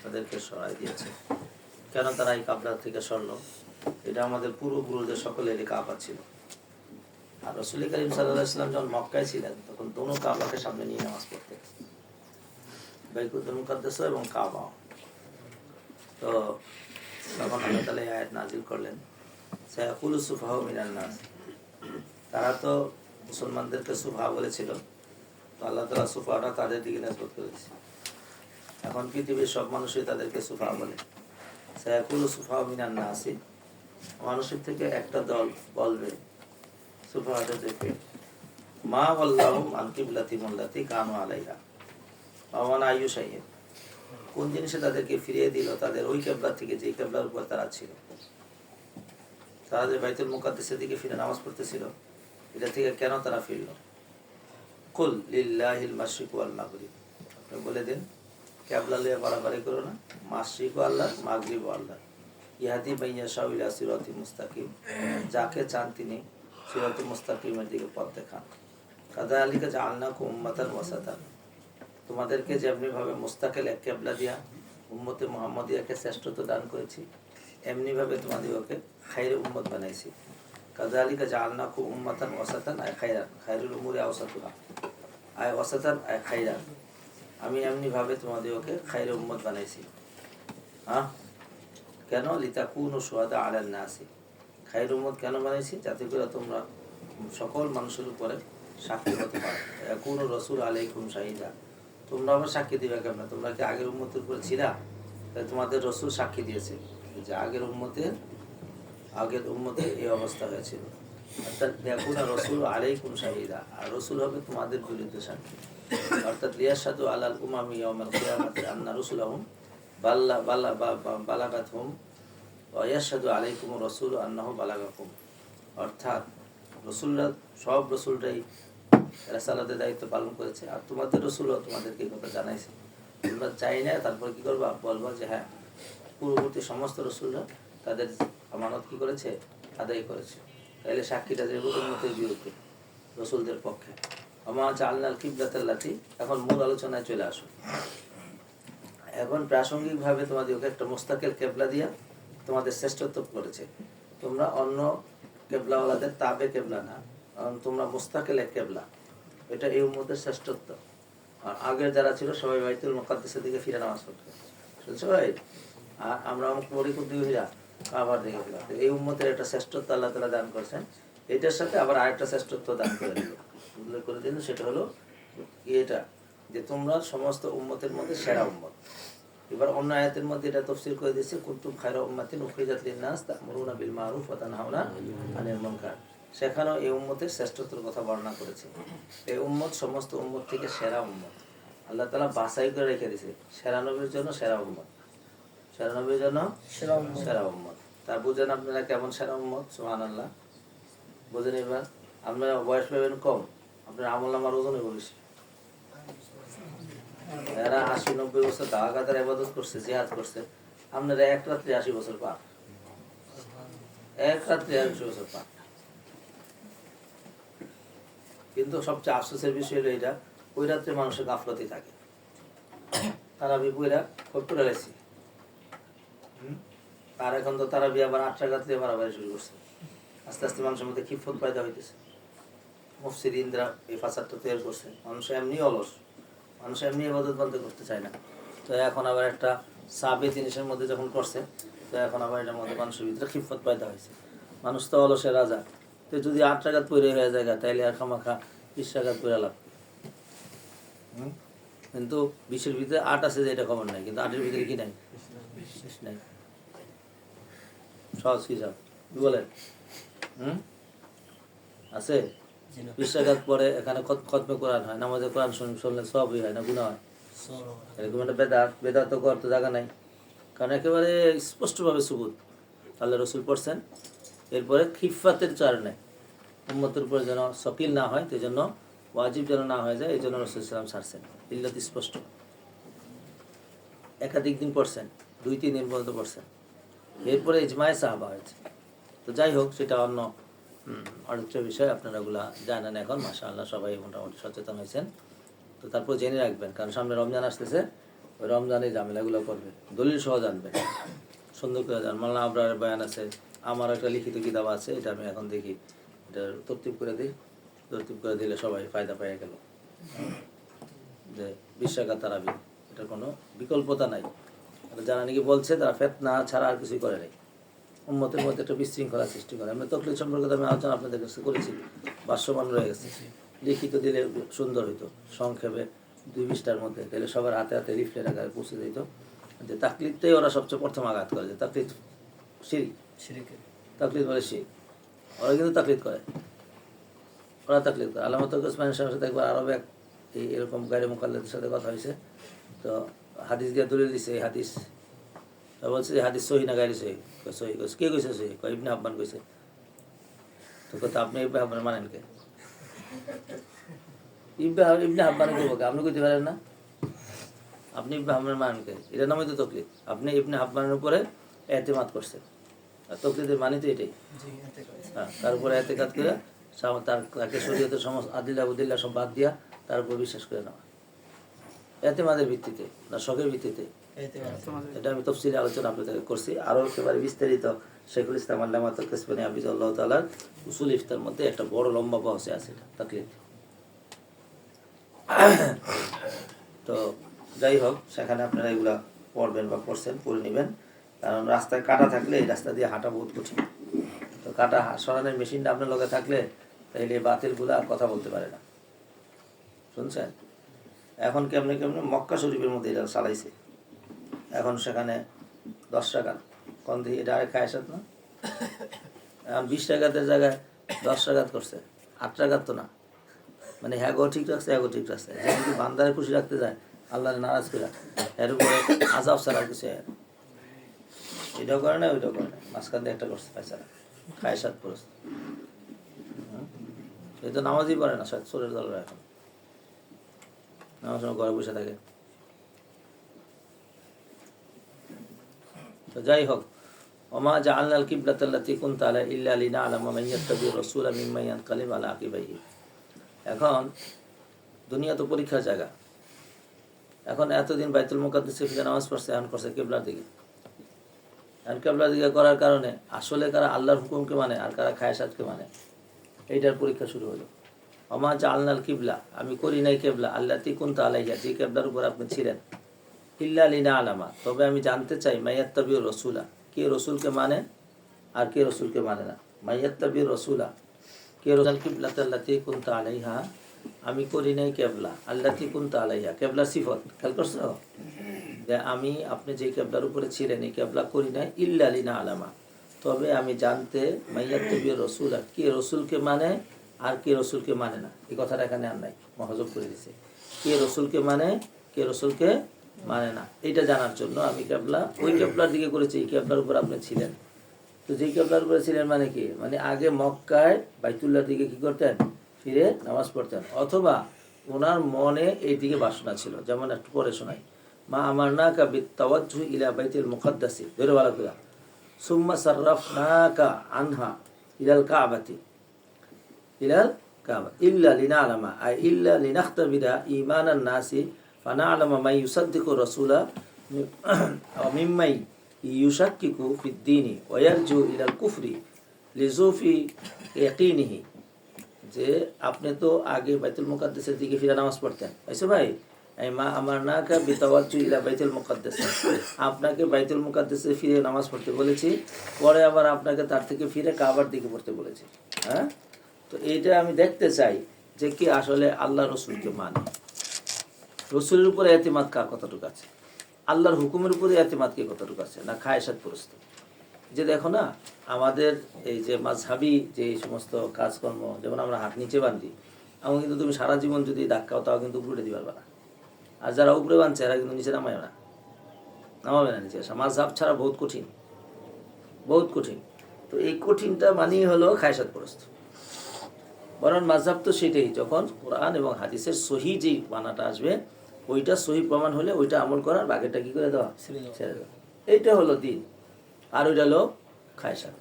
তাদেরকে সরাই দিয়েছে। কেন তারা এই কাবলা থেকে সরলো? এটা আমাদের পূর্বপুরুষদের সকলেরই কাবা ছিল। আর রাসূল করিম সাল্লাল্লাহু আলাইহি ওয়াসাল্লাম যখন মক্কায় ছিলেন তখন দোনো কাবাকে সামনে নিয়ে নামাজ পড়তেন, বাইতুল মুকাদ্দাস এবং কাবা। তো তখন আল্লাহ তাআলা এই আয়াত নাযিল করলেন, সায়াকুলু সুফাহাউ মিনান নাস। তারা তো মুসলমানদেরকে সুফাহা বলেছিল, তো আল্লাহ তাআলা সুফাহাটা তাদের দিকে নিসবত করেছে। এখন পৃথিবীর সব মানুষই তাদেরকে সুফাহা বলে। সায়াকুলু সুফাহাউ মিনান নাস, মানুষের থেকে একটা দল বলবে সুফাহাদেরকে, মা ওয়াল্লাহুম আন কিবলাতিহিম আল্লাতী কানু আলাইহা ওয়া মানা আইয়ু শাইইন। কোন জিনিসে তাদেরকে ফিরিয়ে দিল তাদের ওই কিবলা থেকে যে কিবলার উপর তারা ছিল। তারা যে বাইতুল মুকাদ্দাসের দিকে ফিরে নামাজ পড়তেছিল, এটা থেকে কেন তারা ফিরল? কুল লিল্লাহিল মাশরিক ওয়াল মাগরিব, আপনি বলে দিন কিবলা লিয়ে বাড়াবাড়ি করো না, মাশরিকও আল্লাহ, মাগরিবও আল্লাহ। ইহাদি মাইয়াশাউ ইলা সিরাতিল মুস্তাকিম, যাকে চান তিনি সিরাতুল মুস্তাকিমের দিকে পথ দেখান। কাযালিকা জাআলনাকুম উম্মাতান ওয়াসাতান, তোমাদেরকে যেমনি ভাবে মুস্তাকিল এক কিবলা দিয়া উম্মতে মুহাম্মাদিয়াকে শ্রেষ্ঠত্ব দান করেছি, এমনি ভাবে তোমাদেরকে খায়রে উম্মত বানাইছি। কাযালিকা জাআলনাকুম উম্মাতান ওয়াসাতান আয় খায়রান, খায়রুল উমুরি আওসাতুহা আয় ওয়াসাতান আয় খায়রান। আমি এমনি ভাবে তোমাদেরকে খায়রে উম্মত বানাইছি। হ্যাঁ, কেন? লিতাকুনু শুহাদা আলান নাসি, খায়রে উম্মত কেন বানাইছি? যাতে করে তোমরা সকল মানুষের উপরে সাক্ষী হতে পারো। ইয়াকুনু রাসূল আলাইকুম শাহিদা, তোমরা আবার সাক্ষী দিবে কেন? তোমরা কি আগের উম্মতের উপরে ছিলা? তাই তোমাদের রাসূল সাক্ষী দিয়েছে যে আগের উম্মতের এই অবস্থা হয়েছিল। অর্থাৎ ইয়াকুনা রাসূল আলাইকুম শাহিদা, আর রাসূল হবে তোমাদের বিরুদ্ধে সাক্ষী। অর্থাৎ লিয়াশহাদু আলাল উমামি ইয়াউমাল কিয়ামাতি আন্না রাসূলাহুম বালাগাতহুম ওয়া ইয়াশহাদু আলাইকুম রাসূল আন্নাহু বালাগাকুম। অর্থাৎ রসুলরা, সব রসুলরাই রাসালাতের দায়িত্ব পালন করেছে, আর তোমাদের রসুলও তোমাদেরকে এই কথা জানাইছে। তোমরা চাই না, তারপর কি করবা? বলবা যে হ্যাঁ, পূর্ববর্তী সমস্ত রসুলরা তাদের আমানত কি করেছে? আদায় করেছে। তাইলে সাক্ষীটা যে উম্মতের বিরুদ্ধে, রসুলদের পক্ষে। আমা জাআলনাল কিবলাতাল্লাতী, এখন মূল আলোচনায় চলে আসো। এখন প্রাসঙ্গিকভাবে তোমাদেরকে একটা মুস্তাকিল কেবলা দিয়া তোমাদের শ্রেষ্ঠত্ব করেছে। তোমরা অন্য কেবলাওয়ালাদের তাবে কেবলা না, তোমরা মুস্তাকিল এক কেবলা। এটা এই উম্মতের শ্রেষ্ঠত্ব। আর আগের যারা ছিল সবাই বাইতুল মুকাদ্দাসের দিকে ফিরে নামাজ পড়তো, শুনছো ভাই? আর আমরা পড়ি কোথায় ফিরা? কাবার দিকে ফিরা। এই উম্মতের একটা শ্রেষ্ঠত্ব আল্লাহ তাআলা দান করেছেন। এটার সাথে আবার আরেকটা শ্রেষ্ঠত্ব দান করে দিল, উল্লেখ করে দিল। সেটা হলো এটা যে তোমরা সমস্ত উম্মতের মধ্যে সেরা উম্মত। এবার অন্য আয়াতের মধ্যে এটা তাফসীর করে দিয়েছে, কুনতুম খায়রা উম্মাতিন উখরিজাত লিন-নাস তা'মুরুনা বিল মা'রুফ ওয়া তানহাউনা আনিল মুনকার। সেখানেও এই উম্মতের শ্রেষ্ঠত্বের কথা বর্ণনা করেছে। এই উম্মত সমস্ত উম্মত থেকে সেরা উম্মত। আল্লাহ তাআলা বাছাই করে রেখে দিয়েছে সেরা নবীর জন্য সেরা উম্মত, সেরা নবীর জন্য সেরা উম্মত। তা বুঝেন আপনারা কেমন সেরা উম্মত? সুবহানাল্লাহ। বুঝেন? এবার আপনারা বয়স পাবেন কম, আপনার আমলনামার ওজন হবে বেশি। এরা ৮০-৯০ বছর দাওয়াত ইবাদত করছে, জিহাদ করছে, আপনারা এক রাত্রে ৮০ বছর পার, এক রাত্রে ৮০ বছর পার। কিন্তু সবচেয়ে আফসোসের বিষয় হলো এটা, ওই রাত্রে মানুষের গাফলতি থাকে। তারা বিপুরা করে লাইছি, আর এখন তো তারা আবার ৮ রাকাত দিয়ে বাড়াবাড়ি শুরু করছে। আস্তে আস্তে মানুষের মধ্যে খিফত পয়দা হইতেছে। মুফসিদিনরা এই ফাসাদটা তৈরি করছে। মানুষ এমনি অলস, মানুষ এমনি ইবাদত বন্ধ করতে চায় না। তো এখন আবার একটা সাবে জিনিসের মধ্যে যখন করছে, তো এখন আবার এটার মধ্যে মানুষের ভিতরে খিফত পয়দা হয়েছে। মানুষ তো অলসের রাজা। তো যদি ৮ রাকাত পড়ে হয়ে যায় তাইলে আর খামাখা ২০ রাকাত পড়ে লাভ। কিন্তু ২০-এর ভিতরে ৮ আছে যে এটা খবর নাই, কিন্তু ৮-এর ভিতরে কি নাই? নাই। সহজ কি সব বলেন? আছে ২০ রাকাত পরে এখানে খতমে কোরআন হয়, নামাজে কোরআন শুনলে সবই হয় না, গুনাহ হয়। এরকম একটা বেদাত তো করতে জায়গা নাই, কারণ একেবারে স্পষ্টভাবে সুবুত আল্লাহ রসুল পড়ছেন। এরপরে খিফাতের চার নেই, উম্মতের উপরে যেন সকিল না হয়, সেই জন্য ওয়াজিব যেন না হয়ে যায়, এই জন্য রসুল সাল্লাম ছাড়ছেন। ইল্লাত স্পষ্ট। একাধিক দিন পড়ছেন, 2-3 দিন পর্যন্ত পড়ছেন। এরপরে ইজমায়ে সাহাবা হয়েছে। তো যাই হোক, সেটা অন্য আরেকটা বিষয়। আপনারা ওগুলা জানেন এখন, মাশাআল্লাহ সবাই মোটামুটি সচেতন হয়েছেন। তো তারপর জেনে রাখবেন, কারণ সামনে রমজান আসতেছে, ওই রমজানে ঝামেলাগুলো করবে, দলিল সহ জানবে, সুন্দর করে জান। মাওলানা আবরারের বয়ান আছে, আমার একটা লিখিত কিতাব আছে, এটা আমি এখন দেখি, এটা তরতিব করে দিই, তরতিব করে দিলে সবাই ফায়দা পেয়ে গেল। যে 20 রাকাত তারাবি, এটা কোনো বিকল্পতা নাই। যারা নাকি বলছে তারা ফিতনা ছাড়া আর কিছুই করে নাই, উম্মতের মধ্যে একটা বিশৃঙ্খলা সৃষ্টি করে। আমরা তকলিদ সম্পর্কে আমি আলোচনা আপনাদের কাছে করেছি, ভাষ্যমান রয়ে গেছে, লিখিত দিলে সুন্দর হইতো, সংক্ষেপে 2 পৃষ্ঠার মধ্যে, তাহলে সবার হাতে হাতে লিফলেট আকারে পৌঁছে দিত। যে তাকলিদটাই ওরা সবচেয়ে প্রথম আঘাত করে, যে তাকলিদ শিরিক, তাকলিদ বলে শিরিক, ওরা কিন্তু তাকলিদ করে, ওরা তাকলিদ করে। আল্লামা তৌফিক ওসমানীর সাথে একবার আরবে এরকম গায়রে মুকাল্লিদের সাথে কথা হয়েছে, তো হাদিস দিয়ে দলিল দিছে, এই হাদিস বলছে যে হাদিস সহি না গায়রে সহি, সহি কইছে, কে কইছে সহি? ইবনে আব্বান কইছে। তো কথা আপনি ইবনে আব্বান মানেন কে? ইবনে আব্বান কইব কে? আপনি কইতে পারেন না? আপনি ইবনে আব্বান মানেন কে? এটা নামই তো তকলিদ। আপনি ইবনে আব্বানের উপরে এতেমাদ করছেন, আর তকলিদের মানে তো এটাই। হ্যাঁ, তার উপরে এতেকাদ করে তাকে শরীয়তের সমস্ত আদিল্লা বুদিল্লা সব বাদ দিয়া তার উপর বিশ্বাস করে নেওয়া, এতেমাদের ভিত্তিতে না শখের ভিত্তিতে। এটা আমি তফসিলি আলোচনা আপনাদের করছি, আরও একেবারে বিস্তারিত শেখুল ইসলাম আল্লামা তৌফিক ওসমানী হাফিজাহুল্লাহ তাআলার উসুল ইফতার মধ্যে একটা বড় লম্বা বহসে আছে এটা তাকলিদ। তো যাই হোক, সেখানে আপনারা এগুলা পড়বেন বা পড়ছেন, পড়ে নেবেন, কারণ রাস্তায় কাটা থাকলে এই রাস্তা দিয়ে হাঁটা বহুত কঠিন। তো কাটা সরানোর মেশিনটা আপনার লগে থাকলে তাইলে বাতিলগুলা কথা বলতে পারে না, শুনছেন? এখন কেমনে কেমনে মক্কা শরীফের মধ্যে এটা চালাইছে, এখন সেখানে 10 টাকা কম দিয়ে, এটা আরেক খায়সাত না, এখন 20 টাকাতের জায়গায় 10 টাকাত করছে, 8 টাকাত তো না। মানে হ্যাঁ গো ঠিক রাখছে, হ্যাঁ গো ঠিক রাখছে, যেমন বান্দারে খুশি রাখতে যায় আল্লাহরে নারাজ করে, এর উপরে আজাব ছাড়া কিছু এটাও করে না, ওইটাও করে না, মাঝখান দিয়ে একটা করছে পায়সারা, খায়সাত করেছে। এই তো নামাজই পড়ে না, চোরের দলরা এখন নামাজ সময় ঘরে বসে থাকে। তো যাই হোক, ওমা জাআলনাল কিবলাতাল্লাতী কুনতা আলাইহা ইল্লা লিনা'লামা মান ইয়াত্তাবি'র রাসূলা মিম্মান ইয়ানকালিবু আলা আকিবাইহি। এখন দুনিয়া তো পরীক্ষার জায়গা। এখন এতদিন বাইতুল মুকাদ্দাসে ফিরে নামাজ পড়ছে, এখন করছে কিবলার দিকে। এখন কিবলার দিকে করার কারণে আসলে কারা আল্লাহর হুকুমকে মানে আর কারা খায়সাতকে মানে, এইটার পরীক্ষা শুরু হলো। ওমা জাআলনাল কিবলা, আমি করি নাই কিবলা, আল্লাতী কুনতা আলাইহা, যে কিবলার উপর আপনি ছিলেন, ইল্লা লিনা'লামা, তবে আমি জানতে চাই, মাইয়াত্তাবিউর রাসূলা, কে রসুলকে মানে আর কে রসুলকে মানে না। মাইয়াত্তাবিউর রাসূলা, কে রসুল কিবলাতাল্লাতী কুনতা আলাইহা, আমি করি নাই কেবলা, আল্লাতী কুনতা আলাইহা, কেবলার সিফত খেয়াল করছো, যে আমি আপনি যে কেবলার উপরে ছিলেন এই কেবলা করি নাই, ইল্লা লিনা'লামা, তবে আমি জানতে, মাইয়াত্তাবিউর রাসূলা, কে রসুলকে মানে আর কে রসুলকে মানে না। এই কথাটা এখানে আর নাই, মহজব করে দিছে, কে রসুলকে মানে কে রসুলকে মানে না, এটা জানার জন্য আমি কেবলা ওই কেবলার দিকে করেছি, এই কেবলার উপর আপনি ছিলেন। তো যে কেবলার উপরে ছিলেন মানে কি, মানে আগে মক্কায় বাইতুল্লাহর দিকে কি করতেন, ফিরে নামাজ পড়তেন, অথবা ওনার মনে এই দিকে বাসনা ছিল। যেমন একটু পরে শোনাই, মা আমারনাকা বিত্তাওয়াজ্জুহ ইলা বাইতিল মুকাদ্দাসি, ধরে ভালো করে, সুম্মা সাররাফনাকা আনহা ইলাল কাবাতি, ইলাল কাবা, ইল্লা লিনা'লামা আই ইল্লা লিনাখতাবিরা ঈমানান নাসি ফানা'লামা মান ইউসাদ্দিকু রাসূলা মিম্মাই ইউশাক্কিকু ফিদ্দীনি ওয়া ইয়ারজু ইলাল কুফরি লিজুফি ইয়াকিনিহি। যে আপনি তো আগে বাইতুল মুকাদ্দাসের দিকে ফিরে নামাজ পড়তেন, আচ্ছা ভাই, মা আমারনাকা বিতাওয়াজ্জু ইলা বাইতুল মুকাদ্দাস, আপনাকে বাইতুল মুকাদ্দাসে ফিরে নামাজ পড়তে বলেছি, পরে আবার আপনাকে তার থেকে ফিরে কাবার দিকে পড়তে বলেছি। হ্যাঁ, তো এইটা আমি দেখতে চাই যে কি আসলে আল্লাহ রসুলকে মানে, রসুলের উপরে এতিমাদ কার কতটুকু আছে, আল্লাহর হুকুমের উপরে এতিমাদ কে কতটুকু আছে, না খায়সাত পরিস্থিতি। যে দেখো না, আমাদের এই যে মাযহাবী যে সমস্ত কাজকর্ম, যেমন আমরা হাত নিচে বাঁধি, এমন কিন্তু তুমি সারা জীবন যদি ধাক্কাও তাও কিন্তু উপরে দিতে পারবে না। আর যারা উপরে বাঁধছে এরা কিন্তু নিচে নামাবে না, নামাবে না নিচে। মাযহাব ছাড়া বহুত কঠিন, বহুত কঠিন। তো এই কঠিনটা মানেই হলো খায়সাত পরিস্থিতি। বরং মাযহাব তো সেটাই, যখন কোরআন এবং হাদিসের সহি যেই মানাটা আসবে, ওইটা সহি প্রমাণ হলে ওইটা আমল করার, বাকিটা কি করে দেওয়া, ছেড়ে দেওয়া, এইটা হলো দিন। আর ওইটা হলো খায়সাত।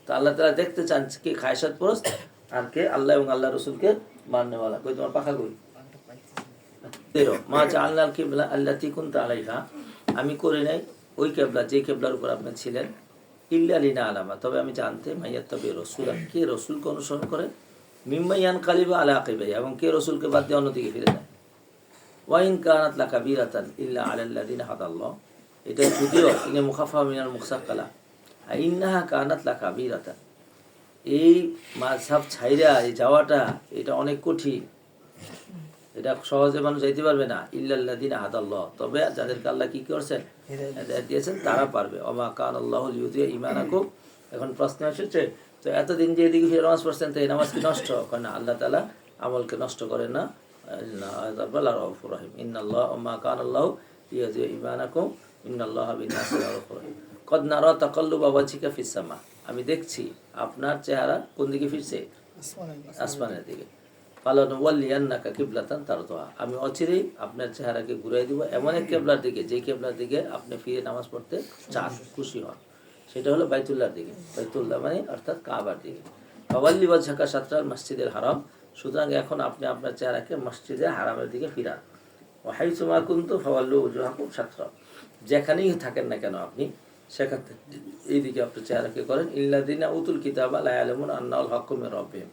তো আল্লাহ তাআলা দেখতে চান কে খায়সাত পরস্ত আর কে আল্লাহ এবং আল্লাহ রসুলকে মাননেওয়ালা। কই তোমার পাখা কই? মা জাআলনাল কিবলা আল্লাতী কুনতা আলাইহা, আমি করে নাই ওই কেবলা যে কেবলার উপর আপনি ছিলেন, ইল্লা লিনাআলামা, তবে আমি জানতে, মাইয়াত্তাবি রাসূলান, কে রাসূলকে অনুসরণ করে, মিম্মা ইয়ানকালিবু আলা আকিবাইহি, এবং কে রাসূলকে বাদ দিয়ে অন্যদিকে ফিরে যায়। ওয়া ইন কানাত লাকাবীরাতান ইল্লা আলাল্লাযিনা হাদাল্লাহ, এটা যদিও ইনে মুখাফফা মিনাল মুসাক্কালা, ইন্নাহা কানাত লাকাবীরাতান, এই মাযহাব ছাইরা এই যাওয়াটা এটা অনেক কঠিন, এটা সহজে মানুষ যাইতে পারবে না। ইল্লাল্লাযিনা হাদাল্লাহ, তবে যাদেরকে আল্লাহ কি করছেন, হেদায়েত দিয়েছেন, তারা পারবে। ওমা কানাল্লাহু লিইউযিয়া ঈমানাকুম, এখন প্রশ্ন এসেছে, তো এতদিন যে এদিকে ফিরে নামাজ পড়ছেন, তো এই নামাজ কি নষ্ট হয় না? আল্লাহ তাআলা আমলকে নষ্ট করেন না। রাউফুর রহিম, ইন্নাল্লাহ ওমা কানাল্লাহু লিইউযিয়া ঈমানাকুম ইন্নাল্লাহা বিন-নাসি রাউফুর রহিম। কদ নারা তাকাল্লুবা ওয়াজহিকা ফিস সামা, আমি দেখছি আপনার চেহারা কোন দিকে ফিরছে, আসমানের দিকে। ফালানুওয়াল্লিয়ান্নাকা কিবলাতান তারদাহা, আমি অচিরেই আপনার চেহারাকে ঘুরাই দিব এমন এক কেবলার দিকে, যেই কেবলার দিকে আপনি ফিরে নামাজ পড়তে চান, খুশি হন, সেটা হলো বাইতুল্লাহর দিকে। বাইতুল্লাহ মানে অর্থাৎ কাবার দিকে। ফাওয়াল্লি ওয়াজহাকা শাতরাল মসজিদুল হারাম, সুতরাং এখন আপনি আপনার চেহারাকে মসজিদে হারামের দিকে ফিরান। ওয়া হাইসু মা কুনতুম ফাওয়াল্লু উজুহাকুম শাতরা, যেখানেই থাকেন না কেন আপনি সেখান থেকে এইদিকে আপনার চেহারাকে করেন। ইল্লাযিনা উতুল কিতাবা লা ইয়ালামুনা আন্নাহুল হাক্কু মির রাব্বিহিম,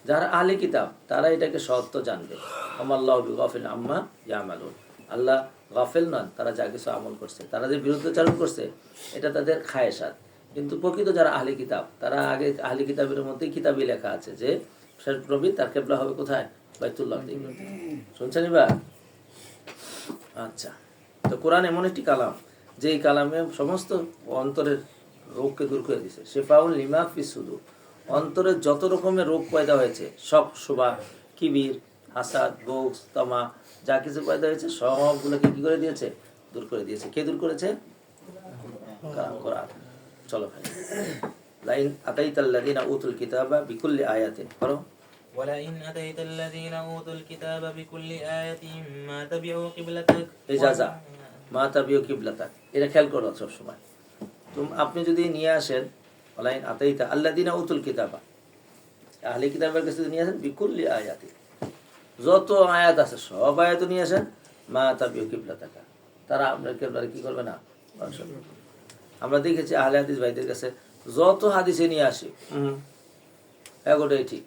যারা আহলে কিতাব তারা এটাকে সত্য জানবে। আমাল্লাহু বিগাফিল আম্মা ইয়ামালুন, আল্লাহ গাফেল নন তারা যা কিছু আমল করছে, তারা যে বিরুদ্ধাচরণ করছে এটা তাদের খায়েশাত। কিন্তু প্রকৃত যারা আহলে কিতাব, তারা আগে আহলে কিতাবের মধ্যেই কিতাবই লেখা আছে যে নবী তার কিবলা হবে কোথায়, বাইতুল্লাহ দিকে। শুনছেন এবার? আচ্ছা, তো কোরআন এমন একটি কালাম, যেই কালামে সমস্ত অন্তরের রোগকে দূর করে দিয়েছে। শিফাউল লিমা ফিস সুদুর, অন্তরের যত রকমের রোগ পয়দা হয়েছে, শক, শোভা, কিবির, হাসাদ, বক্স, তামা, যা কিছু পয়দা হয়েছে সবগুলোকে কি করে দিয়েছে, দূর করে দিয়েছে। কে দূর করেছে? কোরআন। চলো ভাই, লাইন আতাইতাল্লাযিনা উতুল কিতাবা বিকুল্লি আয়াতিন, করো। ولئن أتيت الذين أوتوا الكتاب بكل آية ما تبعوا قبلتك ইজাজা মা তাবিউ কিবলাতাক, এটা খেয়াল করো সব সময়। আপনি যদি নিয়ে আসেন ওয়ালাইন আতাইতা আল্লাযিনা উতুল কিতাবা, আহলে কিতাবের কাছে নিয়ে আসেন, বিকুল্লি আয়াতিন, যত আয়াত আছে সব আয়াত নিয়ে আসেন, মা তাবিউ কিবলাতাকা, তারা আপনার কিবলার কি করবে না, অনুসরণ করবে। আমরা দেখেছি আহলে হাদিস ভাইদের কাছে যত হাদিসে নিয়ে আসি এগোটাই ঠিক,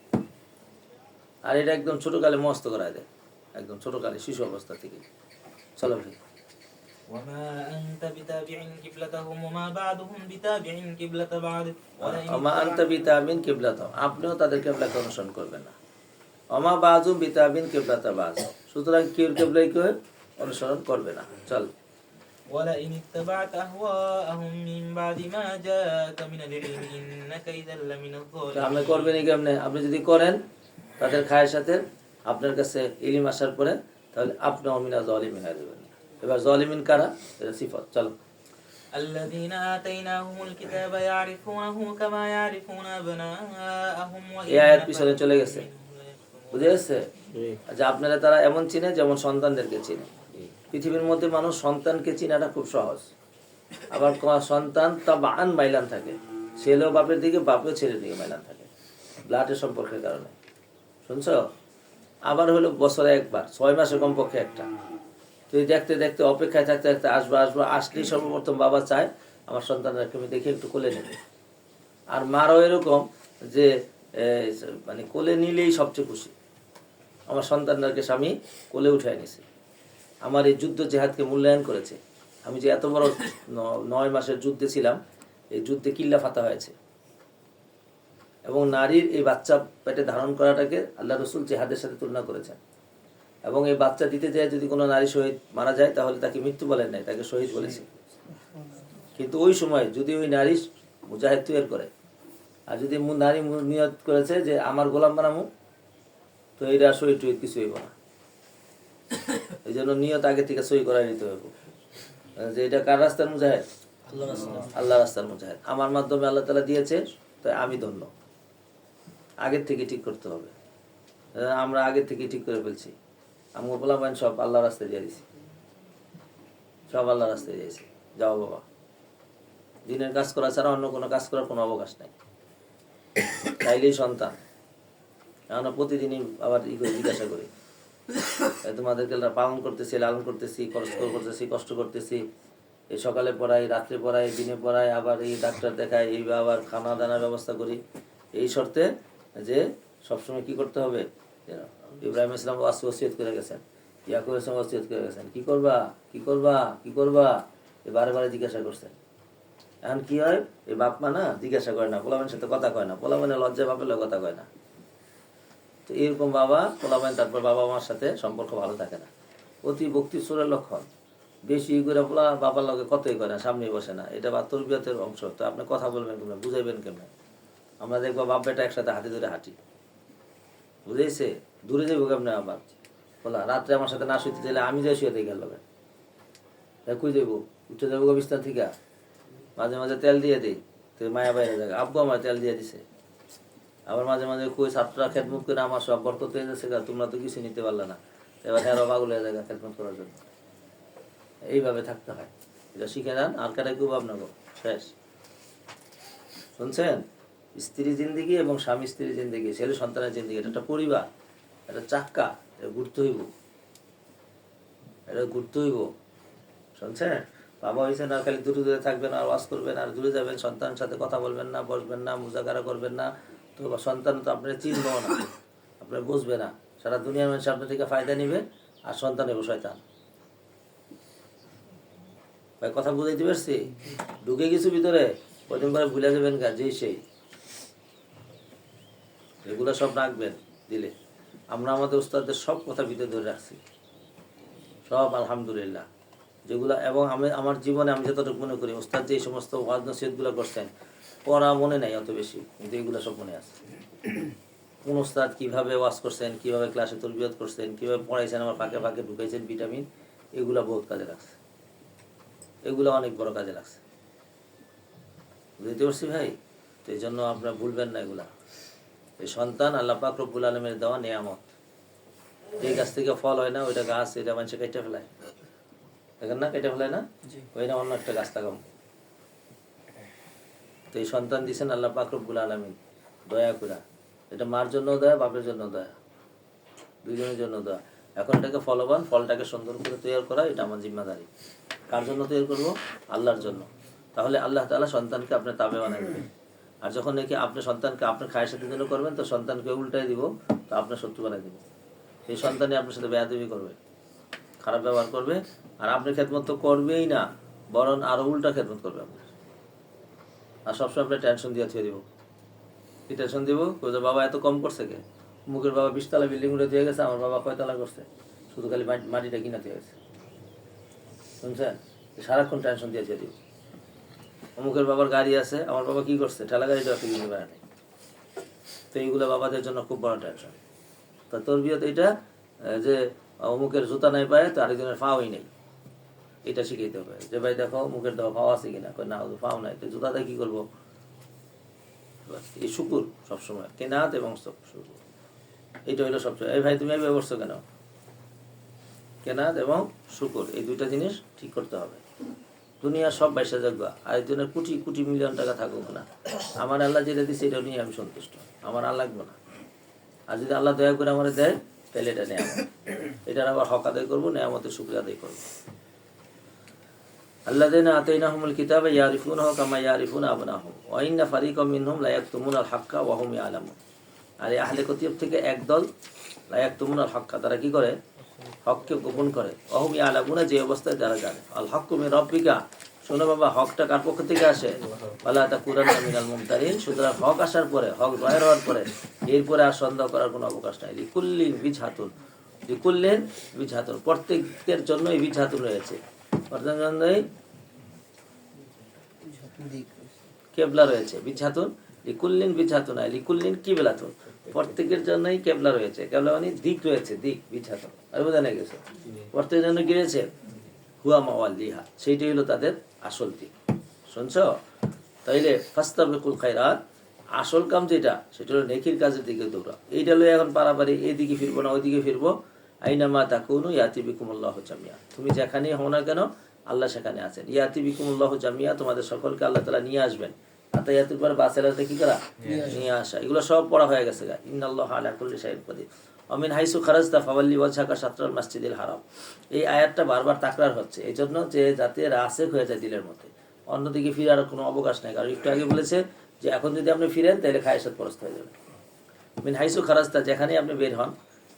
আর এটা একদম ছোটকালে মস্ত করায় দেয়, একদম ছোটকালে শিশু অবস্থা থেকে। চলো ভাই, وما أنت بتابع قبلتهم وما بعضهم بتابع قبلة بعض আমা আনতা বিতাবিন কিবলাতাহুম, আপনিও তাদের কিবলাকে অনুসরণ করবেন না। আমা বাযুম বিতাবিন কিবলাতা বায, সুতরাং কেউ কিবলাকে অনুসরণ করবে না। চল, ولئن اتبعت أهواءهم من بعد ما جاءك من العلم إنك إذا لمن الظالمين। আপনি করবেন কেমনে? আপনি যদি করেন তাদের খায়ের সাথে আপনার কাছে ইলম আসার পরে, তাহলে আপনি মিনা যালিমিন হয়ে যাবেন। এবার যালিমিন কারা? এটা সিফাত। চলো, الذين آتيناهم الكتاب يعرفونه كما يعرفون أبناءهم এই আয়াত পিছনে চলে গেছে, বুঝে গেছে? আচ্ছা, আপনারা তারা এমন চিনে যেমন সন্তানদেরকে চিনে। পৃথিবীর মধ্যে মানুষ সন্তানকে চিনাটা খুব সহজ, আবার সন্তান তা বান মাইলান থাকে, ছেলেও বাপের দিকে, বাপেও ছেলের দিকে মাইলান থাকে, ব্লাডের সম্পর্কের কারণে। শুনছ? আবার হলো বছরে একবার, 6 মাসে কমপক্ষে একটা। তুই দেখতে দেখতে অপেক্ষায় থাকতে থাকতে আসবো, আসলেই সর্বপ্রথম বাবা চায় আমার সন্তানকে আমি দেখে একটু কোলে নেবে। আর মারও এরকম যে মানে কোলে নিলেই সবচেয়ে খুশি, আমার সন্তানদেরকে স্বামী কোলে উঠায় নিছে, আমার এই যুদ্ধ জেহাদকে মূল্যায়ন করেছে। আমি যে এত বড় 9 মাসের যুদ্ধে ছিলাম, এই যুদ্ধে কিল্লা ফাতা হয়েছে। এবং নারীর এই বাচ্চা পেটে ধারণ করাটাকে আল্লাহ রসুল জেহাদের সাথে তুলনা করেছেন। এবং এই বাচ্চা দিতে যায় যদি কোনো নারী শহীদ মারা যায়, তাহলে তাকে মৃত্যু বলেন নাই, তাকে শহীদ বলেছে। কিন্তু ওই সময় যদি ওই নারী মুজাহিদ তৈরি করে, আর যদি নারী নিয়ত করেছে যে আমার গোলাম বানামু, তো এটা শহীদ টহীদ কিছু হইব না। এই জন্য নিয়ত আগে থেকে সই করাই নিতে হবে যে এটা কার রাস্তার মুজাহিদ, আল্লাহ রাস্তার মুজাহিদ, আমার মাধ্যমে আল্লাহ তাআলা দিয়েছে, তাই আমি ধন্য। আগের থেকে ঠিক করতে হবে। আমরা আগের থেকে ঠিক করে ফেলছি, আমি গোলাম বাহিনী সব আল্লাহ রাস্তায় দিয়ে দিছি, সব আল্লাহ রাস্তায় দিয়েছি। যাও বাবা, দিনের কাজ করা ছাড়া অন্য কোনো কাজ করার কোনো অবকাশ নাই। তাইলেই সন্তান। আমরা প্রতিদিনই আবার জিজ্ঞাসা করি তোমাদেরকে পালন করতেছি, লালন করতেছি, কষ্ট করতেছি, এই সকালে পড়াই, রাত্রে পড়াই, দিনে পড়াই, আবার এই ডাক্তার দেখাই, এই আবার খানা দানার ব্যবস্থা করি, এই শর্তে যে সবসময় কি করতে হবে। ইব্রাহিম ইসলাম ওসিয়ত করে গেছেন, ইয়াকুব ইসলাম ওসিয়ত করে গেছেন, কি করবা কি করবা কি করবা, বারে বারে জিজ্ঞাসা করছেন। এখন কি হয়, এই বাপ মা না জিজ্ঞাসা করে না, পোলামের সাথে কথা কয় না, পোলামের লজ্জায় বাপের কথা কয় না। তো এরকম বাবা পোলামেন, তারপর বাবা মার সাথে সম্পর্ক ভালো থাকে না, অতি ভক্তি সুরের লক্ষণ। বেশি করে পোলা বাবার লগে কতই করে না, সামনে বসে না, এটা বা তরবিয়তের অংশ। তো আপনি কথা বলবেন কেমন, বুঝাইবেন কেমন? আমরা দেখবো বাপ বেটা একসাথে হাতে ধরে হাঁটি, বুঝেছে, দূরে যাবো কেমন আবার বলা, রাত্রে আমার সাথে না শুইতে চাইলে আমি যাই শুয়ে থেকে গেল, কই যাবো, উঠে যাবো বিস্তার থেকে, মাঝে মাঝে তেল দিয়ে দিই, তো মায়া বাইরে যাবে, আব্বু আমার তেল দিয়ে দিছে। আবার মাঝে মাঝে কই ছাত্ররা খেদমত করে আমার সব বরকত হয়ে যাচ্ছে, তোমরা তো কিছু নিতে পারলে না, এবার হ্যাঁ পাগল হয়ে যায় খেদমত করার জন্য। এইভাবে থাকতে হয়, এটা শিখে যান, আর কাটাই খুব আপনাকে শেষ। শুনছেন, স্ত্রী জিন্দিগি এবং স্বামী স্ত্রী জিন্দিগি, ছেলে সন্তানের জিন্দিগি, এটা একটা পরিবার, এটা চাক্কা, এটা ঘুরতে হইব, এটা ঘুরতে হইব। শুনছেন, বাবা হয়েছেন আর খালি দূরে দূরে থাকবেন আর ওয়াজ করবেন আর দূরে যাবেন, সন্তানের সাথে কথা বলবেন না, বসবেন না, মুজাকারা করবেন না, তো সন্তান তো আপনার চিনবেও না, আপনার বুঝবে না, সারা দুনিয়ার মানুষ আপনার থেকে ফায়দা নিবে, আর সন্তান এবং শয়তান। ভাই কথা বুঝাইতে পারছি? ঢুকে কিছু ভিতরে, কদিন পরে ভুলে যাবেন গা, যেই সেই এগুলো সব রাখবেন দিলে। আমরা আমাদের উস্তাদদের সব কথা ভিতরে ধরে রাখছি, সব আলহামদুলিল্লাহ যেগুলো। এবং আমি আমার জীবনে আমি যতটুকু মনে করি, উস্তাদ যে সমস্ত ওয়াজ নসিহতগুলো করছেন, পড়া মনে নাই অত বেশি, কিন্তু এগুলো সব মনে আছে। কোন উস্তাদ কীভাবে ওয়াজ করছেন, কীভাবে ক্লাসে তরবিয়ত করছেন, কীভাবে পড়াইছেন, আমার ফাঁকে ফাঁকে ঢুকাইছেন ভিটামিন, এগুলো বহুত কাজে লাগছে, এগুলো অনেক বড় কাজে লাগছে, বুঝতে পারছি ভাই? তো এই জন্য আপনারা ভুলবেন না এগুলা। এই সন্তান আল্লাহ পাক রব্বুল আলমের দেওয়া নেয়ামত, যে গাছ থেকে ফল হয় না ওইটা গাছ, এটা মানুষে কেটে ফেলায়, দেখেন না, কেটে ফেলায় না, ওই না অন্য একটা গাছ লাগাম। তো এই সন্তান দিয়েছেন আল্লাহ পাক রব্বুল আলামিন দয়া করে, এটা মার জন্য দয়া, বাপের জন্য দয়া, দুইজনের জন্য দয়া। এখন এটাকে ফলবান, ফলটাকে সুন্দর করে তৈরি করা, এটা আমার জিম্মাদারি। কার জন্য তৈরি করবো? আল্লাহর জন্য। তাহলে আল্লাহ তাআলা সন্তানকে আপনার তাবে বানায় দেবেন। আর যখন নাকি আপনি সন্তানকে আপনার খায়ের সাথে জন্য করবেন, তো সন্তানকে উল্টাই দিব, তো আপনার শত্রু বানাই দিব। এই সন্তানই আপনার সাথে বেয়াদবি করবে, খারাপ ব্যবহার করবে, আর আপনি খেদমত তো করবেই না, বরং আরো উল্টা খেদমত করবে আপনার। আর সবসময় আপনার টেনশন দিয়ে থুয়ে দিব। কি টেনশন দিব? বাবা এত কম করছে কে? মুখের বাবা 20 তলা বিল্ডিং উঠে দিয়ে গেছে, আমার বাবা কয়তলা করছে, শুধু খালি মাটিটা কিনা দিয়ে গেছে। শুনছেন, সারাক্ষণ টেনশন দিয়ে থুয়ে দিব। অমুকের বাবার গাড়ি আছে, আমার বাবা কি করছে, ঠেলা গাড়িটা কিনে বেড়া নেই। তো এইগুলো বাবাদের জন্য খুব বড় টেনশন। তা তরবিয়ত এটা যে অমুকের জুতা নাই পায়ে, তো আরেকজনের ফাওই নেই, এটা শিখাইতে হবে। যে ভাই দেখো মুখের দেওয়া ফাও আছে কিনা, না ফাও নাই, তো জুতাটা কি করবো? এই শুকুর সবসময়, কেনাত এবং শুকুর, এইটা হইলো সবসময়। এই ভাই তুমি এইভাবে করছো কেন? কেনাত এবং শুকুর, এই দুইটা জিনিস ঠিক করতে হবে। দুনিয়ার সব বাইসা যাগবা, আরেকজনের কোটি কোটি মিলিয়ন টাকা থাকুক না, আমার আল্লাহ যেটা দিচ্ছে এটা নিয়ে আমি সন্তুষ্ট, আমার আর লাগবে না। আর যদি আল্লাহ দয়া করে আমার দেয়, তাহলে এটা নেয়ামত, এটার আবার হক আদায় করবো, নেয়ামতের শুকরিয়া আদায় করবো। আল্লাযীনা আতাইনাহুমুল কিতাবা ইয়ারিফুনাহু কামা ইয়ারিফুনা আবনাহুম ওয়া ইন্না ফারীকাম মিনহুম লা ইয়াকতুমুনাল হাক্কা ওয়া হুম ইয়ালামুন। আর এই আহলে কিতাব থেকে একদল লা ইয়াকতুমুনাল হাক্কা, তারা কি করে? হককে গোপন করে। ওয়া হুম ইয়ালামুনা, যে অবস্থায় তারা জানে। আল হাক্কু মির রাব্বিকা, শোনো বাবা, হকটা কার পক্ষ থেকে আসে? ওয়ালা তাকুনান্না মিনাল মুমতারিন। সুতরাং হক আসার পরে, হক যাহির হওয়ার পরে, এরপরে আর সন্দেহ করার কোনো অবকাশ নাই। লিকুল্লিন বিজহাতুন, লিকুল্লিন বিজহাতুন, প্রত্যেকের জন্যই বিজহাতুন রয়েছে, প্রত্যেকের জন্যই কেবলা রয়েছে। বিজহাতুন লিকুল্লিন বিজহাতুন, লিকুল্লিন কিবলাতুন, প্রত্যেকের জন্যই কেবলা রয়েছে। কেবলা মানে দিক রয়েছে, দিক বিজহাতুন। আর বোঝা না গেছে? প্রত্যেকের জন্য কি রয়েছে? হুয়া মাওয়াল্লিহা, সেইটাই হলো তাদের আসল দিক। শুনছ? তাইলে ফাস্তাবিকুল খায়রাত, আসল কাম যেটা, সেটা হলো নেকির কাজের দিকে দৌড়া। এইটা হলো এখন পারাপারি এইদিকে ফিরবো না ওইদিকে ফিরবো। আইনামা তাকুনু ইয়াতি বিকুমুল্লাহু জামিয়া, তুমি যেখানেই হও না কেন আল্লাহ সেখানে আছেন। ইয়াতি বিকুমুল্লাহু জামিয়া, তোমাদের সকলকে আল্লাহ তাআলা নিয়ে আসবেন। আতায়াতের পরে বাসেলাতে কি করা? নিয়ে আসা। এগুলো সব পড়া হয়ে গেছে। ইন্নাল্লাহা আলা কুল্লি শাইইন কাদির, অমিন হাইসু খারাজতা ফাওয়াল্লি ওয়াজহাকা শাতরাল মাসজিদিল হারাম। এই আয়াতটা বারবার তাকরার হচ্ছে এই জন্য যে যাতে রাসেখ হয়ে যায় দিলের মধ্যে, অন্যদিকে ফিরার কোনো অবকাশ নেই। কারণ একটু আগে বলেছে যে এখন যদি আপনি ফিরেন তাহলে খায়েশাত পরস্ত হয়ে যাবে। মিন হাইসু খারাজতা, যেখানেই আপনি বের হন,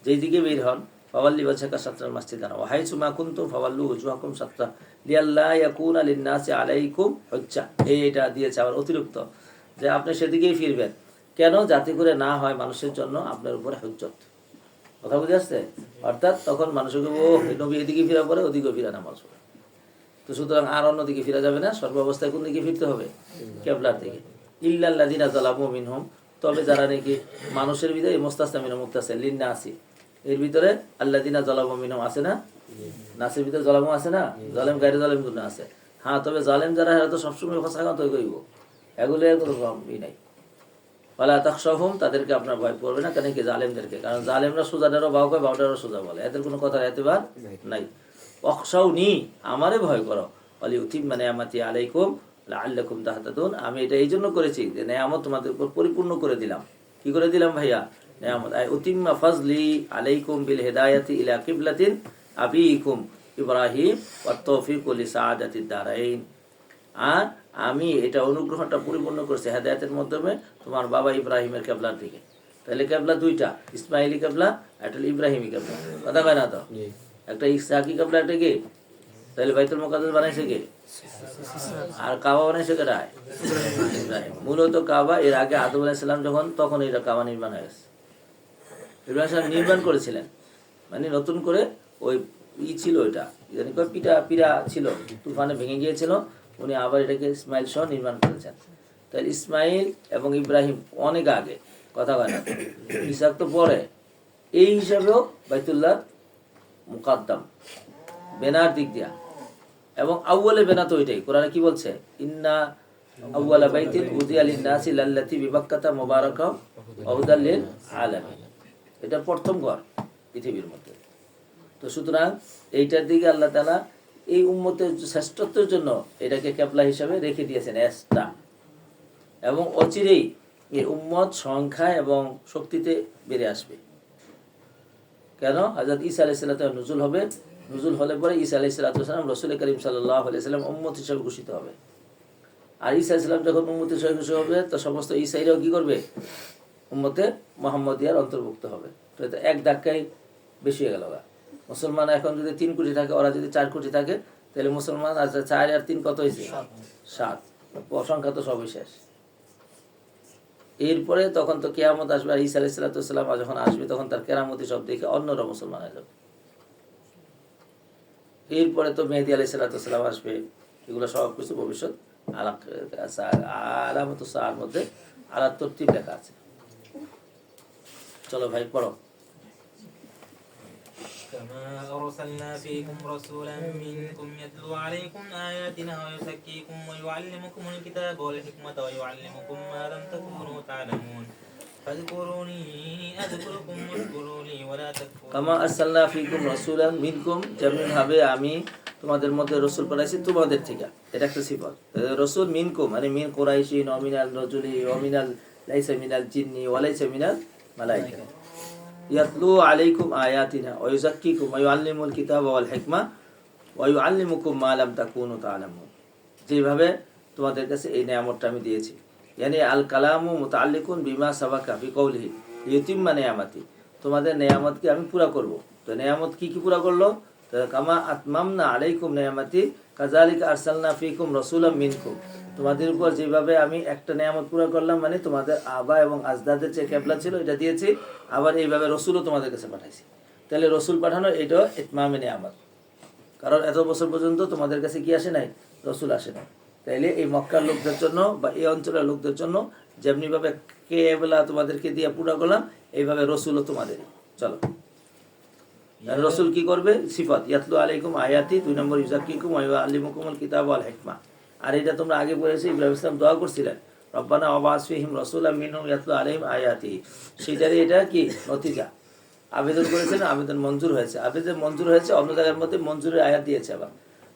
যেই দিকে বের হন, ফাওয়াল্লি ওয়াজহাকা শাতরাল মাসজিদিল হারাম ওয়া হাইসু মা কুনতুম ফাওয়াল্লু ওজুহাকুম শাতরা লিয়াল্লা ইয়াকুনা লিন-নাসি আলাইকুম হুজ্জা। এইটা দিয়েছে আবার অতিরিক্ত যে আপনি সেদিকেই ফিরবেন, কেন? যাতে করে না হয় মানুষের জন্য আপনার উপরে হুজ্জত। কথা বুঝে আসছে? অর্থাৎ তখন মানুষকে ও নবী এদিকে ফিরা পরে ওদিকে ফিরা নামাজ পড়ে। তো সুতরাং আর অন্যদিকে ফিরা যাবে না, সর্বাবস্থায় কোন দিকে ফিরতে হবে? কেবলার দিকে। ইল্লাল্লাযিনা যালামু মিনহুম, তবে যারা নাকি মানুষের ভিতরে মুস্তাসনামিনা মুক্তাসির লিন-নাসি, এর ভিতরে আল্লাযিনা যালামু মিনহুম আছে না? নাসের ভিতরে জালেমও আছে না? জালেম গায়রে জালেম গুলো আছে। হ্যাঁ, তবে জালেম যারা এরা তো সবসময় ফসাকান্ত করিব, এগুলো কোনো কমই নাই। ওয়ালা তাখশাহুম, তাদেরকে আপনার ভয় করবে না। কেন কি? জালেমদেরকে। কারণ জালেমরা সোজাটারও বাউ কয়, বাউটারও সোজা বলে, এদের কোনো কথার এতেবার নাই। অখশাউনি, আমারে ভয় করো, ওয়ালিউতিম্মা নিআমাতি আলাইকুম লাআল্লাকুম তাহতাদুন। আমি এটা এই জন্য করেছি যে নেয়ামত তোমাদের উপর পরিপূর্ণ করে দিলাম। কি করে দিলাম ভাইয়া? নেয়ামত আই উতিম্মা ফাজলি আলাইকুম বিল হিদায়াতি ইলা কিবলাতিন আবিকুম ইব্রাহিম ওয়াত তৌফিক লিসাআদাতিদ দারাইন। আর আমি এটা অনুগ্রহটা পরিপূর্ণ করেছি হেদায়েতের মাধ্যমে তোমার বাবা ইব্রাহিমের কেবলার দিকে। তাহলে কেবলা দুইটা, ইসমাইলি কেবলা, একটা ইব্রাহিমী কেবলা। কথা কয় না তো? একটা ইসহাকি কেবলা, একটা কি? তাহলে বাইতুল মুকাদ্দাস বানাইছে কে? আর কাবা বানাইছে কে? ইব্রাহিম। মূলত কাবা এর আগে আদম আলাইহিস সালাম যখন, তখন এটা কাবা নির্মাণ হয়ে গেছে। ইব্রাহিম সাহেব নির্মাণ করেছিলেন, মানে নতুন করে ওই ছিল, ওইটা পিরা ছিল, তুফানে ভেঙে গিয়েছিল, উনি আবার এটাকে ইসমাইল সহ নির্মাণ করেছেন। তাহলে ইসমাইল এবং ইব্রাহিম অনেক আগে, কথা বলে না। ইসাক তো পরে। এই হিসাবেও বাইতুল্লাহ মুকাদ্দাম বেনার দিক দিয়া, এবং আউয়ালে বেনা তো ওইটাই। কোরআনে কি বলছে? ইন্না আউয়ালা বাইতিন উযিয়া লিন-নাসি লাল্লাতী বিবাক্কাতা মুবারাকা ওয়া হুদাল লিল আলামিন। এটা প্রথম ঘর পৃথিবীর মধ্যে। তো সুতরাং এইটার দিকে আল্লাহ তাআলা এই উম্মতের শ্রেষ্ঠত্বের জন্য এটাকে কেবলা হিসাবে রেখে দিয়েছেন এক্সট্রা। এবং অচিরেই এই উম্মত সংখ্যায় এবং শক্তিতে বেড়ে আসবে। কেন? হযরত ঈসা আলাইহিস সালাম নুজুল হবে, নুজুল হলে পরে ঈসা আলাইহিস সালাম রাসূল করিম সাল্লাল্লাহু আলাইহি সাল্লাম উম্মত হিসেবে ঘোষিত হবে। আর ঈসা আলাইহিস সালাম যখন উম্মত হিসেবে ঘোষিত হবে, তো সমস্ত ঈসাইরাও কি করবে? উম্মতে মুহাম্মদিয়ার অন্তর্ভুক্ত হবে। তো এটা এক ধাক্কায় বেশি হয়ে গেল। মুসলমান এখন যদি 3 কোটি থাকে, ওরা যদি 4 কোটি থাকে, তাহলে মুসলমান আচ্ছা 4 আর 3 কত হয়েছে? 7। সংখ্যা তো সবই শেষ। এরপরে তখন তো কিয়ামত আসবে, আর ঈসা আলাইহিস সালাম যখন আসবে তখন তার কেরামতি সব দেখে অন্যরা মুসলমান হয়ে যাবে। এরপরে তো মেহেদী আলাইহিস সালাম আসবে। এগুলো সব কিছু ভবিষ্যৎ আলামত সাআর মধ্যে আলা তরতিব লেখা আছে। চলো ভাই পড়ো। كما أرسلنا فيكم رسولا منكم يتلو عليكم آياتنا ويزكيكم ويعلمكم الكتاب والحكمة ويعلمكم ما لم تكونوا تعلمون فاذكروني أذكركم واشكروا لي ولا تكفرون কামা আরসালনা ফিকুম রাসূলান মিনকুম, যেমন ভাবে আমি তোমাদের মধ্যে রাসূল পাঠাইছি তোমাদের থেকে। এটা একটা সিফাত। রাসূল মিনকুম মানে মিন কুরাইশিন ওয়া মিনাল রাজুলি ওয়া মিনাল লাইসা মিনাল জিন্নি ওয়া লাইসা মিনাল মালাইকা ইয়াতলু আলাইকুম আয়াতিনা ওয়া ইউযাক্কিকুম ওয়া ইউআল্লিমুল কিতাবা ওয়াল হিকমা ওয়া ইউআল্লিমুকুম মা লাম তাকুনু তা'লামুন। যেভাবে তোমাদের কাছে এই নিয়ামতটা আমি দিয়েছি, ইয়ানি আল কালামু মুতাআল্লিকুন বিমা সাবাকা ফি কওলিহি লিইউতিম্মা নিয়ামাতি, তোমাদের নিয়ামতকে আমি পুরা করব। তো নিয়ামত কি কি পুরা করলো? তো কামা আতমামনা আলাইকুম নিয়ামাতি কাযালিকা আরসালনা ফিকুম রাসূলাম মিনকুম, তোমাদের উপর যেভাবে আমি একটা নিয়ামত পুরা করলাম, মানে তোমাদের আবা এবং আজদাদের যে কেবলা ছিল এটা দিয়েছি, আবার এইভাবে রসুলও তোমাদের কাছে পাঠাইছি। তাহলে রসুল পাঠানো এটাও ইতমামে নিয়ামত। কারণ এত বছর পর্যন্ত তোমাদের কাছে কি আসে নাই? রসুল আসে নাই। তাইলে এই মক্কার লোকদের জন্য বা এই অঞ্চলের লোকদের জন্য যেমনিভাবে কেবলা তোমাদেরকে দিয়ে পুরা করলাম, এইভাবে রসুলও তোমাদেরই। চলো, রসুল কি করবে? সিফাত ইয়াতলু আলাইকুম আয়াতি, 2 নম্বর ইউযাক্কিকুম ওয়া ইউআল্লিমুকুমুল কিতাবা ওয়াল হিকমা। আর এটা তোমরা আগে পড়েছি, ইব্রাহিম ইসলাম দোয়া করছিলেন রব্বানা ওয়াবাস ফীহিম রাসূলাম মিনহুম ইয়াতলু আলাইহিম আয়াতি। সেটারই এটা কি নতিজা। আবেদন করেছেন, আবেদন মঞ্জুর হয়েছে। আবেদন মঞ্জুর হয়েছে, অন্য জায়গার মধ্যে মঞ্জুরের আয়াত দিয়েছে। আবার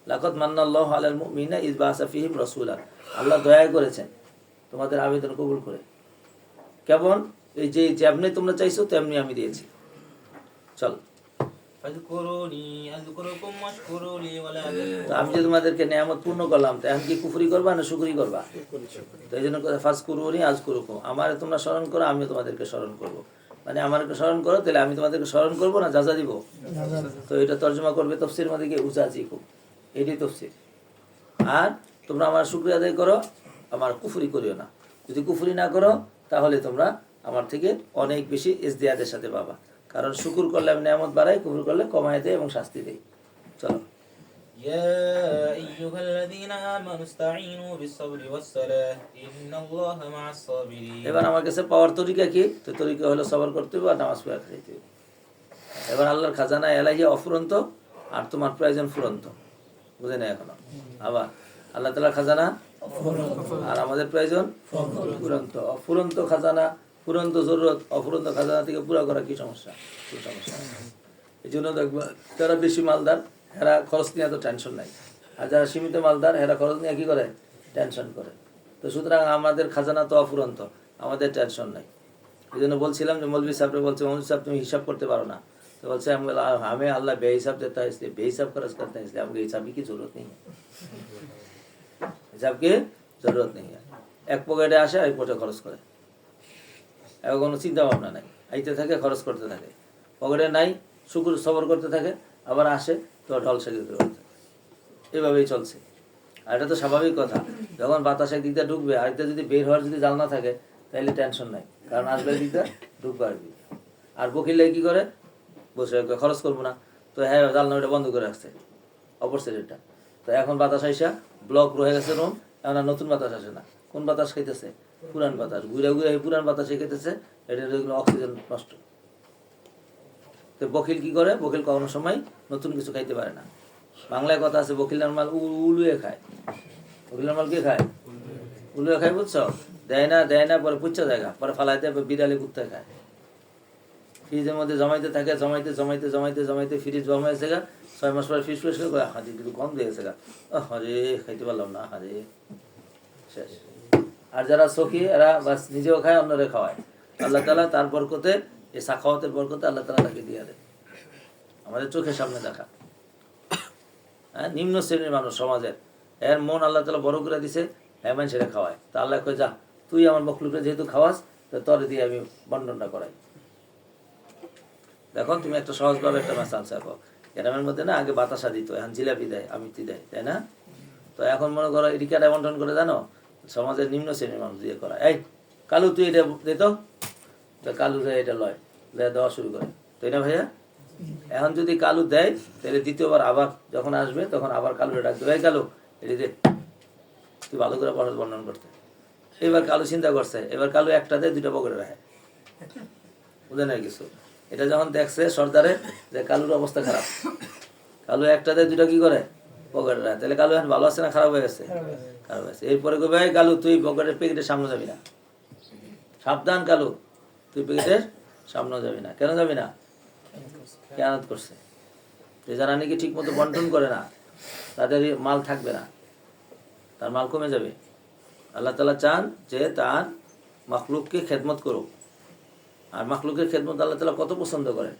লাকাদ মান্নাল্লাহু আলাল মুমিনিনা ইয বাআসা ফীহিম রাসূলান, আল্লাহ দয়া করেছেন তোমাদের আবেদন কবুল করে। কেমন? এই যে যেমনি তোমরা চাইছো তেমনি আমি দিয়েছি। চল। فاذكروني أذكركم واشكروا لي ولا তো تكفرون আমি যে তোমাদেরকে নিয়ামত পূর্ণ করলাম, তো এখন কি কুফরি করবা না শুকরি করবা? তো এই জন্য ফাজকুরুনি আযকুরুকুম, আমারে তোমরা স্মরণ করো, আমিও তোমাদেরকে স্মরণ করব। মানে আমাকে স্মরণ করো, তাহলে আমি তোমাদেরকে স্মরণ করবো না যাজা দিব? তো এটা তর্জমা করবে তফসির মধ্যে গিয়ে উজাজিকুম, এটাই তফসির। আর তোমরা আমার শুকরিয়া আদায় করো, আমার কুফরি করিও না। যদি কুফরি না করো তাহলে তোমরা আমার থেকে অনেক বেশি ইজদিয়াদের সাথে পাবা। কারণ শুকুর করলে আমি নিয়ামত বাড়াই, কুফরি করলে কমায় দেয় এবং শাস্তি দেই। চলো। يا أيها الذين آمنوا استعينوا بالصبر والصلاة إن الله مع الصابرين এবার আমার কাছে পাওয়ার তরিকা কি? তো তরিকা হলো সবর করতে হবে আর নামাজ পড়া খাইতে হবে। এবার আল্লাহর খাজানা এলাহিয়া অফুরন্ত, আর তোমার প্রয়োজন ফুরন্ত। বুঝে না এখনো? আবার আল্লাহ তাআলার খাজানা আর আমাদের প্রয়োজন ফুরন্ত। অফুরন্ত খাজানা, ফুরন্ত জরুরত, অফুরন্ত খাজানা থেকে পুরা করা কি সমস্যা? কি সমস্যা? এই জন্য দেখবা যারা বেশি মালদার এরা খরচ নিয়ে এত টেনশন নাই, আর যারা সীমিত মালদার এরা খরচ নিয়ে কি করে? টেনশন করে। তো সুতরাং আমাদের খাজানা তো অফুরন্ত, আমাদের টেনশন নাই। এই জন্য বলছিলাম যে মৌলভী সাহেবরা বলছে, মৌলভী সাহেব তুমি হিসাব করতে পারো না। তো বলছে আমি अल्लाह बेहिसाब देता है इसलिए बेहिसाब खर्च करते हैं, इसलिए हमको हिसाब की जरूरत नहीं है, हिसाब की जरूरत नहीं है। এক পকেটে আসে আর এক পকেটে খরচ করে, এখন কোনো চিন্তা ভাবনা নাই, আইতে থাকে খরচ করতে থাকে। পকেটে নাই শুকুর সবর করতে থাকে, আবার আসে তো ঢল সেগে করতে থাকে। এভাবেই চলছে। আর এটা তো স্বাভাবিক কথা, যখন বাতাস একদিকটা ঢুকবে আরেকটা যদি বের হওয়ার যদি জাল না থাকে তাহলে টেনশন নাই, কারণ আসবে দিকটা ঢুকবে আসবে। আর বকিলে কি করে? বসে খরচ করবো না, তো হ্যাঁ জানলা ওটা বন্ধ করে রাখছে অপর সাইডটা। তো এখন বাতাস আইসা ব্লক রয়ে গেছে রুম, এখন আর নতুন বাতাস আসে না। কোন বাতাস খাইতেছে? পুরান বাতাস। ঘুরে ঘুরে এই পুরান বাতাসে খাইতেছে, এটা অক্সিজেন নষ্ট। তো বকিল কি করে? বকিল কখনো সময় নতুন কিছু খাইতে পারে না। বাংলায় কথা আছে, বকিলের মাল উলুয়ে খায়। বকিলের মাল কে খায়? উলুয়ে খায়, বুঝছো? দেয় না পরে পুচ্ছা জায়গা, পরে ফালাইতে বিড়ালে কুত্তে খায়। ফ্রিজের মধ্যে জমাইতে থাকে, জমাইতে ফ্রিজ জমা হয়েছে গা, 6 মাস পরে ফ্রিজ পরিষ্কার করে হাতে কিন্তু কম দিয়েছে গা, হরে খাইতে পারলাম না, হারে শেষ। আর যারা সখী এরা বাস নিজেও খায়, অন্যরে খাওয়ায়। আল্লাহ তাআলা তার বরকতে, এই সাখাওয়াতের বরকতে আল্লাহ তাআলা তাকে দিয়ে দেয়। আমাদের চোখের সামনে দেখা। হ্যাঁ, নিম্ন শ্রেণীর মানুষ সমাজের, এর মন আল্লাহ তাআলা বড় করে দিছে, হ্যাঁ মানুষেরা খাওয়ায়। তা আল্লাহ কয় যা, তুই আমার মখলুকরে যেহেতু খাওয়াস, তো তোর দিয়ে আমি বন্টনটা করাই। দেখো তুমি একটা সহজভাবে একটা মাসাল চাকো, গ্রামের মধ্যে না আগে বাতাসা দিত, এখন জিলাপি দেয়, আমিতি দেয়, তাই না? তো এখন মনে করো এদিকে বন্টন করে, জানো সমাজের নিম্ন শ্রেণীর মানুষ দিয়ে করা। এই কালু তুই এটা দিত, তো কালু এটা লয় দেওয়া শুরু করে, তাই না ভাইয়া? এখন যদি কালু দেয় তাহলে দ্বিতীয়বার আবার যখন আসবে তখন আবার কালুরে ডাকতে, এই কালু এটি দে, তুই ভালো করে বর্ণন করতে। এবার কালু চিন্তা করছে, এবার কালু একটা দেয়, 2টা পকেটে রাখে, বুঝে নাই কিছু। এটা যখন দেখছে সর্দারে যে কালুর অবস্থা খারাপ, কালু একটা দেয়, 2টা কি করে? পকেটে রাখে। তাহলে কালু এখন ভালো আছে না খারাপ হয়ে গেছে? খারাপ হয়েছে। এরপরে কই ভাই কালু তুই প্যাকেটের সামনে যাবি না, সাবধান কালু, তুই প্যাকেটের সামনে যাবি না। কেন যাবি না? খেয়ানত করছে। যারা নাকি ঠিক মতো বন্টন করে না তাদের মাল থাকবে না, তার মাল কমে যাবে। আল্লাহ তাআলা চান যে তার মাখলুককে খেদমত করুক, আর মাখলুকের খেদমত আল্লাহ তাআলা কত পছন্দ করেন,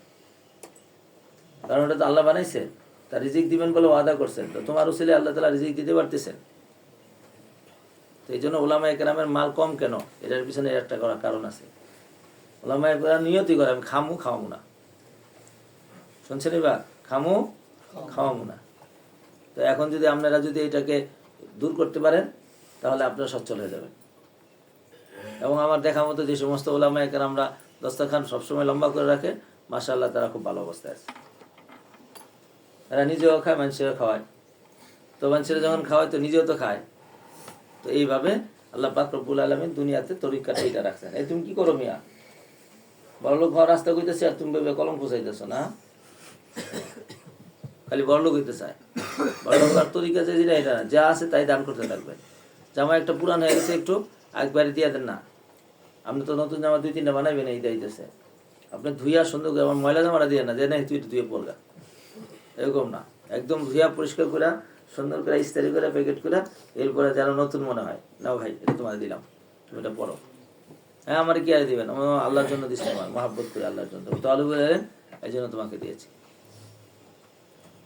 কারণ ওটা তো আল্লাহ বানাইছে, তার রিজিক দিবেন বলে ওয়াদা করছেন। তো তোমার উসিলে আল্লাহ তাআলা রিজিক দিতে পারতেছেন। তো এই জন্য ওলামায়ে কেরামের মাল কম কেন, এটার পিছনে একটা কারণ আছে। ওলামায়ে কেরাম নিয়তি করে আমি খাওয়াবো না, শুনছেন? এবার খাওয়াবো না। তো এখন যদি আপনারা যদি এটাকে দূর করতে পারেন তাহলে আপনারা সচ্ছল হয়ে যাবেন। এবং আমার দেখা মতো যে সমস্ত ওলামায়ে কেরামরা দস্তরখান সবসময় লম্বা করে রাখে, মাশাআল্লাহ তারা খুব ভালো অবস্থায় আছে। এরা নিজেও খায়, মানুষেরও খাওয়ায়। তো মানুষেরা যখন খাওয়ায় তো নিজেও তো খায়। তো এইভাবে আল্লাহ পাক রব্বুল আলামিন দুনিয়াতে তরিকাটা এটা রাখছেন। এই তুমি কি করো মিয়া, বড়লোক ঘর রাস্তা কইতেছে আর তুমি ভেবে কলম ফুসাইতেছো না, খালি বড়লোক হইতে চায়। বড়লোক আর তরিকা যে যেটা এটা যা আছে তাই দান করতে থাকবেন। জামা একটা পুরান হয়ে গেছে, একটু একবারে দিয়ে দেন না। আপনি তো নতুন জামা 2-3টা বানাইবেন, এই দিতেছে আপনি ধুইয়া সুন্দর করে, আমার ময়লা জামাটা দিয়ে না যে নাই তুই ধুয়ে পড়গা, এরকম না। একদম ধুইয়া পরিষ্কার করে সুন্দর করে ইস্তারি করে প্যাকেট করে, এরপরে যেন নতুন মনে হয়, নাও ভাই এটা তোমার দিলাম, তুমি এটা পড়ো। হ্যাঁ আমার কি আর দিবেন, আল্লাহর জন্য দিচ্ছি, আমার মহাব্বত করে আল্লাহর জন্য। তাহলে এই জন্য তোমাকে দিয়েছি।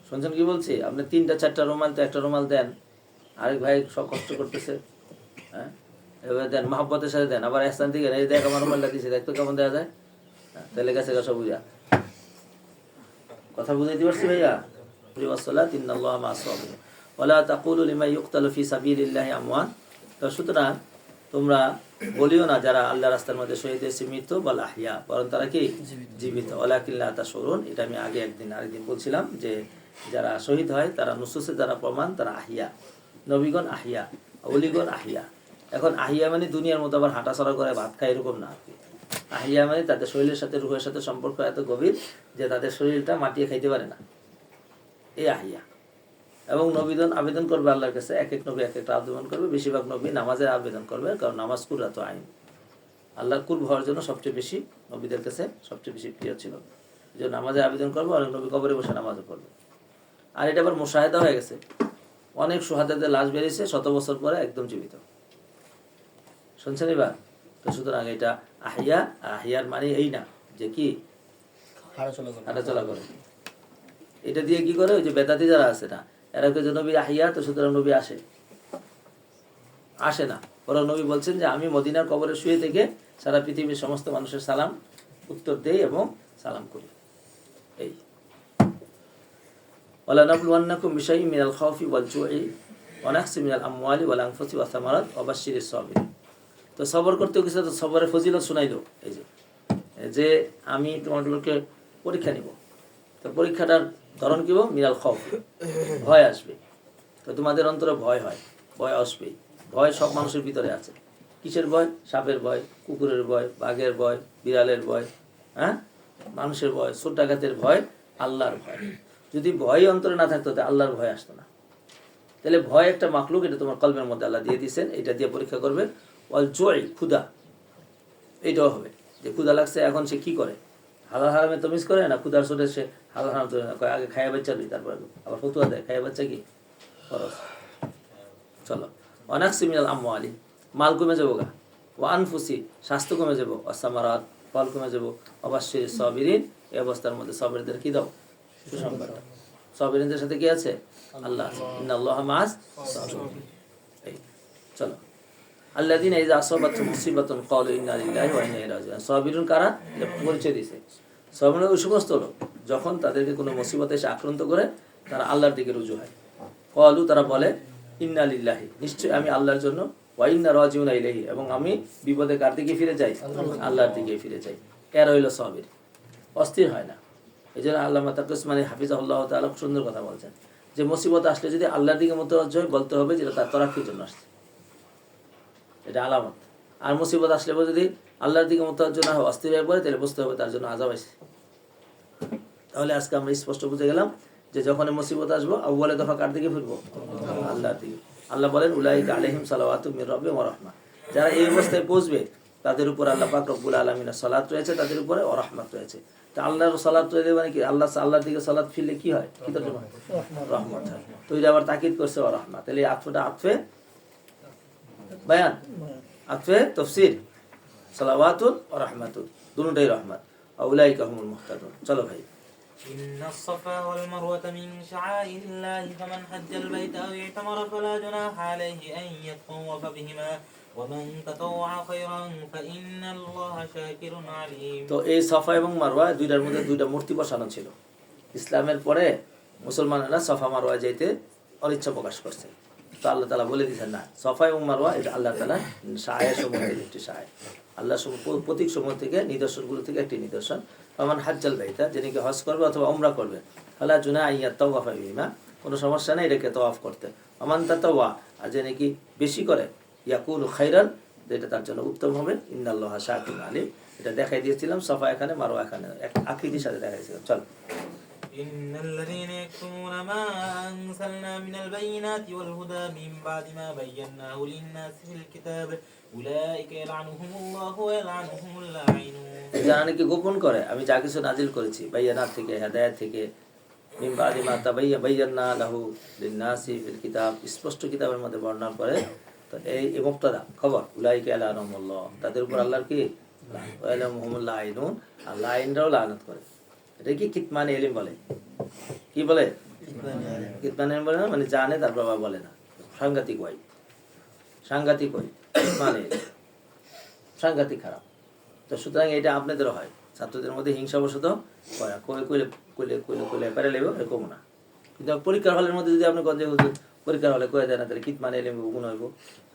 শুনছেন কি বলছি? আপনি 3টা 4টা রুমাল তো একটা রুমাল দেন, আরেক ভাই সব কষ্ট করতেছে, হ্যাঁ এবার দেন, মহব্বতের সাথে দেন, আবার স্থান থেকে এই দেখ আমার রুমালটা দিছে, দেখতো কেমন দেওয়া যায়, তাহলে গেছে সব বুঝা। কথা বুঝাইতে পারছি ভাইয়া? সুতরাং তোমরা বলিও না যারা আল্লাহ রাস্তার মধ্যে শহীদ হয়েছে মৃত বল আহিয়া, বরং তারা কি জীবিত। ওয়ালাকিল্লাহ তাশউরুন, এটা আমি আগে আরেকদিন বলছিলাম যে যারা শহীদ হয় তারা নুসুসে যারা প্রমাণ তারা আহিয়া, নবীগণ আহিয়া, অলিগণ আহিয়া। এখন আহিয়া মানে দুনিয়ার মতো আবার হাঁটাচলা করে ভাত খায় এরকম না আর কি। আহিয়া মানে তাদের শরীরের সাথে রুহের সাথে সম্পর্ক এত গভীর যে তাদের শরীরটা মাটিয়ে খাইতে পারে না, এই আহিয়া। এবং নবীগণ আবেদন করবে আল্লাহর কাছে, এক এক নবী এক একটা আবেদন করবে, বেশিরভাগ নবী নামাজের আবেদন করবে, কারণ নামাজ কুররা তো আইন, আল্লাহর কুরব হওয়ার জন্য সবচেয়ে বেশি নবীদের কাছে সবচেয়ে বেশি প্রিয় ছিল, যে নামাজের আবেদন করবে, অনেক নবী কবরে বসে নামাজও পড়বে। আর এটা আবার মুশাহাদা হয়ে গেছে, অনেক সুহাদাদের লাশ বেরিয়েছে 100 বছর পরে একদম জীবিত। শুনছেন এবার? তো সুতরাং এটা আহিয়া, আহিয়ার মানে এই না যে কি হাঁটাচলা করে। এটা দিয়ে কি করে, ওই যে বেদাতি যারা আছে না, এরা যে নবী আহিয়া, তো সুতরাং নবী আসে না। ওরা নবী বলছেন যে আমি মদিনার কবরে শুয়ে থেকে সারা পৃথিবীর সমস্ত মানুষের সালাম উত্তর দেই এবং সালাম করি। এই ওয়ালা নাবলুওয়ান্নাকুম বিশাইইন মিনাল খাউফি ওয়াল জুই ওয়া নাকসিম মিনাল আমওয়ালি ওয়াল আনফুসি ওয়াস সামারাত ওয়া বাশশিরিস সাবিরিন। তো সবর করতে কিছু, তো সবরের ফজিলত শোনাইলো, এই যে আমি তোমাদেরকে পরীক্ষা নিব। তো পরীক্ষাটার ধরন কি? মিনাল খাউফ, ভয় আসবে। তো তোমাদের অন্তরে ভয় হয়, ভয় আসবেই। ভয় সব মানুষের ভিতরে আছে। কিসের ভয়? সাপের ভয়, কুকুরের ভয়, বাঘের ভয়, বিড়ালের ভয়, হ্যাঁ মানুষের ভয়, চোর ডাকাতের ভয়, আল্লাহর ভয়। যদি ভয় অন্তরে না থাকতো তাহলে আল্লাহর ভয় আসতো না। তাহলে ভয় একটা মাখলুক, এটা তোমার কলবের মধ্যে আল্লাহ দিয়ে দিয়েছেন, এটা দিয়ে পরীক্ষা করবে। ওয়াল জয়, ক্ষুধা, এইটাও হবে যে ক্ষুধা লাগছে, এখন সে কি করে? হালাল হারামে তমিজ করে না, ক্ষুধার ছোটে সে হালাল হারাম তমিজ না, আগে খাইয়া বাচ্চা দিই, তারপরে আবার ফতুয়া দেয় খাইয়া বাচ্চা কি খরচ। চলো, অনাকসি মিনাল আমওয়ালি, মাল কমে যাবো গা, ও আনফুসি, স্বাস্থ্য কমে যাবো, অসামারাত, ফল কমে যাবো, অবশ্যই সাবিরিন, এই অবস্থার মধ্যে সাবিরদের কি দাও? সুসংবাদ। সাবিরিনদের সাথে কি আছে? আল্লাহ আছে। ইন্নাল্লাহা মাআস সাবিরিন। এই চলো, আল্লাযীনা ইযা আসাবাতুহুম মুসিবাতুন ক্বালু ইন্না লিল্লাহি ওয়া ইন্না ইলাইহি রাজিউন। সাবিরুন কারা? এটা পরিচয় দিয়েছে। সাবিরুন ওই সমস্ত লোক যখন তাদেরকে কোনো মুসিবত এসে আক্রান্ত করে তারা আল্লাহর দিকে রুজু হয়। ক্বালু, তারা বলে ইন্না লিল্লাহি, নিশ্চয় আমি আল্লাহর জন্য, ওয়া ইন্না রাজিউন ইলাইহি, এবং আমি বিপদে কার দিকে ফিরে যাই? আল্লাহর দিকে ফিরে যাই। এর হইল সাবির, অস্থির হয় না। এই জন্য আল্লামা তাকসমানি হাফিজাহুল্লাহ তাআলা সুন্দর কথা বলছেন যে মুসিবত আসলে যদি আল্লাহর দিকে মুতাওয়াজ্জিহ হয়, বলতে হবে যেটা তার তরাক্কির জন্য আসছে, এটা আলামত। আর মুসিবত আসলে যদি আল্লাহর দিকে মুতাওয়াজ্জিহ না হয়, অস্থির হয়ে পড়ে, তাহলে বুঝতে হবে তার জন্য আযাব আছে। তাহলে আজকে আমরা স্পষ্ট বুঝে গেলাম যে যখন মুসিবত আসবো আউয়ালে দফা কার দিকে ফিরবো? আল্লাহর দিকে। আল্লাহ বলেন উলাইকা আলাইহিম সালাওয়াতুম মির রাব্বিহিম ওয়া রাহমা, যারা এই অবস্থায় পৌঁছবে তাদের উপর আল্লাহ পাক রব্বুল আলামিনের সালাত রয়েছে, তাদের উপরে ওয়া রাহমাত রয়েছে। তা আল্লাহর সালাত রয়েছে মানে কি? আল্লাহর দিকে সালাত ফিরলে কি হয়? কি তর্জমা? রহমত হয়। তো এটা আবার তাকিদ করছে ওয়া রাহমা। তাহলে এই আতফটা আতফে বায়ান, আতফে তাফসীর, সালাওয়াতুন ওয়া রাহমাতুন, দুটোই রহমত। উলাইকা হুমুল মুহতাদুন। চলো ভাই। إن الصفا والمروة من شعائر الله فمن حج البيت أو اعتمر فلا جناح عليه أن يطوف بهما ومن تطوع خيرا فإن الله شاكر عليم। তো এই সাফা এবং মারওয়া দুইটার মধ্যে দুইটা মূর্তি বসানো ছিল। ইসলামের পরে মুসলমানেরা সাফা মারওয়া যাইতে অনিচ্ছা প্রকাশ করছে। তো আল্লাহ তাআলা বলে দিয়েছেন না, সাফা এবং মারওয়া এটা আল্লাহ তাআলা শায়ের সমূহ থেকে একটি শায়ের, আল্লাহ প্রতীক সমূহ থেকে, নিদর্শনগুলো থেকে একটি নিদর্শন। ফামান হাজ্জাল বাইতা, যিনি কি হজ করবে অথবা উমরা করবে, ফালা জুনাহা আন ইয়াতাওয়াফা বিহিমা, কোনো সমস্যা নেই এটাকে তাওয়াফ করতে। ওমান তাতাওয়া, আর যিনি কি বেশি করে, ইয়াকুলু খাইরান, যেটা তার জন্য উত্তম হবে। ইন্নাল্লাহা শাকিরুন আলিম, এটা দেখাই দিয়েছিলাম। সাফা এখানে, মারওয়া এখানে, এক আকৃতির সাথে দেখাইছিলাম। চল। إن الذين يكتمون ما أنزلنا من البينات والهدى من بعد ما بيناه للناس في الكتاب أولئك يلعنهم الله ويلعنهم اللاعنون। যারা নাকি গোপন করে আমি যা কিছু নাজিল করেছি বাইয়ানাত থেকে, হেদায়েত থেকে, মিন বাদি মা তাবায়্যানা লাহু লিন-নাসি ফিল কিতাব, স্পষ্ট কিতাবের মধ্যে বর্ণনা করে। তো এই মুবতাদা খবর, উলাইকা ইয়ালানুহুমুল্লাহ, তাদের উপর আল্লাহর কি ওয়া ইয়ালানুহুমুল লাইনুন, আর লাইনরাও লানত করে। এটা কি কিতমান ইলম বলে, কি বলে কিতমান ইলম বলে না, মানে জানে তার বাবা বলে না। সাংঘাতিক ওয়াই, সাংঘাতিক ওয়াই, কিতমান ইলম সাংঘাতিক খারাপ। তো সুতরাং এটা আপনাদেরও হয়, ছাত্রদের মধ্যে হিংসাবশত কয়ে কইলে কইলে কইলে কইলে পেরে লেব এরকম না। কিন্তু পরীক্ষার হলের মধ্যে যদি আপনি গঞ্জে পরীক্ষার হলে কয়ে দেয় না তাহলে কিতমান ইলম গুণ হইব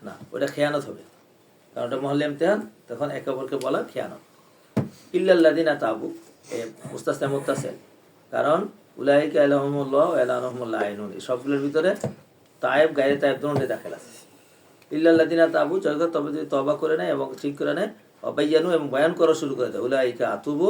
না, ওটা খেয়ানত হবে। কারণ ওটা মহল্লে ইমতিহান, তখন একে অপরকে বলা খেয়ানত। ইল্লাল্লাযিনা তাবু মুস্তাসনা মুত্তাসিল, কারণ উলাইকা আলাইহিমুল্লাহ ওয়া লাআনাহুমুল লাইনুন, এই সবগুলোর ভিতরে তায়েব গায়রে তায়েব দুটোই দাখিল আছে। ইল্লাল্লাযিনা তাবু, তবে যদি তওবা করে নেয় এবং ঠিক করে নেয়, অবাইয়ানু এবং বয়ান করা শুরু করে দেয়, উলাইকা আতুবু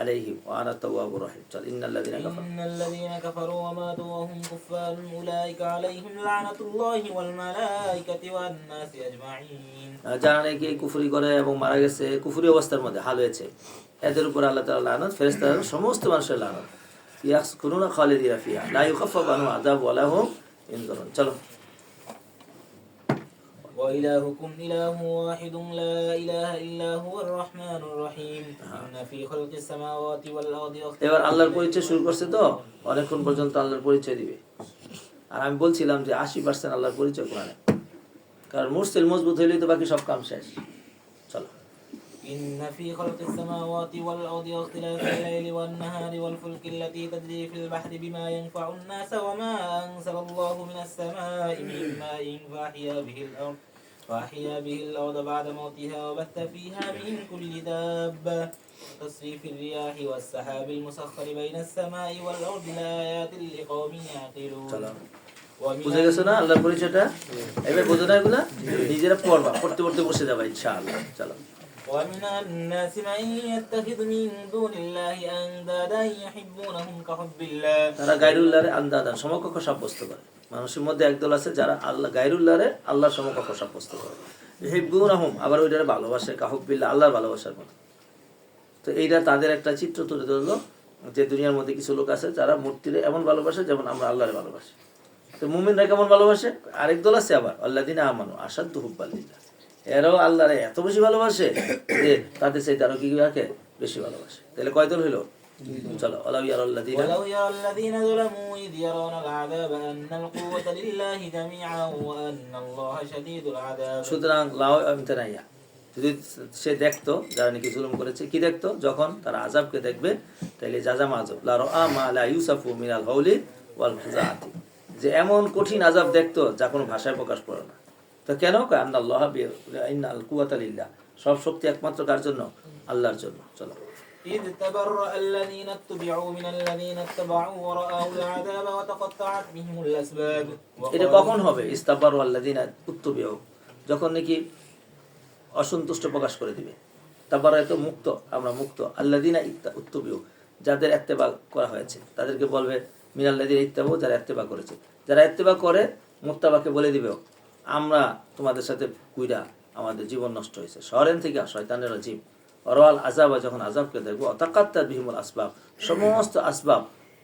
আলাইহিম ওয়া আনা তাওয়াবুর রহিম। চল ইন্নাল্লাযিনা কাফারু ইন্নাল্লাযিনা কাফারু ওয়া মাতু ওয়া হুম কুফফারুন উলাইকা আলাইহিম লা'নাতুল্লাহি ওয়াল মালাইকাতি ওয়ান নাসি আজমাইন, যারা নাকি কুফরি করে এবং মারা গেছে কুফরি অবস্থার মধ্যে হাল হয়েছে, এদের উপর আল্লাহ তাআলা লানত, ফেরেশতাদের সমস্ত মানুষের লানত। ইয়াসকুনুনা খালিদিনা ফিহা লা ইউখাফফাফু আনহুম আযাবু ওয়া লাহুম ইনজারুন। চলো وإلهكم إله واحد لا إله إلا هو الرحمن الرحيم إن في خلق السماوات والأرض এবার আল্লাহর পরিচয় শুরু করছে, তো অনেকক্ষণ পর্যন্ত আল্লাহর পরিচয় দিবে। আর আমি বলছিলাম যে 80% আল্লাহর পরিচয় কোরআনে, কারণ মুরসিল মজবুত হইলেই তো বাকি সব কাম শেষ। চলো إن في خلق السماوات والأرض واختلاف الليل والنهار والفلك التي تجري في البحر بما ينفع الناس وما أنزل الله من السماء من ماء فأحيا به الأرض بعد موتها وبث فيها من كل دابة وتصريف الرياح والسحاب المسخر بين السماء والأرض لآيات لقوم يعقلون। বুঝে গেছো না আল্লাহর পরিচয়টা? এবার বোঝো না এগুলা, নিজেরা পড়বা, পড়তে পড়তে বসে যাবা ইনশাআল্লাহ। চলো ومن الناس من يتخذ من دون الله أندادا يحبونهم كحب الله, তারা গায়রুল্লাহরে আন্দাদান সমকক্ষ সাব্যস্ত করে। মানুষের মধ্যে একদল আছে যারা আল্লাহ গায়রুল্লাহরে আল্লাহর সমকক্ষ সাব্যস্ত করে। ইউহিব্বুনাহুম, আবার ওইটারে ভালোবাসে কাহুব্বিল্লাহ, আল্লাহর ভালোবাসার মতো। তো এইটা তাদের একটা চিত্র তুলে ধরলো যে দুনিয়ার মধ্যে কিছু লোক আছে যারা মূর্তিরে এমন ভালোবাসে যেমন আমরা আল্লাহরে ভালোবাসি। তো মুমিনরা কেমন ভালোবাসে? আরেক দল আছে আবার আল্লাযিনা আমানু আশাদ্দু হুব্বান লিল্লাহ, এরাও আল্লাহরে এত বেশি ভালোবাসে যে তাদের সেই তারও কি রাখে বেশি ভালোবাসে। তাহলে কয় দল হইলো? চলো ওয়ালাউ ইয়ারাল্লাযিনা ولو يرى الذين ظلموا إذ يرون العذاب أن القوة لله جميعا وأن الله شديد العذاب। সুতরাং লাও ইমতানাইয়া, যদি সে দেখতো যারা নাকি জুলুম করেছে, কি দেখতো? যখন তারা আযাবকে দেখবে, তাইলে জাযাম আযাব লা রাআ মা লা ইউসাফু মিনাল হাওলি ওয়াল ফুজাতি, যে এমন কঠিন আযাব দেখতো যা কোনো ভাষায় প্রকাশ করে না। তো কেন? আন্নাল্লাহ ইন্নাল কুওয়াতা লিল্লাহ, সব শক্তি একমাত্র কার জন্য? আল্লাহর জন্য। চলো إذ تبرأ الذين اتبعوا من الذين اتبعوا ورأوا العذاب وتقطعت بهم الأسباب। এটা কখন হবে? ইস্তাবারু আল্লাযিনা উত্তবিউ, যখন নাকি অসন্তুষ্ট প্রকাশ করে দিবে। তারপরে তো মুক্ত, আমরা মুক্ত। আল্লাযিনা উত্তবিউ, যাদের ইত্তেবা করা হয়েছে তাদেরকে বলবে মিনাল্লাযিনা ইত্তাবু, যারা ইত্তেবা করেছে। যারা ইত্তেবা করে মুত্তাবাকে বলে দিবে আমরা তোমাদের সাথে কুইরা আমাদের জীবন নষ্ট হয়েছে, শহরেন থেকে শয়তানের রাজিম। অরওয়াল আযাবা, যখন আযাবকে দেখবো, অতাকাত্তাত বিহিমুল আসবাব, সমস্ত আসবাব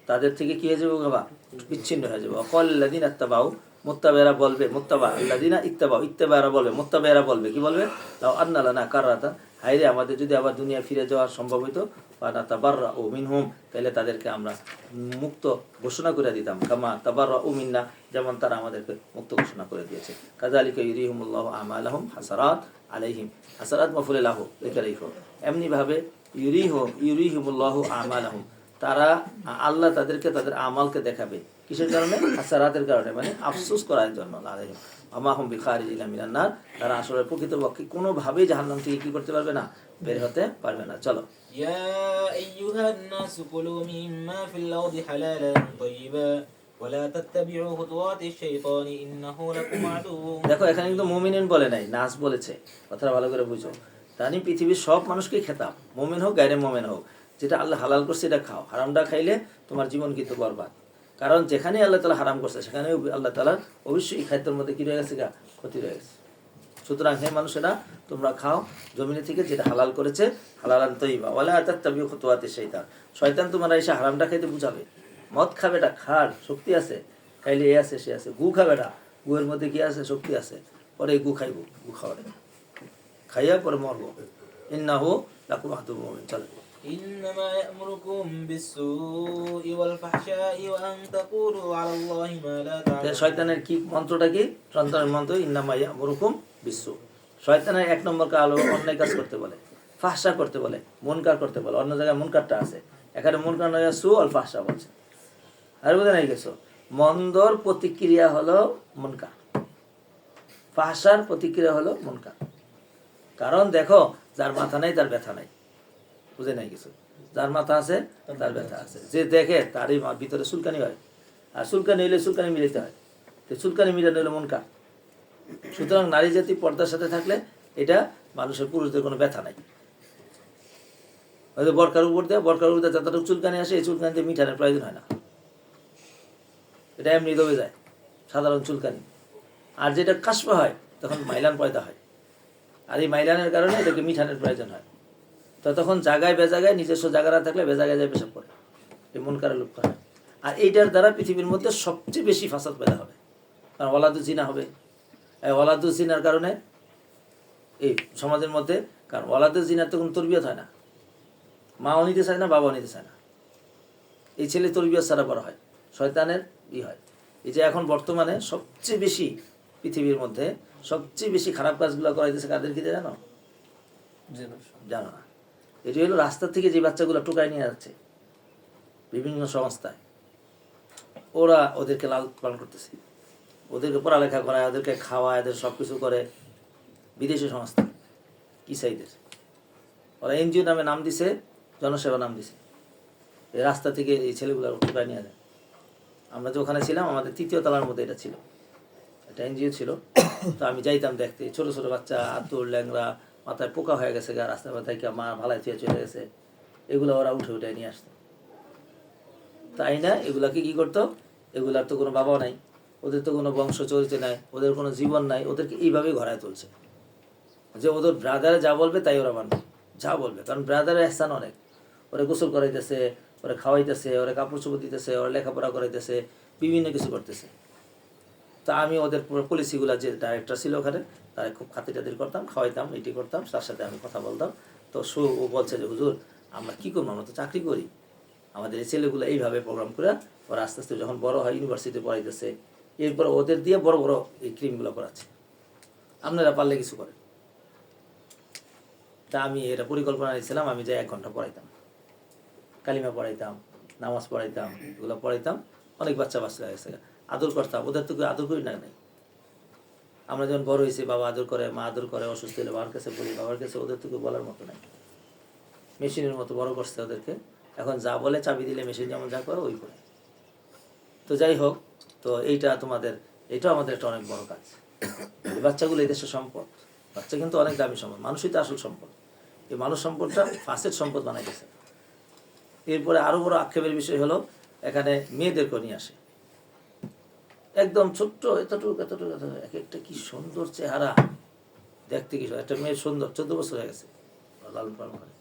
তাদের থেকে কি হয়ে যাবে বাবা? বিচ্ছিন্ন হয়ে যাবে। অকল্লাযিনা ইত্তাবাউ, মুত্তাবারা বলবে, মুত্তাবা আল্লাযিনা ইত্তাবাউ, ইত্তাবারা বলবে, মুত্তাবারা বলবে, কি বলবে? লাউ আন্না লানা কাররাতান, হায়রে আমাদের যদি আবার দুনিয়া ফিরে যাওয়া সম্ভব হইতো, বা নাতাবাররাউ মিনহুম, তাহলে তাদেরকে আমরা মুক্ত ঘোষণা করে দিতাম। কামা তাবাররাউ মিন্না, যেমন তারা আমাদেরকে মুক্ত ঘোষণা করে দিয়েছে। কাযালিকা ইউরিহিমুল্লাহু আমালাহুম হাসারাত আলাইহিম, হাসারাত মাফুলে লাহু লিখে রাখো। এমনি ভাবে ইউরিহিমুল্লাহু আমালাহুম, তারা আল্লাহ তাদেরকে তাদের আমালকে দেখাবে। কিসের কারণে? হাসারাতের কারণে, মানে আফসোস করার জন্য। আলাইহিম আমাহুম বিখারিজিনা মিনান নার, তারা আসলে প্রকৃতপক্ষে কোনোভাবেই জাহান্নাম থেকে কি করতে পারবে না? বের হতে পারবে না। চলো يا أيها الناس كلوا مما في الأرض حلالا طيبا ولا تتبعوا خطوات الشيطان إنه لكم عدو। দেখো এখানে কিন্তু মুমিনিন বলে নাই, নাস বলেছে। কথাটা ভালো করে বুঝো। তানি পৃথিবীর সব মানুষকে খেতাম, মুমিন হোক গায়রে মুমিন হোক, যেটা আল্লাহ হালাল করছে এটা খাও। হারামটা খাইলে তোমার জীবন কিন্তু বরবাদ। কারণ যেখানে আল্লাহ তাআলা হারাম করছে সেখানে আল্লাহ তাআলা অবশ্যই খাদ্যের মধ্যে কি রয়ে গেছে? ক্ষতি রয়ে গেছে। সুতরাং হে মানুষেরা, তোমরা খাও জমিনে থেকে যেটা হালাল করেছে, হালালান তৈবা, ওয়ালা তাত্তাবিউ খুতুওয়াতিশ শাইতান। শয়তান তোমার এসে হারামটা খাইতে বুঝাবে। মদ খাবেটা, খার শক্তি আছে, খাইলে এ আছে সে আছে। গু খাবেটা, গুয়ের মধ্যে কি আছে? শক্তি আছে। পরে গু খাইবো, গু খাওয়ারে খাইয়া পরে মরবো। ইন্নাহু লাকুম আদুউম মুবিন। চলো إنما يأمركم بالسوء والفحشاء وأن تقولوا على الله ما لا تعلمون শয়তানের কি মন্ত্রটা কি? সন্তানের মন্ত্র ইন্নামা ইয়ামুরুকুম বিসু। শয়তানের এক নম্বর কাজ হলো অন্যায় কাজ করতে বলে, ফাহশা করতে বলে, মুনকার করতে বলে। অন্য জায়গায় মুনকারটা আছে, এখানে মুনকার নয়, সু অল ফাহশা বলছে। আর বুঝে নাই গেছো, মন্দর প্রতিক্রিয়া হলো মুনকার, ফাহশার প্রতিক্রিয়া হলো মুনকার। কারণ দেখো, যার মাথা নাই তার ব্যথা নাই, বুঝে নাই কিছু। যার মাথা আছে তার ব্যথা আছে। যে দেখে তারই ভিতরে চুলকানি হয়, আর চুলকানি হইলে চুলকানি মিলাইতে হয়, তো চুলকানি মিলানো হলো মুনকার। সুতরাং নারী জাতি পর্দার সাথে থাকলে এটা মানুষের পুরুষদের কোনো ব্যথা নাই। হয়তো বরকার উপর দিয়ে যতটুকু চুলকানি আসে, এই চুলকানিতে মিঠানের প্রয়োজন হয় না, এটা এমনি দবে যায়, সাধারণ চুলকানি। আর যেটা কাশফা হয় তখন মাইলান পয়দা হয়, আর এই মাইলানের কারণে এটাকে মিঠানের প্রয়োজন হয়। তো তখন জায়গায় বেজাগায়, নিজস্ব জায়গা না থাকলে বেজাগায় যায় পেশাব করে, এই মুনকারের লোক করে। আর এইটার দ্বারা পৃথিবীর মধ্যে সবচেয়ে বেশি ফাসাদ পয়দা হবে, কারণ ওলাদু জিনা হবে। এই ওলাদু জিনার কারণে এই সমাজের মধ্যে, কারণ ওলাদু জিনার তো কোনো তরবিয়ত হয় না, মাও নিতে চায় না, বাবাও নিতে চায় না। এই ছেলে তরবিয়ত ছাড়া বড় হয়, শয়তানের হয়। এই যে এখন বর্তমানে সবচেয়ে বেশি পৃথিবীর মধ্যে সবচেয়ে বেশি খারাপ কাজগুলো করাইতেছে কাদের কি জানো? জানো না। এটি হলো রাস্তা থেকে যে বাচ্চাগুলো টোকায় নিয়ে যাচ্ছে বিভিন্ন সংস্থায়, ওরা ওদেরকে লাল পালন করতেছে, ওদেরকে পড়ালেখা করায়, ওদেরকে খাওয়ায়, এদের সব কিছু করে। বিদেশি সংস্থা ইসাইদের, ওরা এনজিও নামে নাম দিছে, জনসেবা নাম দিছে। এই রাস্তা থেকে এই ছেলেগুলো টোকায় নিয়ে যায়। আমরা যে ওখানে ছিলাম, আমাদের 3য় তলার মধ্যে এটা ছিল, একটা এনজিও ছিল। তো আমি যাইতাম দেখতে, ছোট ছোট বাচ্চা, আতুর ল্যাংরা, মাথায় পোকা হয়ে গেছে, গা রাস্তার মাথায় মা ভালাই থুয়ে চলে গেছে, এগুলো ওরা উঠে উঠে নিয়ে আসতো। তাই না, এগুলাকে কি করতো? এগুলার তো কোনো বাবা নাই, ওদের তো কোনো বংশ চরিত্র নাই, ওদের কোনো জীবন নাই, ওদেরকে এইভাবেই ঘরায় তুলছে যে ওদের ব্রাদারে যা বলবে তাই ওরা মানবে, যা বলবে। কারণ ব্রাদারের এহসান অনেক, ওরা গোসল করাইতেছে, ওরা খাওয়াইতেছে, ওরা কাপড় চোপড় দিতেছে, ওরা লেখাপড়া করাইতেছে, বিভিন্ন কিছু করতেছে। তা আমি ওদের পলিসিগুলো, যে ডাইরেক্টর ছিল ওখানে, তারা খুব খাতির করতাম, খাওয়াইতাম, এটি করতাম, তার সাথে আমি কথা বলতাম। তো ও বলছে যে হুজুর, আমরা কী করবো, আমরা তো চাকরি করি, আমাদের এই ছেলেগুলো এইভাবে প্রোগ্রাম করে ওরা আস্তে আস্তে যখন বড় হয় ইউনিভার্সিটিতে পড়াইতেছে, এরপর ওদের দিয়ে বড় বড় এই ক্রিমগুলো করাচ্ছে, আপনারা পারলে কিছু করেন। তা আমি এটা পরিকল্পনা নিয়েছিলাম, আমি যাই 1 ঘন্টা পড়াইতাম, কালিমা পড়াইতাম, নামাজ পড়াইতাম, এগুলো পড়াইতাম। অনেক বাচ্চা গেছে, আদর করতাম, ওদের তো আদর করি না নাই। আমরা যখন বড় হয়েছি, বাবা আদর করে, মা আদর করে, অসুস্থ হলে বাবার কাছে বলি, বাবার কাছে, ওদের তো বলার মতো নাই। মেশিনের মতো বড় করছে ওদেরকে, এখন যা বলে চাবি দিলে মেশিন যেমন যা করে ওই করে। তো যাই হোক, তো এইটা তোমাদের, এটাও আমাদের একটা অনেক বড় কাজ। এই বাচ্চাগুলো এই দেশের সম্পদ, বাচ্চা কিন্তু অনেক দামি সম্পদ, মানুষই তো আসল সম্পদ। এই মানুষ সম্পদটা ফাঁসের সম্পদ বানাই গেছে। এরপরে আরো বড় আক্ষেপের বিষয় হলো, এখানে মেয়েদেরকে নিয়ে আসে, একদম ছোট্ট, এতটুকু এতটুকু, এক একটা কি সুন্দর চেহারা দেখতে, কি একটা মেয়ের সুন্দর, 14 বছর হয়ে গেছে, লালন পালন করে।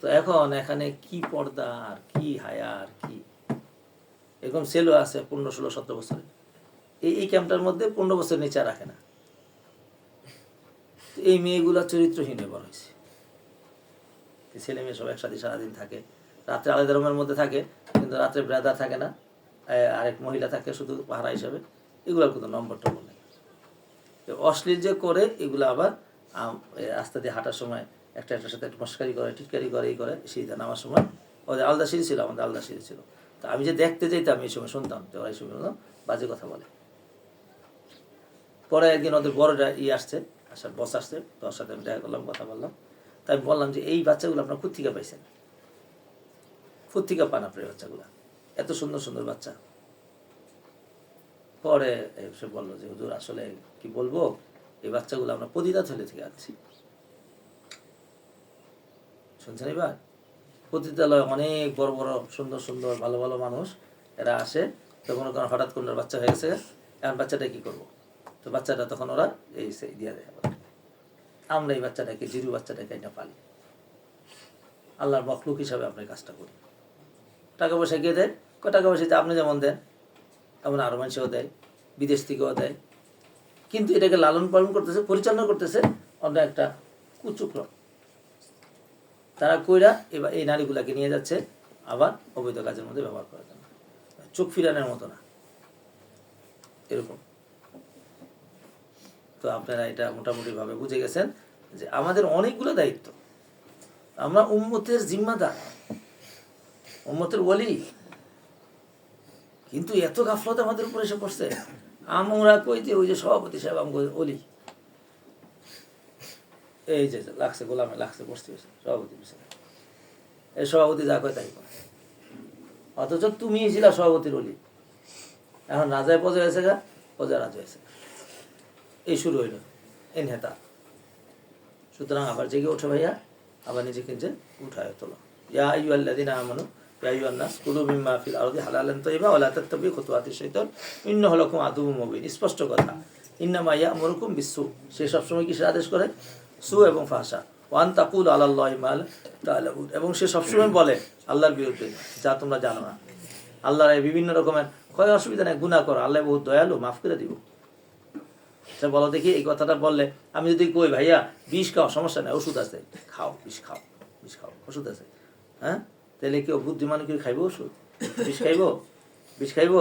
তো এখন এখানে কি পর্দা আর কি হায়া আর কি, এরকম ছেলে আছে 15, 16, 17 বছরে, এই ক্যাম্পটার মধ্যে 15 বছর নিচে রাখে না। এই মেয়েগুলা চরিত্রহীন হয়ে বড় হয়েছে। ছেলে মেয়ে সব একসাথে সারাদিন থাকে, রাত্রে আলাদা রুমের মধ্যে থাকে, কিন্তু রাত্রে ব্রাদার থাকে না, আরেক মহিলা থাকে শুধু পাহারা হিসাবে। এগুলোর কোনো নম্বরটা বলে অশ্লীল যে করে, এগুলো আবার রাস্তা দিয়ে হাঁটার সময় একটার সাথে একটা মস্কারি করে, টিটকারি করে, এই করে। সিঁড়িতে নামার সময় ওদের আলাদা সিঁড়ি ছিল, আমাদের আলাদা সিঁড়ি ছিল। তো আমি যে দেখতে যেতাম, এই সময় শুনতাম তো ওরা এই সময় বাজে কথা বলে। পরে একদিন ওদের বড়টা আসছে, আসার বস আসছে, তো ওর সাথে আমি দেখা করলাম, কথা বললাম। তাই আমি বললাম যে এই বাচ্চাগুলো আপনার কোত্থেকে পাইছেন? কোত্থেকে পান আপনার এই বাচ্চাগুলো, এত সুন্দর সুন্দর বাচ্চা? পরে সে বললো যে হুজুর, আসলে কি বলবো, এই বাচ্চাগুলো আমরা পতিতালয় থেকে আনছি। শুনছেন? এবার পতিতালয় অনেক বড় বড় সুন্দর সুন্দর ভালো ভালো মানুষ এরা আসে, তো কোনো কারণ হঠাৎ কোন বাচ্চা হয়ে গেছে, এখন বাচ্চাটা কি করবো? তো বাচ্চাটা তখন ওরা এই দিয়ে দেয়। আমরা এই বাচ্চাটাকে, জিরু বাচ্চাটাকে এটা পালি, আল্লাহর মখলুক হিসাবে আমরা কাজটা করি। টাকা পয়সা কে দেয়? টাকা পয়সাতে আপনি যেমন দেন, এমন আরো মানুষও দেয়, বিদেশ থেকেও দেয়। কিন্তু এটাকে লালন পালন করতেছে, পরিচালনা করতেছে অন্য একটা কুচক্র। তারা কইরা এবার এই নারীগুলাকে নিয়ে যাচ্ছে আবার অবৈধ কাজের মধ্যে ব্যবহার করার জন্য, চোখ ফিরানোর মতো না এরকম। তো আপনারা এটা মোটামুটি ভাবে বুঝে গেছেন যে আমাদের অনেকগুলো দায়িত্ব, আমরা উম্মতের জিম্মাদার, উম্মতের ওলি, কিন্তু এত গাফলত আমাদের উপরে এসে পড়ছে। আমরা কইতে ওই যে সভাপতি সাহেব আমাকে ওলি, এই যে লাগছে গোলামে লাগছে বসতে সভাপতি পিছনে, এই সভাপতি যা কয় তাই করে, অথচ তুমি ছিল সভাপতির ওলি, এখন রাজায় পজা হয়েছে গা, পজা রাজা হয়েছে, এই শুরু হইল এই নেতা। সুতরাং আবার জেগে ওঠে ভাইয়া, আবার নিজেকে যে উঠায় তোলো। ইয়া আইয়ুহাল্লাযীনা আমানু ইয়া আইয়ুহান নাস কুলু মিম্মা ফিল আরদি হালালান তাইয়্যিবা ওয়া লা তাত্তাবিউ খুতুওয়াতিশ শাইতান ইন্নাহু লাকুম আদুউম মুবিন। স্পষ্ট কথা, ইন্নামা ইয়া'মুরুকুম বিসসু, সে সবসময় কিসের আদেশ করে? সু এবং ফাহশা। ওয়া আন তাকুলু আলাল্লাহি মা লা তা'লামুন, এবং সে সবসময় বলে আল্লাহর বিরুদ্ধে যা তোমরা জানো না। আল্লাহর এই বিভিন্ন রকমের কয় অসুবিধা নেই, গুনাহ করো, আল্লাহ বহুত দয়ালু, মাফ করে দিব। আচ্ছা বলো দেখি, এই কথাটা বললে আমি যদি কই ভাইয়া বিষ খাও, সমস্যা নেই, ওষুধ আছে, খাও, বিষ খাও, বিষ খাও, ওষুধ আছে, হ্যাঁ, তাহলে কেউ বুদ্ধিমান কেউ খাইব ওষুধ? বিষ খাইব? বিষ খাইব?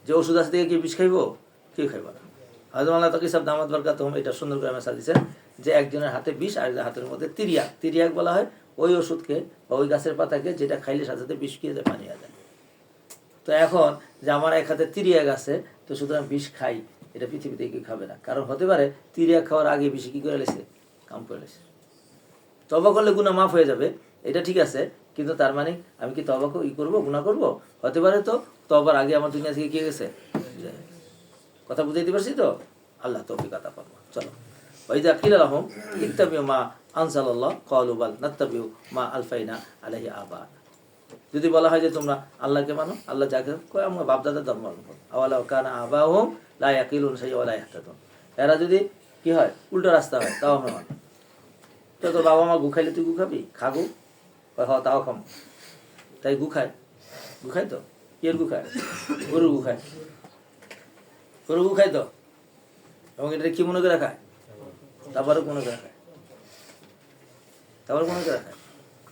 যে ওষুধ আছে থেকে কি বিষ খাইব? কেউ খাইব না। হযরত আল্লাহ তাআলা সব দামাত বরকাতুহুম এটা সুন্দর করে মেসেজ দিয়েছেন যে একজনের হাতে বিষ, আরেকজনের হাতের মধ্যে তিরিয়াক। তিরিয়াক বলা হয় ওই ওষুধকে বা ওই গাছের পাতাকে যেটা খাইলে সাথে সাথে বিষ খেয়ে যায়, পানি হয়ে যায়। তো এখন যে আমার এক হাতে তিরিয়াক আছে, তো সুতরাং বিষ খাই, এটা পৃথিবীতে কেউ খাবে না। কারণ হতে পারে তিরিয়াক খাওয়ার আগে বেশি কি করে লেছে, কাম করে লেছে। তওবা করলে গুনাহ মাফ হয়ে যাবে, এটা ঠিক আছে, কিন্তু তার মানে আমি কি তওবা করবো, গুনাহ করব? হতে পারে তো তওবার আগে আমার দুনিয়া থেকে কি গেছে। কথা বুঝাইতে পারছি তো? আল্লাহ তৌফিক আতা করবো। চলো, ওয়াইযা কিলা লাহুম ইত্তাবিউ মা আনজালাল্লাহ ক্বালু বাল নাত্তাবিউ মা আলফাইনা আলাইহি আবা। যদি বলা হয় যে তোমরা আল্লাহকে মানো, আল্লাহ যাকে কয় আমরা বাপদাদার ধর্ম পালন করো, আওয়ালাউ কানা আবাহুম লা ইয়াকিলুন শাইআ ওয়া লা ইয়াহতাদুন, এরা যদি কি হয় উল্টো রাস্তা হয় তাও আমরা মানি। তো তোর বাবা মা গু খাইলে তুই গু খাবি? খাগু, হ তাও খাম, তাই গু খায়, গু খায় তো, এর গু খায়, গরু গু খায়, গরু গু খায় তো, এবং এটা কি মনে করে খায়? তারপরে মনে করে খায়, তারপরে মনে করে খায়।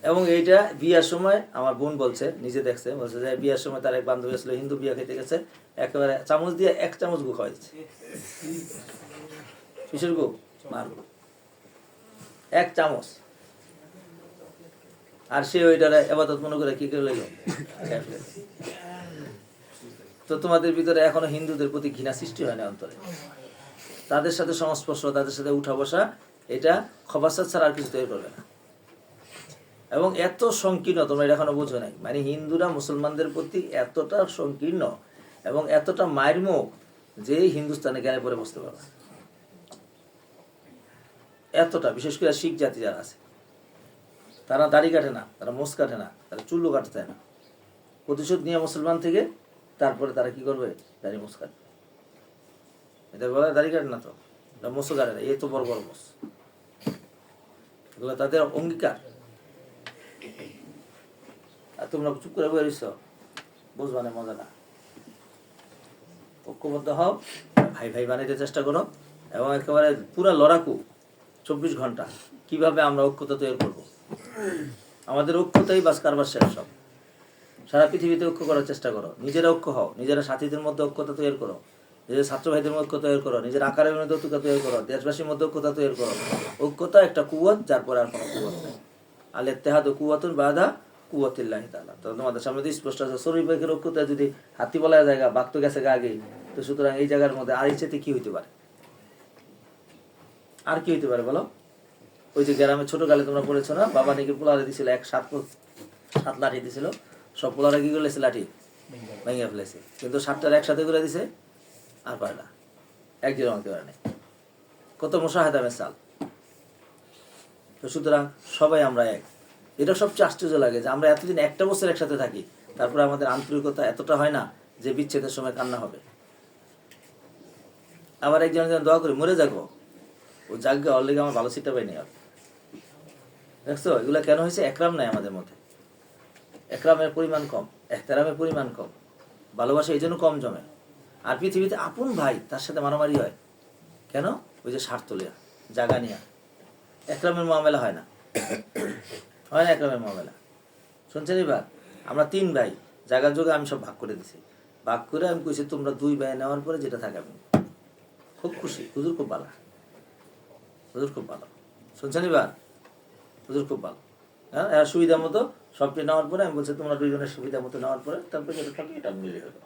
এবং এইটা বিয়ার সময় আমার বোন বলছে, নিজে দেখছে, বলছে যে বিয়ার সময় তার এক বান্ধবী আসলে হিন্দু, বিয়া খেতে গেছে, একেবারে চামচ দিয়ে 1 চামচ গু খাওয়া দিচ্ছে। কিসের গু? মার গু, 1 চামচ। আর সে ওইটারে এবাদত মনে করে কি করে লইল। তো তোমাদের ভিতরে এখনো হিন্দুদের প্রতি ঘৃণা সৃষ্টি হয় না অন্তরে, তাদের সাথে সংস্পর্শ, তাদের সাথে উঠা বসা, এটা খবরসাদ ছাড়া আর কিছু তৈরি করবে না। এবং এত সংকীর্ণ, তোমরা এটা এখনো বোঝো নাই, মানে হিন্দুরা মুসলমানদের প্রতি এতটা সংকীর্ণ এবং এতটা মায়ের মুখ যে হিন্দুস্তানে জ্ঞানে পরে বসতে পারবে এতটা। বিশেষ করে শিখ জাতি যারা আছে, তারা দাড়ি কাটে না, তারা মোষ কাটে না, তারা চুল্লু কাটতে চায় না। প্রতিশোধ নিয়ে মুসলমান থেকে তারপরে তারা কি করবে, দাড়ি মোষ কাটবে। এটা বলা দাড়ি কাটে না, তো মোষও কাটে না, এই তো বড় বড় মোষ, এগুলো তাদের অঙ্গীকার। আর তোমরা চুপ করে বয়ে রইছ, বুঝবা না মজা না। ঐক্যবদ্ধ হও, ভাই ভাই বানাইতে চেষ্টা করো, এবং একেবারে পুরা লড়াকু 24 ঘন্টা কিভাবে আমরা ঐক্যতা তৈরি করবো। আমাদের ঐক্যতাই বাস কারবার শেষ। সব সারা পৃথিবীতে ঐক্য করার চেষ্টা করো, নিজেরা ঐক্য হও, নিজেরা সাথীদের মধ্যে ঐক্যতা তৈরি করো, নিজের ছাত্র ভাইদের মধ্যে ঐক্য তৈরি করো, নিজের আকারের মধ্যে ঐক্যতা তৈরি করো, দেশবাসীর মধ্যে ঐক্যতা তৈরি করো। ঐক্যতা একটা কুওয়াত, যার পরে আর কোনো কুওয়াত নেই। আল ইত্তিহাদু কুওয়াতুন বাদা কুওয়াতিল্লাহি তাআলা। তো তোমাদের সামনে স্পষ্ট আছে, শরীর পাখির ঐক্যতা যদি হাতি বলা জায়গা বাঘ তো গেছে আগে, তো সুতরাং এই জায়গার মধ্যে আর ইচ্ছেতে কি হইতে পারে, আর কি হইতে পারে বলো? ওই যে গ্রামে ছোটকালে তোমরা পড়েছো না, বাবা নাকি পোলারে দিছিল 7 লাঠি দিছিল, সব পোলারে কি করলেছে, লাঠি ভেঙে ফেলেছে, কিন্তু 7টার একসাথে করে দিছে, আর পারে না, একজন আনতে পারে নাই। কত মুশাহাদা মেসাল। তো সুতরাং সবাই আমরা এক। এটা সবচেয়ে আশ্চর্য লাগে যে আমরা এতদিন একটা বছর একসাথে থাকি, তারপরে আমাদের আন্তরিকতা এতটা হয় না যে বিচ্ছেদের সময় কান্না হবে। আবার একজন দোয়া করি মরে যাবো, ও জাগবে, অলরেডি আমার ভালো সিটটা পাইনি। আর দেখছো এগুলা কেন হয়েছে? একরাম নাই আমাদের মধ্যে, একরামের পরিমাণ কম, এহতেরামের পরিমাণ কম, ভালোবাসা এই জন্য কম জমে। আর পৃথিবীতে আপন ভাই তার সাথে মারামারি হয় কেন? ওই যে স্বার্থ লিয়া, জাগা নিয়া, একরামের মামলা হয় না। হয় না একরকমের মামলা। শুনছেন? এবার আমরা 3 ভাই, জায়গা যোগে আমি সব ভাগ করে দিছি। ভাগ করে আমি কইছি তোমরা 2 ভাই নেওয়ার পরে যেটা থাকে আমি খুব খুশি। হুজুর খুব ভালো, হুজুর খুব ভালো। শুনছেন? এবার হুজুর খুব ভালো। হ্যাঁ, এরা সুবিধা মতো সবটি নেওয়ার পরে আমি বলছি তোমরা 2 জনের সুবিধা মতো নেওয়ার পরে তারপরে যেটা থাকে এটা মিলে হলো।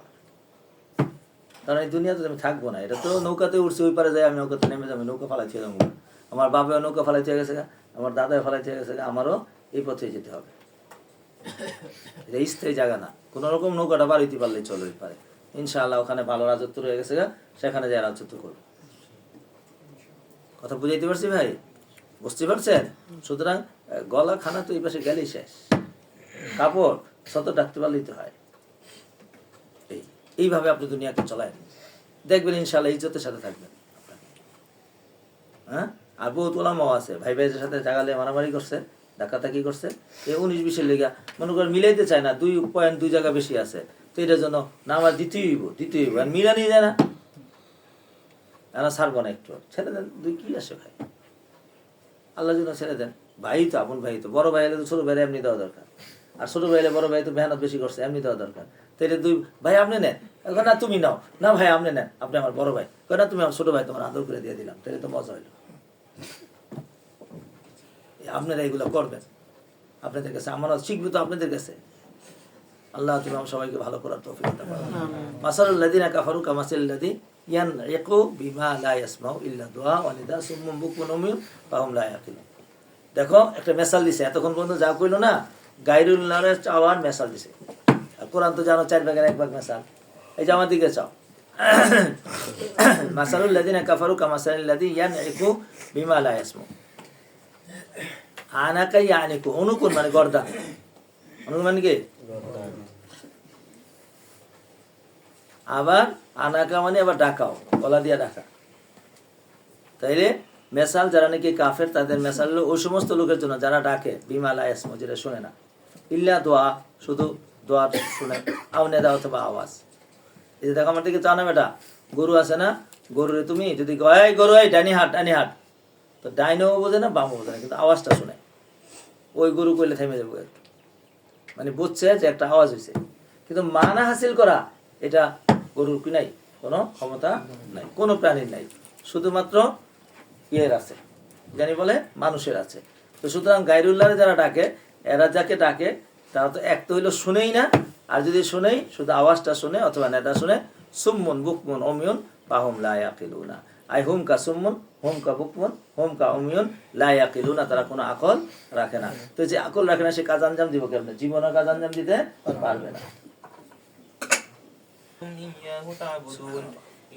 কারণ এই দুনিয়াতে আমি থাকবো না। এটা তো নৌকাতে উঠছি, ওই পারে যাই আমি নৌকাতে নেমে যাবো, নৌকা ফালাইতে যাবো। আমার বাবাও নৌকা ফালাইতে গেছে, আমার দাদাও ফালাইতে গেছে, আমারও এই পথে যেতে হবে। এটা স্থায়ী জায়গা না। কোনো রকম নৌকাটা বাড়িতে পারলেই চলো ওই পারে। ইনশাআল্লাহ ওখানে ভালো রাজত্ব রয়ে গেছে, সেখানে যায় রাজত্ব করবো। কথা বুঝাইতে পারছি ভাই? বুঝতে পারছেন? সুতরাং গলা খানা তো এই পাশে গেলেই শেষ। কাপড় শত ডাকতে পারলেই তো হয়। এইভাবে আপনি দুনিয়াকে চলায় দেখবেন, ইনশাআল্লাহ ইজ্জতের সাথে থাকবেন। হ্যাঁ, আর বহুত ওলামাও আছে ভাই ভাইয়ের সাথে জাগালে মারামারি করছে, ডাকাতাকি করছে, এই 19-20-এর লেগা মনে করেন মিলাইতে চায় না, 2 পয়েন্ট 2 জায়গা বেশি আছে, তো এটার জন্য না আমার দ্বিতীয় হইব, আর মিলা নিয়ে যায় না, ছাড়বো না, একটু ছেড়ে দেন। 2 কি আসে ভাই, আল্লাহর জন্য ছেড়ে দেন। ভাই তো আপন ভাই, তো বড় ভাই হলে তো ছোট ভাইয়ের এমনি দেওয়া দরকার, আর ছোট ভাই হলে বড় ভাই তো মেহনত বেশি করছে, এমনি দেওয়া দরকার। তো এটা 2 ভাই আপনি নেন, না তুমি নাও, না ভাই আপনি নেন, আপনি আমার বড় ভাই, না তুমি আমার ছোট ভাই, তোমার আদর করে দিয়ে দিলাম, তাহলে তো মজা হইলো। আপনারা এগুলো করবেন, আপনাদের কাছে আমার শিখবে তো আপনাদের কাছে। আল্লাহ তুমি সবাইকে ভালো করার তৌফিক দান করুন। মাসালুল্লাযিনা কাফারু কামাসালিল্লাযী ইয়ানইকু বিমা লা ইয়াসমাউ ইল্লা দুআ ওয়া নিদা সুম্মুন বুকমুন উমিয়ুন ফাহুম লা ইয়াকিলুন। দেখো একটা মেসাল দিছে, এতক্ষণ পর্যন্ত যা কইলো না গায়রুল্লাহর চাওয়ার মেসাল দিছে। আর কোরআন তো জানো 4 ভাগের 1 ভাগ মেসাল। এই যে আমার দিকে চাও, মাসালুল্লাযিনা কাফারু কামাসালিল্লাযী ইয়ানইকু বিমা লা ইয়াসমাউ। আনাকা ইয়ানিকু, অনুকুন মানে গর্দান, অনুকুন মানে কি? আবার আনাকা মানে আবার ডাকাও, গলা দিয়া ডাকা। তাইলে মেসাল যারা নাকি কাফের, তাদের মেসাল হলো ওই সমস্ত লোকের জন্য যারা ডাকে বিমা লা ইয়াসমু, যেটা শুনে না, ইল্লা দোয়া, শুধু দোয়া শুনে, আউনেদা অথবা আওয়াজ। এই যে দেখো আমার দিকে চাও না বেটা, গরু আছে না, গরুরে তুমি যদি এই গরু এই ডানি হাট ডানি হাট, তো ডাইনও বোঝে না বামও বোঝে না, কিন্তু আওয়াজটা শুনে। ওই গরু কইলে থেমে যাবো একটু, মানে বুঝছে যে একটা আওয়াজ হয়েছে, কিন্তু মানা হাসিল করা এটা গরুর কি নাই, কোনো ক্ষমতা নাই, কোনো প্রাণীর নাই, শুধুমাত্র ইয়ের আছে, জানি বলে মানুষের আছে। তো সুতরাং গায়রুল্লাহরে যারা ডাকে, এরা যাকে ডাকে তারা তো এক তো হইলো শুনেই না, আর যদি শুনেই শুধু আওয়াজটা শুনে অথবা নেতা শুনে, সুম্মুন বুকমুন উমিয়ুন ফাহুম লা ইয়াকিলুনা। আই হুম কা সুম্মুন হুম কা বুকমুন হুম কা উমিয়ুন লা ইয়াকিলুনা, তারা কোনো আকল রাখে না। তো যে আকল রাখে না সে কাজ আঞ্জাম দিব কেমনে? জীবনে কাজ আঞ্জাম দিতে পারবে না। إياه تعبدون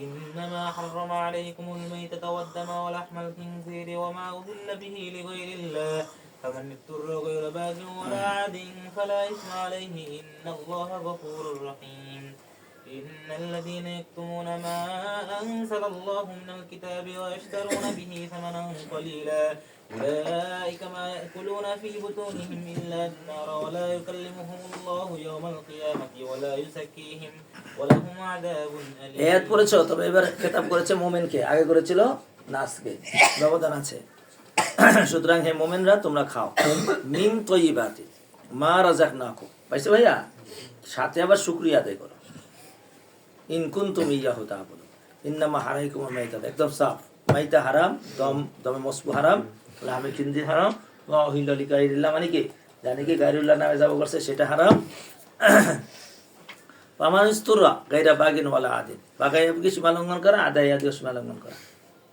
إنما حرم عليكم الميتة والدم ولحم الخنزير وما أهل به لغير الله فمن اضطر غير باغ ولا عاد فلا إثم عليه إن الله غفور رحيم إن الذين يكتمون ما أنزل الله من الكتاب ويشترون به ثمنا قليلا أولئك ما يأكلون في بطونهم إلا النار ولا يكلمهم الله يوم القيامة ولا يزكيهم ولهم عذاب أليم। এয়াত পড়েছো, তবে এবার খেতাব করেছে মুমিনকে, আগে করেছিল নাসকে, ব্যবধান আছে। সুতরাং হে মুমিনরা তোমরা খাও মিন তয়্যিবাতি মা রাযাকনাকুম, পাইছো ভাইয়া? সাথে আবার শুকরিয়া আদায় করো। ইন কুনতুম ইয়াহু তা'বুদুন ইন্নামা হারাইকুমুল মাইতা, একদম সাফ। মাইতা হারাম, দমে মসফু হারাম, লাহমে খিনজির হারাম, ওয়া উহিল্লা লিগাইরিল্লাহ মানে কি, জানি কি গায়রুল্লাহ নামে যাব করছে সেটা হারাম। পামানিস্তুরা গায়রা বাগিন ওয়ালা আদিন, বাগাইয়াবকে সীমা লঙ্ঘন করা, আদাইয়াদিও সীমা লঙ্ঘন করা।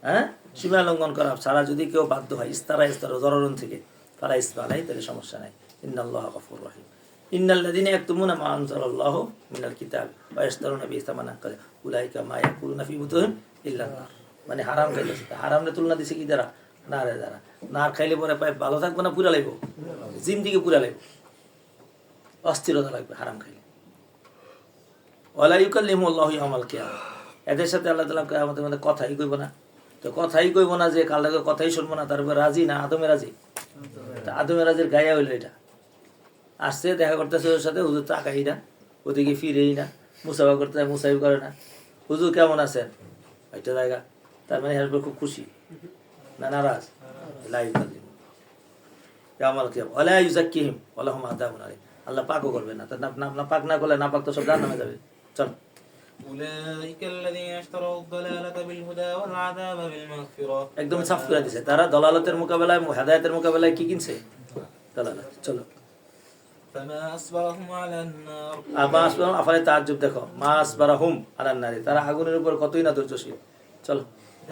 হ্যাঁ, সীমা লঙ্ঘন করা ছাড়া যদি কেউ বাধ্য হয় ইস্তারা জররুন থেকে, ফালা ইসমা আলাইহি, তাহলে সমস্যা নাই। ইন্নাল্লাহা গফুরুর রহিম। ইন্নাল্লাযীনা ইয়াকতুমুনা মা আনজালাল্লাহু মিনাল কিতাবি ওয়া ইয়াশতারুনা বিহি সামানান কালিলা উলাইকা মা ইয়াকুলুনা ফি বুতুনিহিম ইল্লা নার। মানে হারাম খাইলে, হারামে তুলনা দিছে কি দ্বারা? নারে দ্বারা। নার খাইলে পরে পায় ভালো থাকবে না, পুরা লাগবে, জিন্দিগি পুরা লাগবে, অস্থিরতা লাগবে হারাম খাইলে। ওয়ালা ইউকাল্লিমুল্লাহু ইয়াওমাল কিয়ামা, এদের সাথে আল্লাহ তাআলা কিয়ামতের মধ্যে কথাই কইব না। তো কথাই কইব না, যে কাল লাগে কথাই শুনবো না, তারপর রাজি না আদমে রাজি। আদমে রাজির গায়া হইলো এটা, আসছে দেখা করতেছে ওর সাথে, হুজুর তাকাই না, ওদিকে ফিরেই না, মুসাফা করতে মুসাফি করে না, হুজুর কেমন আছেন, একটা জায়গা, তার মানে খুব খুশি না নারাজ? লাইভ ইয়াউমাল কিয়ামা ওয়ালা ইউযাক্কিহিম ওয়া লাহুম আযাবুন আলীম। আল্লাহ পাকও করবে না, তো না পাক না করলে না পাক তো সব জাহান্নামে যাবে। চল أولئك الذين اشتروا الضلالة بالهدى والعذاب بالمغفرة একদম সাফ করে দিছে, তারা দলালতের মোকাবেলায় হেদায়েতের মোকাবেলায় কি কিনছে? দলালত। চলো فما أصبرهم على النار আবা আসবারহুম আফালে তাআজ্জুব দেখো, মা আসবারহুম আলান নারি, তারা আগুনের উপর কতই না ধৈর্যশীল। চলো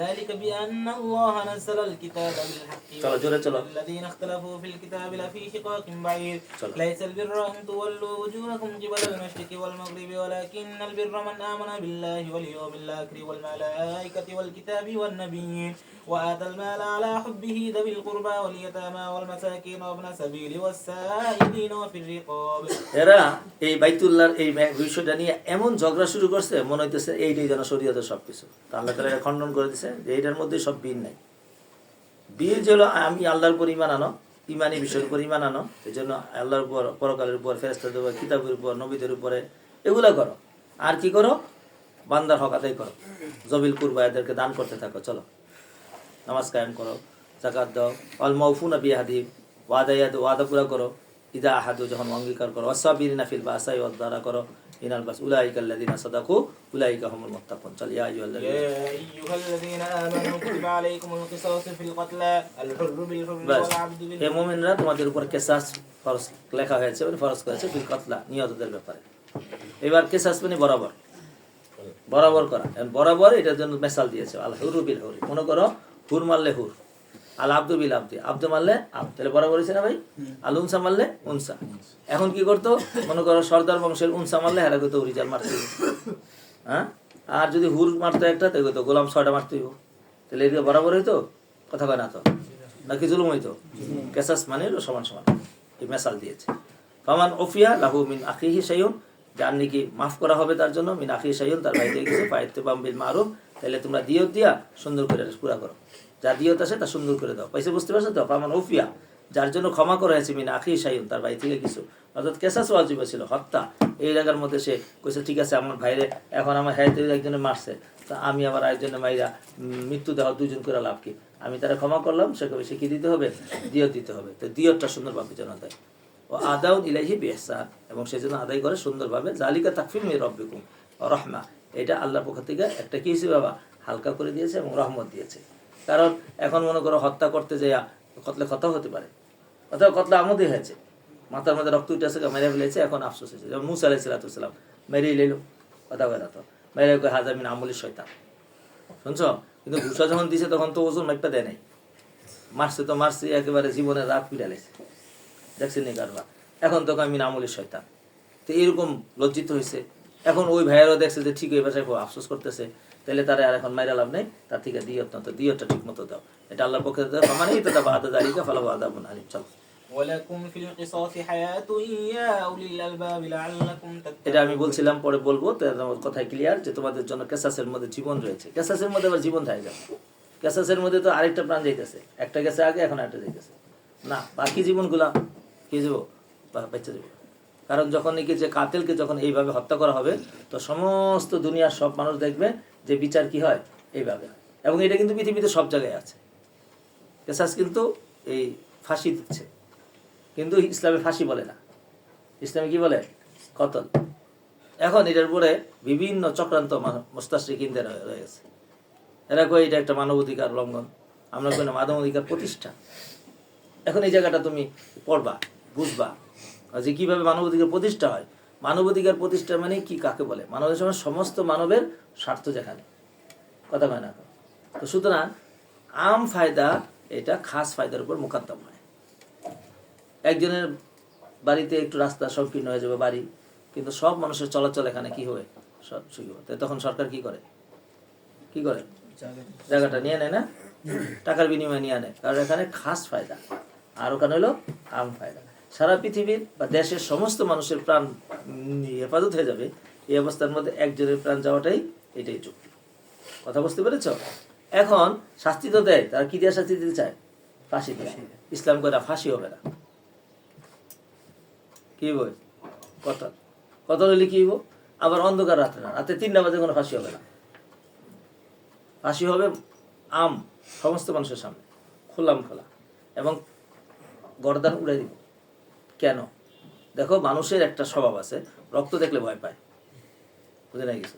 ذلك بأن الله نزل الكتاب بالحق চলো জোরে চলো। الذين اختلفوا في الكتاب لفي شقاق بعيد চলো। ليس البر أن تولوا وجوهكم قبل المشرق والمغرب ولكن البر من آمن بالله واليوم الآخر والملائكة والكتاب والنبيين وآتى المال على حبه ذوي القربى واليتامى والمساكين وابن السبيل والسائلين وفي الرقاب। এরা এই বাইতুল্লাহর এই বিষয়টা নিয়ে এমন ঝগড়া শুরু করছে, মনে হইতেছে এইটাই যেন শরীয়তের সবকিছু। তো আল্লাহ তাআলা এটা খণ্ডন করে দিছে যে এইটার মধ্যে সব বীর নাই। বীর যে হলো আমি আল্লাহর উপর ঈমান আনো, ঈমানি বিষয়ের উপর ঈমান আনো, এই জন্য আল্লাহর উপর, পরকালের উপর, ফেরেশতাদের উপর, কিতাবের উপর, নবীদের উপরে এগুলা করো। আর কি করো? বান্দার হক আদায় করো, জবিল কুরবা এদেরকে দান করতে থাকো। চলো নামাজ কায়েম করো, যাকাত দাও, আল মাউফুনা বিআহদিহিম, ওয়াদা পুরা করো, ইদা আহাদু যখন অঙ্গীকার করো, ওয়াসাবিরিনা ফিল বাসাই ওয়াদ-দারা করো, ইনাল বাস উলাইকা আল্লাযিনা সাদাকু উলাইকা হুমুল মুত্তাকুন। চল ইয়া আইয়ুহাল্লাযিনা يا أيها الذين آمنوا كتب عليكم القصاص في القتلى الحر بالحر বাস والعبد হে بالعبد মুমিনরা, তোমাদের উপর কিসাস ফরজ লেখা হয়েছে, মানে ফরজ করেছে ফিল কতলা, নিহতদের ব্যাপারে। এবার কিসাস মানে বরাবর, বরাবর করা। এখন বরাবর এটার জন্য মেসাল দিয়েছে, আল হুরু বিল হুরি, মনে করো হুর মারলে হুর, আল আব্দু বিল আব্দি, আব্দু মারলে আব্দ, তাহলে বরাবর হয়েছে না ভাই? আল উনসা মারলে উনসা। এখন কি করতো? মনে করো সর্দার বংশের উনসা মারলে হেরা করতো উরিজাল মারতে, হ্যাঁ? আর যদি হুর মারতো একটা, তাই করতো গোলাম 6টা মারতে হইব। তাহলে এটা বরাবর হইতো? কথা কয় না তো, নাকি জুলুম হইতো? কেসাস মানে হলো সমান সমান, এই মেসাল দিয়েছে। ফামান ওফিয়া লাহু মিন আখিহি শাইউন, যার নাকি মাফ করা হবে তার জন্য, মিন আখিহি শাইউন, তার ভাই থেকে কিছু, ফাইত্তিবাম বিল মারুফ, তাহলে তোমরা দিয়ত দিয়া সুন্দর করে পুরা করো, যা দিয়ত আছে তা সুন্দর করে দাও। পয়সা বুঝতে পারছো তো? ফামান ওফিয়া, যার জন্য ক্ষমা করা হয়েছে, মিন আখিহি শাইউন, তার ভাই থেকে কিছু, অর্থাৎ কেসাস ওয়াজিব ছিল, হত্যা। এই জায়গার মধ্যে সে কইছে ঠিক আছে আমার ভাইরে, এখন আমার হায়াতে একজনে মারছে, তা আমি আবার আরেকজনে মাইরা মৃত্যু দেওয়া, দুজন করে লাভ কি? আমি তারা ক্ষমা করলাম, সে কবে সে কি দিতে হবে? দিয়ত দিতে হবে। তো দিয়তটা সুন্দরভাবে যেন দেয়। ও আদাউন ইলাইহি বিইহসান, এবং সে যেন আদায় করে সুন্দরভাবে। জালিকা তাকফির মির রাব্বিকুম ওয়া রাহমা, এটা আল্লাহর পক্ষ থেকে একটা কি হয়েছে বাবা? হালকা করে দিয়েছে এবং রহমত দিয়েছে। কারণ এখন মনে করো হত্যা করতে যাইয়া কতলে ক্ষত হতে পারে, অথবা কতলে আমদই হয়েছে, মাথার মধ্যে রক্ত উঠেছে, মেরে ফেলেছে, এখন আফসোস হয়েছে। যেমন মুসা আলাইহিস সালাম মেরেই লেলো, কথা বলে তো মেরে কয় হাজা মিন আমলি শয়তান, শুনছ? কিন্তু ঘুষা যখন দিছে তখন তো ওজন মাইপা দেয় নাই, মারছে তো মারছে, একেবারে জীবনের রাগ পিড়ালেছে, দেখছেন নি কারবা। এখন তো আমি আমলি শয়তান, তো এরকম লজ্জিত হয়েছে। এখন ওই ভাইয়েরও দেখছে যে ঠিক ওই ভাষায় খুব আফসোস করতেছে, তাহলে তারা আর এখন মাইরা লাভ নেই, তার থেকে দিয়ত না, তো দিয়তটা ঠিক মতো দাও, এটা আল্লাহর পক্ষে মানে এটা তা বাদা জালিকা ফালাহু আযাবুন আলীম। চল ولكم في القصاص حياة يا أولي الألباب لعلكم এটা আমি تتقون। বলছিলাম, পরে বলবো, তো আমার কথাই ক্লিয়ার যে তোমাদের জন্য কেসাসের মধ্যে জীবন রয়েছে। কেসাসের মধ্যে আবার জীবন থাকে যাবে, কেসাসের মধ্যে তো আরেকটা প্রাণ যাইতেছে, একটা গেছে আগে, এখন একটা যাইতেছে না, বাকি জীবনগুলা কি যাবো? বেঁচে যাবো। কারণ যখন নাকি যে কাতেলকে যখন এইভাবে হত্যা করা হবে, তো সমস্ত দুনিয়ার সব মানুষ দেখবে যে বিচার কি হয় এইভাবে হয়। এবং এটা কিন্তু পৃথিবীতে সব জায়গায় আছে। কেসাস কিন্তু এই ফাঁসি দিচ্ছে, কিন্তু ইসলামে ফাঁসি বলে না, ইসলামে কি বলে? কতল। এখন এটার উপরে বিভিন্ন চক্রান্ত মুস্তাশরিকিনদের রয়ে গেছে। এরা কই এটা একটা মানবাধিকার লঙ্ঘন, আমরা কই না মানবাধিকার প্রতিষ্ঠা। এখন এই জায়গাটা তুমি পড়বা, বুঝবা যে কিভাবে মানবাধিকার প্রতিষ্ঠা হয়। মানবাধিকার প্রতিষ্ঠা মানে কি, কাকে বলে? মানবের সময় সমস্ত মানবের স্বার্থ যেখানে, কথা কয় না। তো সুতরাং আম ফায়দা এটা খাস ফায়দার উপর মোকদ্দম হয়। একজনের বাড়িতে একটু রাস্তা সংকীর্ণ হয়ে যাবে বাড়ি, কিন্তু সব মানুষের চলাচল এখানে কি হবে? সব সুখী হবে। তখন সরকার কি করে? কি করে? জায়গাটা নিয়ে নেয় না, টাকার বিনিময়ে নিয়ে নেয়, কারণ এখানে খাস ফায়দা, আর ওখানে হলো আম ফায়দা। সারা পৃথিবীর বা দেশের সমস্ত মানুষের প্রাণ হেফাজত হয়ে যাবে, এই অবস্থার মধ্যে একজনের প্রাণ যাওয়াটাই এটাই চুক্তি। কথা বুঝতে পেরেছ? এখন শাস্তি তো দেয়, তারা কি দিয়ে শাস্তি দিতে চায়? ফাঁসি দিয়ে। ইসলাম করে ফাঁসি হবে না, কি বই? কতল। কতল হলে কি হইব? আবার অন্ধকার রাতে না, রাতে 3টা বাজে কোনো ফাঁসি হবে না, ফাঁসি হবে আম সমস্ত মানুষের সামনে, খোলাম খোলা। এবং গর্দান উড়াই দিব। কেন? দেখো, মানুষের একটা স্বভাব আছে, রক্ত দেখলে ভয় পায়, বুঝে না কিছু?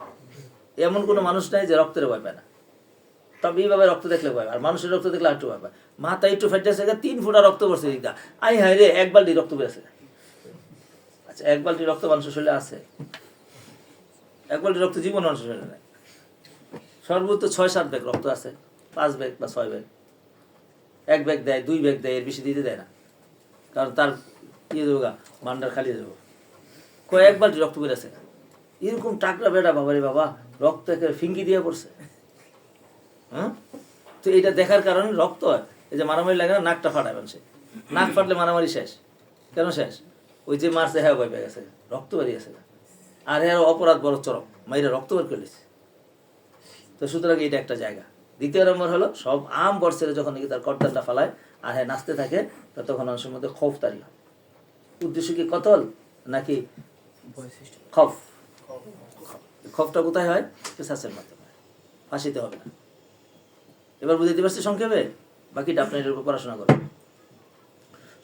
এমন কোনো মানুষ নাই যে রক্তের ভয় পায় না। তবে এইভাবে রক্ত দেখলে ভয় পায়, আর মানুষের রক্ত দেখলে একটু ভয় পায়। মাথা একটু ফেটেছে, 3 ফুটা রক্ত পড়ছে দিকটা, আই হায় রে, 1 বালতি রক্ত বেড়েছে। আচ্ছা, 1 বালতি রক্ত মানুষের শরীরে আছে? 1 বালতি রক্ত জীবন মানুষের শরীরে নাই। সর্বোচ্চ 6-7 ব্যাগ রক্ত আছে, 5 ব্যাগ বা 6 ব্যাগ। 1 ব্যাগ দেয়, 2 ব্যাগ দেয়, এর বেশি দিতে দেয় না, কারণ তার ইয়ে দেবো গা, ভান্ডার খালি দেবো। 1 বালতি রক্ত বেড়েছে, এরকম টাকরা বেটা, বাবারে বাবা, রক্ত একেবারে ফিঙ্গি দিয়ে পড়ছে। হ্যাঁ, তো এটা দেখার কারণে রক্ত হয়। এই যে মারামারি লাগে না, নাকটা ফাটায় মানুষে, নাক ফাটলে মারামারি শেষ। কেন শেষ? ওই যে মারছে, হ্যাঁ ভয় পেয়ে গেছে, রক্ত বেরিয়েছে, আর হ্যাঁ অপরাধ বড় চরম, মাইরা রক্ত বের করেছে। তো সুতরাং এটা একটা জায়গা। দ্বিতীয় নম্বর হলো, সব আম বর্ষের যখন নাকি তার কর্দানটা ফালায় আর হ্যাঁ নাচতে থাকে, তখন মানুষের মধ্যে খৌফ তারি হয়। উদ্দেশ্য কি কতল নাকি খফ? খফটা কোথায় হয়? কেসাসের মাধ্যমে, ফাঁসিতে হবে না। এবার বুঝতে পারছি সংক্ষেপে, বাকিটা আপনি এর উপর পড়াশোনা করবেন।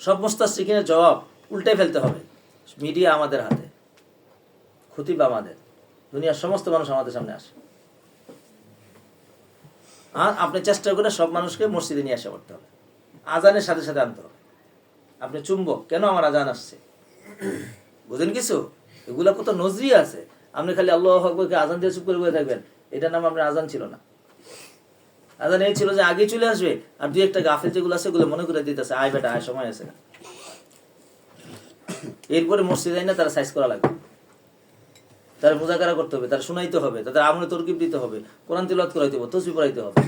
সব মুস্তাশরিকিনের জবাব উল্টাই ফেলতে হবে। মিডিয়া আমাদের হাতে, খতিব আমাদের, দুনিয়ার সমস্ত মানুষ আমাদের সামনে আসে। আর আপনি চেষ্টা করে সব মানুষকে মসজিদে নিয়ে আসা করতে হবে, আজানের সাথে সাথে আনতে হবে। আপনি চুম্বক, কেন আমার আজান আসছে, বুঝেন কিছু? এগুলা কত নজরি আছে। আপনি খালি আল্লাহু আকবারকে আজান দিয়ে চুপ করে বসে থাকবেন, এটার নাম আপনার আজান ছিল না। আজান এই ছিল যে আগে চলে আসবে, আর 2-1টা গাফেল যেগুলো আছে ওগুলো মনে করে দিতেছে, আয় বেটা আয়, সময় আছে না। এরপরে মসজিদে না তারা সাইজ করা লাগবে, তারা মুজাকারা করতে হবে, তারা শুনাইতে হবে, তাদের আমলে তরকিব দিতে হবে, কোরআন তিলাওয়াত করাইতে হবে, তসবিহ পড়াইতে হবে।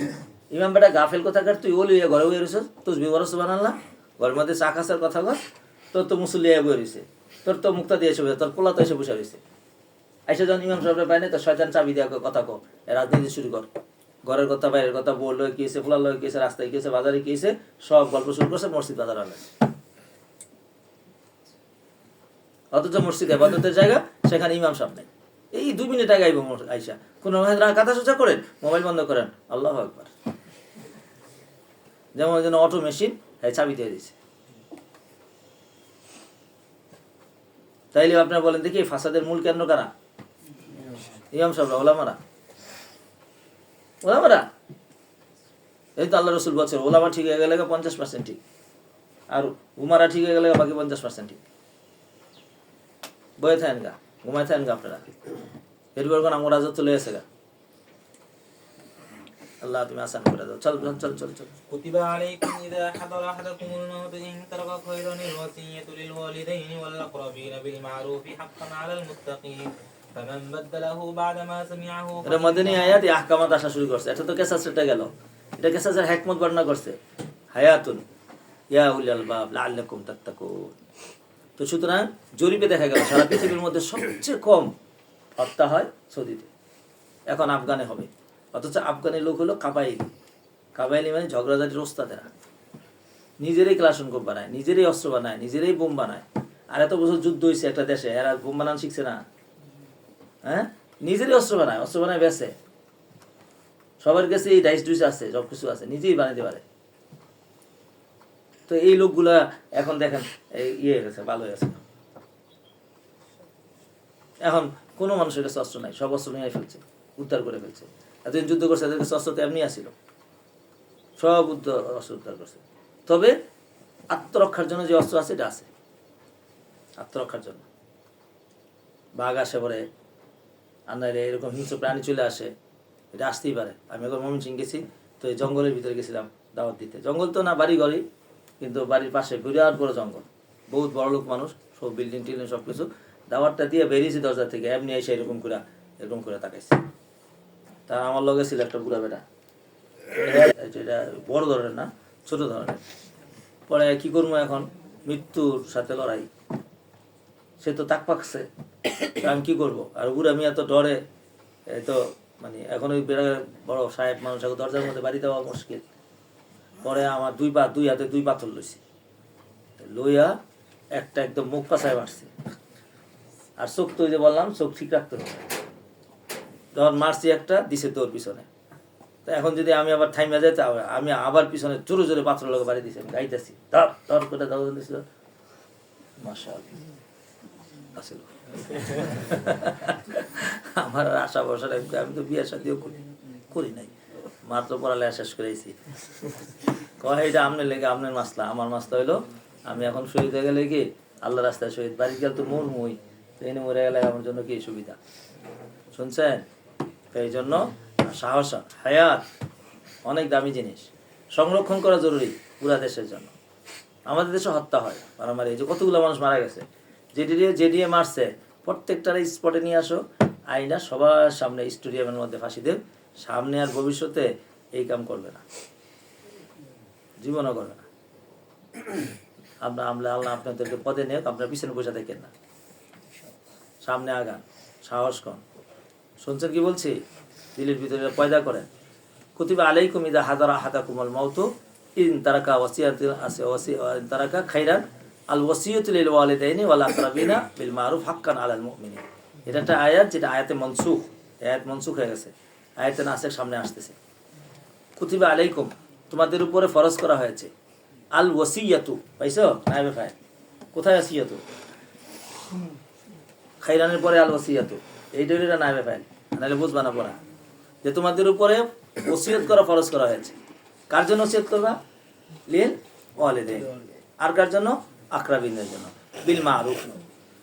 ইমাম বেটা গাফেল কথাকার, তুই ওলি ঘরে বয়ে রয়েছিস, তসবিহ বড় সুবহানাল্লাহ, ঘরের মধ্যে চা খাসার কথা কর, তোর তো মুসল্লি বয়ে রয়েছে, তোর তো মুক্তা দিয়ে এসে, তোর পোলা তো এসে বসে রয়েছে। আইসা যখন ইমাম সাহেবের পায় না, তো শয়তান চাবি দেওয়া কথা কো, রাজনীতি শুরু কর, ঘরের কথা বাইরের কথা বললো, কি হয়েছে পোলার লোক, কি হয়েছে রাস্তায়, কি হয়েছে বাজারে, কি হয়েছে, সব গল্প শুরু করছে মসজিদ বাজার আনে। অথচ মসজিদ ইবাদতের জায়গা, সেখানে ইমাম সাহেব নেই। এই 2 মিনিট আগে আইব আইসা, কোন কথা সোজা করেন, মোবাইল বন্ধ করেন, আল্লাহু আকবার। যেমন যেন অটো মেশিন, হ্যাঁ চাবি দিয়ে দিয়েছে। তাইলে আপনারা বলেন দেখি, ফাসাদের মূল কেন্দ্র কারা? ইমাম সাহেবরা, ওলামারা। ওলামারা, এই তো আল্লাহ রসুল বলছে, ওলামা ঠিক হয়ে গেলে 50% ঠিক, আর উমারা ঠিক হয়ে গেলে বাকি 50% ঠিক। বয়ে থাকেন গা, ঘুমায় থাকেন গা আপনারা, এরপর কোন আমার রাজত্ব চলে গেছে গা। আল্লাহ তুমি আসান করে দাও। চল চল চল চল। كتب عليكم إذا حضر أحدكم الموت إن ترك خيرا الوصية للوالدين والأقربين بالمعروف حقا على المتقين فمن بدله بعدما سمعه এটা মদিনী আয়াত আহকামাত আসা শুরু করছে। এটা তো কেসাস এটা গেল, এটা কেসাসের হিকমত বর্ণনা করছে, হায়াতুন ইয়া উলিল আলবাব লাআল্লাকুম তাত্তাকুন। তো সুতরাং জরিপে দেখা গেল সারা পৃথিবীর মধ্যে সবচেয়ে কম হত্যা হয় সৌদিতে, এখন আফগানে হবে। অথচ আফগানের লোক হলো কাবাইলি। কাবাইলি মানে ঝগড়াঝাটির ওস্তাদেরা, নিজেরাই ক্লাসনকোপ বানায়, নিজেরাই অস্ত্র বানায়, নিজেরাই বোম বানায়। আর এত বছর যুদ্ধ হয়েছে একটা দেশে, এরা বোম বানানো শিখছে না? হ্যাঁ, নিজেরই অস্ত্র বানায় বেছে। সবার কাছে এই ডাইস ডুইস আছে, সব কিছু আছে, নিজেই বানাইতে পারে। তো এই লোকগুলা এখন দেখেন ইয়ে হয়ে গেছে, ভালো হয়ে গেছে। এখন কোনো মানুষের কাছে অস্ত্র নাই, সব অস্ত্র নিয়ে ফেলছে, উদ্ধার করে ফেলছে। এতদিন যুদ্ধ করছে, এদের কাছে অস্ত্র তো এমনি আসছিল, সব অস্ত্র উদ্ধার করছে। তবে আত্মরক্ষার জন্য যে অস্ত্র আছে, এটা আছে আত্মরক্ষার জন্য। বাঘ আসে পরে, আর নাহলে এরকম হিংস্র প্রাণী চলে আসে, এটা আসতেই পারে। আমি একবার ময়মনসিংহ গেছি, তো এই জঙ্গলের ভিতরে গেছিলাম দাওয়াত দিতে। জঙ্গল তো না, বাড়ি ঘরই, কিন্তু বাড়ির পাশে বিরাট বড় জঙ্গল, বহুত বড় লোক মানুষ, সব বিল্ডিং টিল্ডিং সব কিছু। দাওয়াতটা দিয়ে বেরিয়েছি দরজা থেকে, এমনি এসে এরকম করে তাকাইছে। তার আমার লগে ছিল একটা বুড়া বেটা, এটা বড় ধরনের না, ছোট ধরনের। পরে কি করবো এখন, মৃত্যুর সাথে লড়াই। সে তো তাক পাকছে, আমি কি করবো? আর বুড়া মিয়া তো ডরে, এই তো মানে এখন ওই বড় সাহেব মানুষ, দরজার মধ্যে বাড়ি দেওয়া মুশকিল। পরে আমার দুই হাতে 2 পাথর লইছি, লইয়া একটা একদম মুখ পাশায় মারছি। আর চোখ তো ওই যে বললাম, চোখ ঠিক রাখতে হবে। যখন মারছি একটা, দিছে তোর পিছনে, তো এখন যদি আমি আবার থাইমা যাই, আমি আবার পিছনে জোরে জোরে পাত্র লোক বাড়ি দিচ্ছি, আমি গাইতেছি, ধর ধর করে দাওয়াত দিছিল, মাশাআল্লাহ আসিল। আমার আর আশা ভরসা নাই, আমি তো বিয়ের সাথেও করি নাই, মাত্র পড়ালেখা শেষ করেছি। কয় এটা আপনার লেগে আপনার মাসলা, আমার মাসলা হইলো আমি এখন শহীদ হয়ে গেলে কি আল্লাহ রাস্তায় শহীদ, বাড়ি গেলে তো মোর মই, ট্রেনে মরে গেলে আমার জন্য কি সুবিধা, শুনছেন? তো এই জন্য সাহস, হায়াত অনেক দামি জিনিস, সংরক্ষণ করা জরুরি পুরা দেশের জন্য। আমাদের দেশে হত্যা হয় মারামারি, যে কতগুলো মানুষ মারা গেছে, যে মারছে প্রত্যেকটার স্পটে নিয়ে আসো, আইনা সবার সামনে স্টেডিয়ামের মধ্যে ফাঁসি দেব, সামনে আর ভবিষ্যতে এই কাম করবে না, জীবনও করবে না। আল্লাহ আপনাদেরকে পদে নেক, আপনার পিছনে বসে থাকেন না, সামনে আগান, সাহস কন। শুনছেন কি বলছি? দিলের ভিতরে পয়দা করেন। কুতিবা আলাইকুম ইযা হাদারা আহাদাকুমুল মাউতু ইন তারাকা ওয়াসিয়াতুন আছে ইন তারাকা খাইরান আল ওয়াসিয়াতু লিল ওয়ালিদাইনি ওয়াল আকরাবিনা বিল মারুফ হাক্কান আলাল মুমিনিন। এটা একটা আয়াত, যেটা আয়াতে মনসুখ, আয়াত মনসুখ হয়ে গেছে, আয়াতে নাসেখ সামনে আসতেছে। কুতিবা আলাইকুম, তোমাদের উপরে ফরজ করা হয়েছে, আল ওয়াসিয়াতু, পাইছো নাইবে ফাইল, কোথায় ওয়াসিয়াতু? খাইরানের পরে আল ওয়াসিয়াতু, এইটাই এটা নাইবে ফাইল, নাহলে বুঝবা না পড়া, যে তোমাদের উপরে ওসিয়ত করা ফরজ করা হয়েছে। কার জন্য ওসিয়ত করবা? লিল ওয়ালিদাইন। আর কার জন্য? আকরাবিনের জন্য। বিল মারুফ,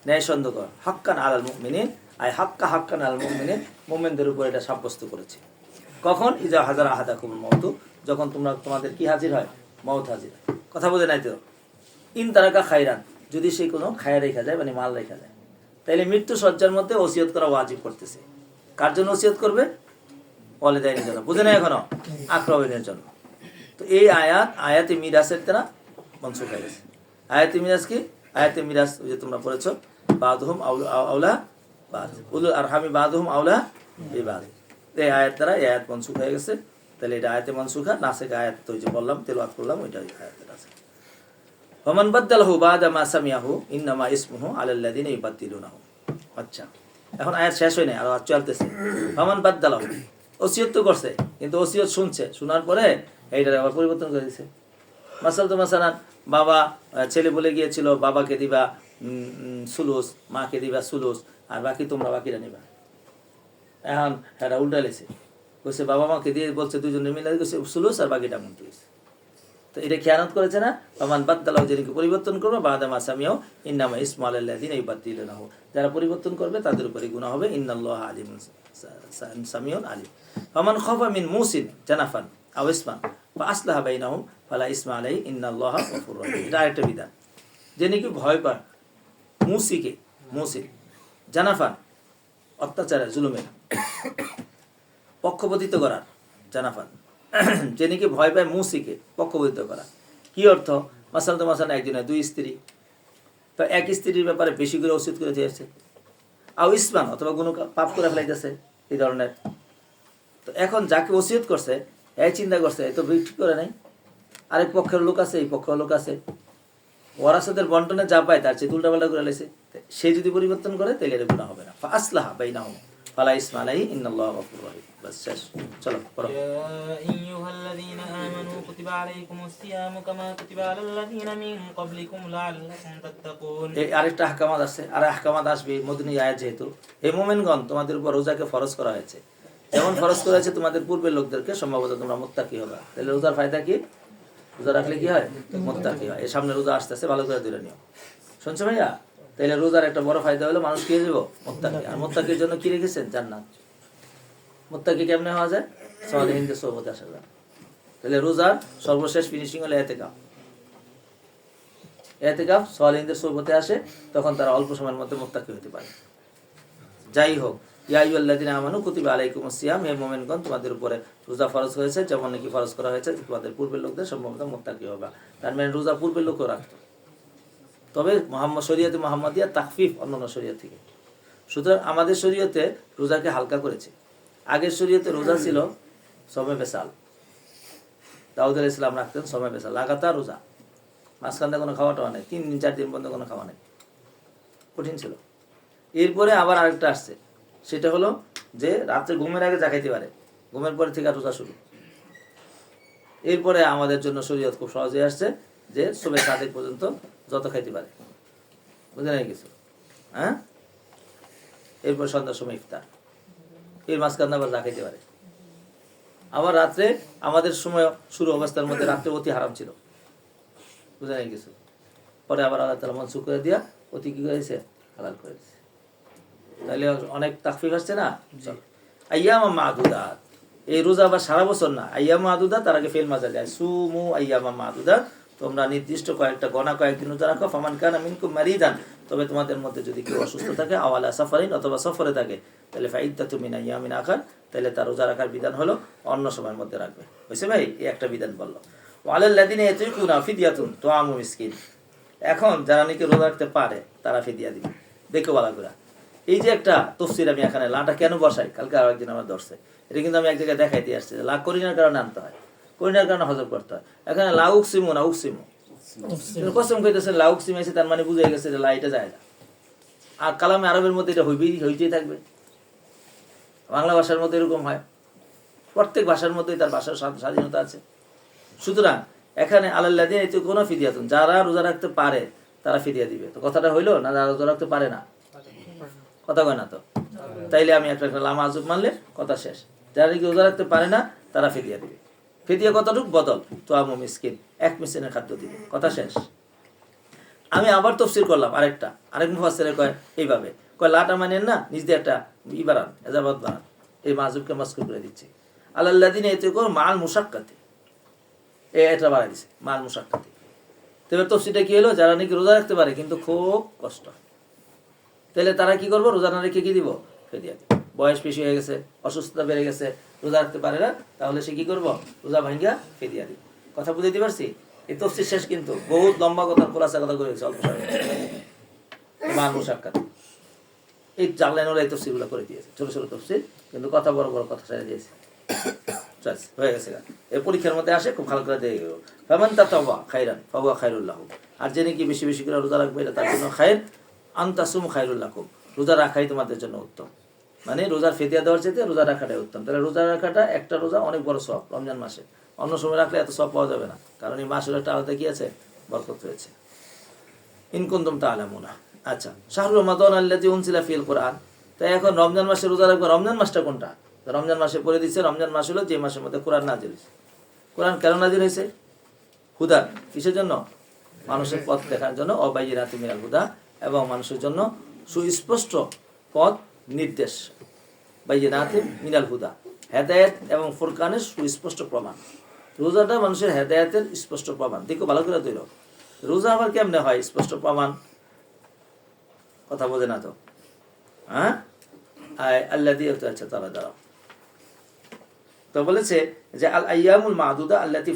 ন্যায় সন্দেহ, হাক্কান আলাল মুমিনিন, আই হাক্কান আলাল মুমিনিন, মুমিনদের উপর এটা সাব্যস্ত করেছে। কখন? ইজা হাজার আহাদাকুমুল মাউতু, যখন তোমাদের কি হাজির হয়? মউত হাজির হয়। কথা বলে নাই তো? ইন তারাকা খাইরান, যদি সে কোনো খায়া রেখা যায়, মানে মাল রেখা যায়, তাইলে মৃত্যু সজ্জার মধ্যে ওসিয়ত করা ওয়াজিব করতেছে। কার জন্য ওসিয়ত করবে? ওয়ালিদাইনের জন্য। বুঝে না এখনো? আকরাবিনের জন্য। তো এই আয়াতে মিরাসের দ্বারা মনসুখ হয়ে গেছে। আয়াতে মিরাস কি? আয়াতে মিরাস ওই যে তোমরা পড়েছো, বাদহুম আউলা বাদ, উলুল আরহামি বাদহুম আউলা বিবাদ। এই আয়াত দ্বারা এই আয়াত মনসুখ হয়ে গেছে। তাহলে এটা আয়াতে মনসুখা, নাসেখ আয়াত তো ওই যে বললাম, তেলাওয়াত করলাম, ওইটা আয়াতের আছে। ফামান বাদদালাহু বাদা মা সামিআহু ইন্নামা ইসমুহু আলাল্লাযিনা ইউবাদদিলুনাহু। আচ্ছা, এখন আয়াত শেষ হয় নাই, আর চলতেছে। ফামান বাদদালাহু, ওসিয়ত তো করছে, কিন্তু ওসিয়ত শুনছে, শোনার পরে এইটার আবার পরিবর্তন করে দিছে। মাসালান, বাবা ছেলে বলে গিয়েছিল বাবাকে দিবা সুলুস, মাকে দিবা সুলুস, আর বাকি তোমরা বাকিরা নিবা। এখন হ্যাঁ উল্টা লেছে, বলছে বাবা মাকে দিয়ে বলছে দুজনে মিলে গেছে সুলুস, আর বাকিটা মন দিয়েছে। তো এটা খেয়ানত করেছে না? ফামান বাদদালাহু, যেদিকে পরিবর্তন করবে, বাদা মা সামিআহু ইন্নামা ইসমু আলাল্লাযিনা ইউবাদদিলুনাহু, যারা পরিবর্তন করবে তাদের উপরে গুনাহ হবে। ইন্নাল্লাহা আলিমুন সামিউন আলিম। ফামান খাফা মিন মুসিন জানাফান আও ইসমান ফাআসলাহা বাইনাহুম ফালা ইসমা আলাইহি ইন্নাল্লাহা গফুরুর রহিম। এটা আরেকটা বিধান, যে নাকি ভয় পান মুসিন জানাফান, অত্যাচারের, জুলুমের, পক্ষপাতিত্ব করার, জানাফান, যে নাকি ভয় পায় মুসিকে, পক্ষপাতিত্ব করা। কি অর্থ? মাসাল একজনের দুই স্ত্রী, তো এক স্ত্রীর ব্যাপারে বেশি করে ওসিয়ত করে দিয়েছে, আও ইসমান, অথবা কোনো পাপ করে ফেলাইতেছে, এই ধরনের। তো এখন যাকে ওসিয়ত করছে, এই চিন্তা করছে এই তো ঠিক করে নাই, আরেক পক্ষের লোক আছে, এই পক্ষের লোক আছে, ওয়ারাসাতের বন্টনে যা পায় তার চেয়ে উল্টাপাল্টা করে লেছে, সে যদি পরিবর্তন করে তাহলে এটা গুনাহ হবে না। ফাআসলাহা বাইনাহুম ফালা ইসমা আলাইহি ইন্নাল্লাহা গফুরুর রহিম। বাস শেষ। চলো পড়ো। يا أيها الذين آمنوا كتب عليكم الصيام كما كتب على الذين من قبلكم لعلكم تتقون। এই আরেকটা আহকামাত আছে, আর আহকামাত আসবে মদনী আয়াত যেহেতু। হে মুমিনগণ, তোমাদের উপর রোজাকে ফরজ করা হয়েছে, যেমন ফরজ করা হয়েছে তোমাদের পূর্বের লোকদেরকে, সম্ভবত তোমরা মুত্তাকি হবে। তাহলে রোজার ফায়দা কি? রোজা রাখলে কি হয়? মুত্তাকি হয়। এর সামনে রোজা আসতেছে, ভালো করে ধরে নিও। শুনছো ভাইয়া? তাহলে রোজার একটা বড় ফায়দা হলো মানুষ কি হয়ে যাবো? মুত্তাকি। আর মুত্তাকির জন্য কি রেখেছেন? জান্নাত। মুত্তাকি কেমনে হওয়া যায়? সালিহিনদের সোহবতে আসা যায়। তাহলে রোজার সর্বশেষ ফিনিশিং হলো ইতিকাফ। ইতিকাফ সালিহিনদের সোহবতে আসে, তখন তারা অল্প সময়ের মধ্যে মুত্তাকি হতে পারে। যাই হোক, ইয়া আইয়ুহাল্লাযিনা আমানু কুতিবা আলাইকুমুস সিয়াম, হে মুমিনগণ, তোমাদের উপরে রোজা ফরজ হয়েছে, যেমন নাকি ফরজ করা হয়েছে তোমাদের পূর্বের লোকদের, সম্ভবত মুত্তাকি হবে। তার মানে রোজা পূর্বের লোকও রাখতো, তবে শরীয়তে মুহাম্মাদিয়া তাখফিফ অন্যান্য শরীয়ত থেকে। সুতরাং আমাদের শরীয়তে রোজাকে হালকা করেছে। আগের শরীয়তে রোজা ছিল সমে বেসাল, দাউদ আলাইহিস সালাম রাখতেন সমে বেসাল, লাগাতার রোজা, মাঝখানে কোনো খাওয়া টাওয়া নেই, 3 দিন 4 দিন পর্যন্ত কোনো খাওয়া নেই, কঠিন ছিল। এরপরে আবার আরেকটা আসছে, সেটা হলো যে রাত্রে ঘুমের আগে যা খাইতে পারে, ঘুমের পরে থেকে রোজা শুরু, এরপরে আমাদের জন্য শরীয়ত খুব সহজ হয়ে আসছে যে সুবে সাদেক পর্যন্ত যত খাইতে পারে, বুঝে নাই কিছু, হ্যাঁ। এরপর সন্ধ্যার সময় ইফতার, এর মাঝখানে আবার যা খাইতে পারে। আবার রাত্রে আমাদের সময় শুরু অবস্থার মধ্যে রাত্রে অতি হারাম ছিল, বুঝে নাই কিছু। পরে আবার আল্লাহ তাআলা মনসুখ করে দিয়া অতি কি করেছে, হালাল করে দিয়েছে। তাহলে অনেক তাকফিফ আসছে না। আইয়ামা মাদুদাত, এই রোজা আবার সারা বছর না, আইয়ামা মাদুদাত তার আগে ফেল মাজা যায়, সুমু আইয়ামা মাদুদাত, তোমরা নির্দিষ্ট কয়েকটা গণা কয়েকদিন রোজা রাখো। ফামান কানা মিনকুম মারিদান, তবে তোমাদের মধ্যে যদি কেউ অসুস্থ থাকে, আওয়ালা সাফারিন অথবা সফরে থাকে, তাহলে ফাইদ্দাতু মিন আইয়ামিন আখার, তাহলে তার রোজা রাখার বিধান হলো অন্য সময়ের মধ্যে রাখবে। হয়েছে ভাই, এই একটা বিধান বললো। ওয়ালাল্লাযিনা ইয়াতিকুনা ফিদিয়াতুন তুআমু মিসকিন, এখন যারা নাকি রোজা রাখতে পারে তারা ফিদিয়া দিবে। দেখো ভালো করে, এই যে একটা তফসির আমি এখানে লাটা কেন বসাই, কালকে আরো একদিন আমার ধরছে, এটা কিন্তু আমি এক জায়গায় দেখাই দিয়ে আসছি। লা করিনার কারণে আনতে হয়, করিনার কারণে হজর করতে হয়। এখানে লাউক সিমু না উকসিমু, কসম কইতেছেন লাউক সিম আছে, তার মানে বুঝে গেছে যে লা এটা যায় না। আর কালামে আরবের মধ্যে এটা হইতেই থাকবে, বাংলা ভাষার মধ্যে এরকম হয়, প্রত্যেক ভাষার মধ্যেই তার ভাষার স্বাধীনতা আছে। সুতরাং এখানে আলাল্লাযিনা এতে কোনো ফিদিয়াতুন, যারা রোজা রাখতে পারে তারা ফিদিয়া দিবে। তো কথাটা হইলো না, যারা রোজা রাখতে পারে না, কথা কয় না তো। তাইলে আমি একটা লামা আজব মানলে কথা শেষ। যারা কি রোজা রাখতে পারে না তারা ফিদিয়া দিবে। ফিদিয়া কতটুক বদল, তো আমু মিসকিন, এক মিসকিনের খাদ্য দিবে, কথা শেষ। আমি আবার তফসির করলাম আরেক মুফাসসিরে কয় এইভাবে, কয় লাটা মানেন না, নিজ দিয়ে একটা ইবারান এজাবাত বানান, এই মাজুবকে মাসকুর করে দিচ্ছে। আলাল্লাযিনা ইয়াতিকুন মাল মুশাক্কাতি, এটা বাড়াই দিছে মাল মুশাক্কাতি। তবে তফসিরটা কি হলো, যারা নাকি রোজা রাখতে পারে কিন্তু খুব কষ্ট, তাহলে তারা কি করবো, রোজা না রেখে কি দিব, ফিদিয়া দিব। বয়স বেশি হয়ে গেছে, অসুস্থতা বেড়ে গেছে, রোজা রাখতে পারে না, তাহলে সে কি করবো, রোজা ভাঙ্গা ফিদিয়া দিব। কথা বুঝতে পারছি? এই তফসির শেষ, কিন্তু বহুত লম্বা কথা, খোলাসা কথা করে গেছে অল্প সময়। মাল মুশাক্কাতি এই 4 লাইন ওরা এই তফসির গুলো করে দিয়েছে, ছোট ছোট তফসির, কিন্তু কথা বড় বড় কথা ছেড়ে দিয়েছে। হয়ে গেছে, এর পরীক্ষার মধ্যে আসে, খুব ভালো করে দিয়ে গেল। ফামান তাতাওয়া খাইরান ফাহুয়া খায়রুল লাহু, আর যে নাকি বেশি বেশি করে রোজা রাখবে এটা তার জন্য খায়র। আন তাসুমু খায়রুল লাকুম, রোজা রাখাই তোমাদের জন্য উত্তম। মানে রোজার ফিদিয়া দেওয়ার চাইতে রোজা রাখাটাই উত্তম। তাহলে রোজা রাখাটা, একটা রোজা অনেক বড় সওয়াব রমজান মাসে, অন্য সময় রাখলে এত সওয়াব পাওয়া যাবে না, কারণ এই মাসের একটা আলাদা কি আছে, বরকত রয়েছে। ইন কুনতুম তা'লামুনা। আচ্ছা, শাহরুর রমাদান আল্লাযী উনজিলা ফিল কুরআন, তাই এখন রমজান মাসে রোজা রাখবে। রমজান মাসটা কোনটা? রমজান মাসে পড়ে দিচ্ছে, রমজান মাস হলো যে মাসের মধ্যে কোরআন নাজিল হয়েছে। কোরআন কেন নাজিল হয়েছে? হুদা, কিসের জন্য? মানুষের পথ দেখার জন্য, অবাইয়িনাতিন মিনাল হুদা, এবং মানুষের জন্য সুস্পষ্ট পথ নির্দেশ, বাইয়িনাতিন মিনাল হুদা, হেদায়েত এবং ফুরকানের সুস্পষ্ট প্রমাণ। রোজাটা মানুষের হেদায়েতের স্পষ্ট প্রমাণ। দেখো ভালো করে তৈরি, রোজা আবার কেমনে হয় স্পষ্ট প্রমাণ? কথা বোঝে না তো, হ্যাঁ। আল্লাহ দিয়ে তো, আচ্ছা তারা দাঁড়াও, তো বলেছে যে আল আইয়ামুল মাদুদা আল্লাতী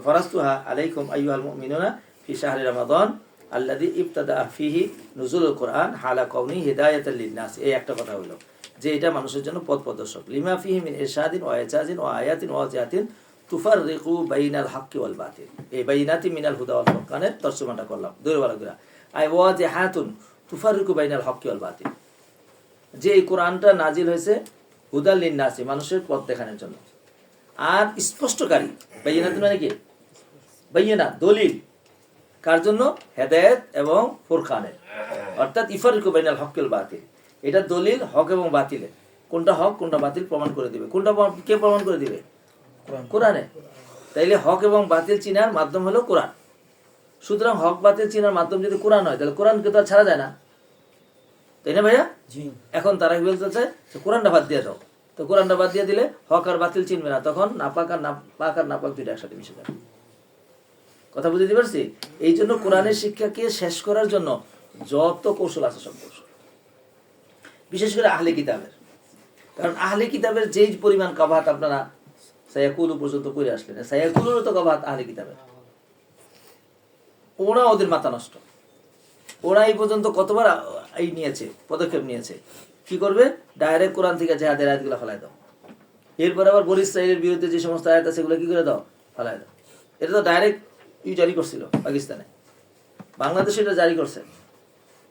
ফারাজতুহা আলাইকুম আইয়ুহাল মুমিনুনা ফি শাহরি রমাদান আল্লাযী ইবতাদা ফীহি নুজুলুল কুরআন হালা কাউনি হিদায়াতাল লিন-নাস। এই একটা কথা হলো যে এটা মানুষের জন্য পথ প্রদর্শক। লিমা ফীহি মিন ইরশাদিন ওয়া ইজাজিন ওয়া আয়াতিন ওয়া ওয়াজিহাতিন তুফাররিকু বাইনাল হাক্কি ওয়াল বাতিল। এই বাইনাতি মিনাল হুদা ওয়াল ফুরকানের তরজমাটা করলাম দুই বলা করে। আই ওয়াজিহাতুন তুফাররিকু বাইনাল হাক্কি ওয়াল বাতিল, যে এই কোরআনটা নাজিল হয়েছে হুদাল লিন-নাসি, মানুষের পথ দেখানোর জন্য। আর স্পষ্টকারী, বাইনাত মানে কি? বাইনাত দলিল, কার জন্য? হেদায়েত এবং ফুরকানের, অর্থাৎ ইফারিকু বাইনাল হক ওয়াল বাতিল। এটা দলিল হক এবং বাতিলের, কোনটা হক কোনটা বাতিল প্রমাণ করে দিবে। কোনটা কে প্রমাণ করে দিবে? কোরআনে। তাইলে হক এবং বাতিল চিনার মাধ্যম হলো কোরআন। সুতরাং হক বাতিল চিনার মাধ্যম যদি কোরআন হয়, তাহলে কোরআনকে তো আর ছাড়া যায় না, তাই না ভাইয়া? এখন তারা কি বলতে চায়, কোরআনটা বাদ দিয়ে যাও। তো কোরআনটা বাদ দিয়ে দিলে হক আর বাতিল চিনবে না, তখন নাপাক আর নাপাক দুইটা একসাথে মিশে যাবে। কথা বুঝতে পারছি? এই জন্য কোরআনের শিক্ষাকে শেষ করার জন্য যত কৌশল আছে সব কৌশল, বিশেষ করে আহলে কিতাবের। কারণ আহলে কিতাবের যেই পরিমাণ কাবাহাত আপনারা সায়াকুলু পর্যন্ত করে আসলেন, সায়াকুলুরও তো কাবাহাত আহলে কিতাবের। ওরা ওদের মাথা নষ্ট, ওরা এই পর্যন্ত কতবার এই নিয়েছে, পদক্ষেপ নিয়েছে। কি করবে? ডাইরেক্ট কোরআন থেকে জিহাদের আয়াতগুলো ফেলাই দাও। এরপর আবার বনী ইসরাঈলের বিরুদ্ধে যে সমস্ত আয়াত আছে সেগুলো কি করে দাও? ফেলাই দাও। এটা তো ডাইরেক্ট জারি করছিল পাকিস্তানে, বাংলাদেশে এটা জারি করছে।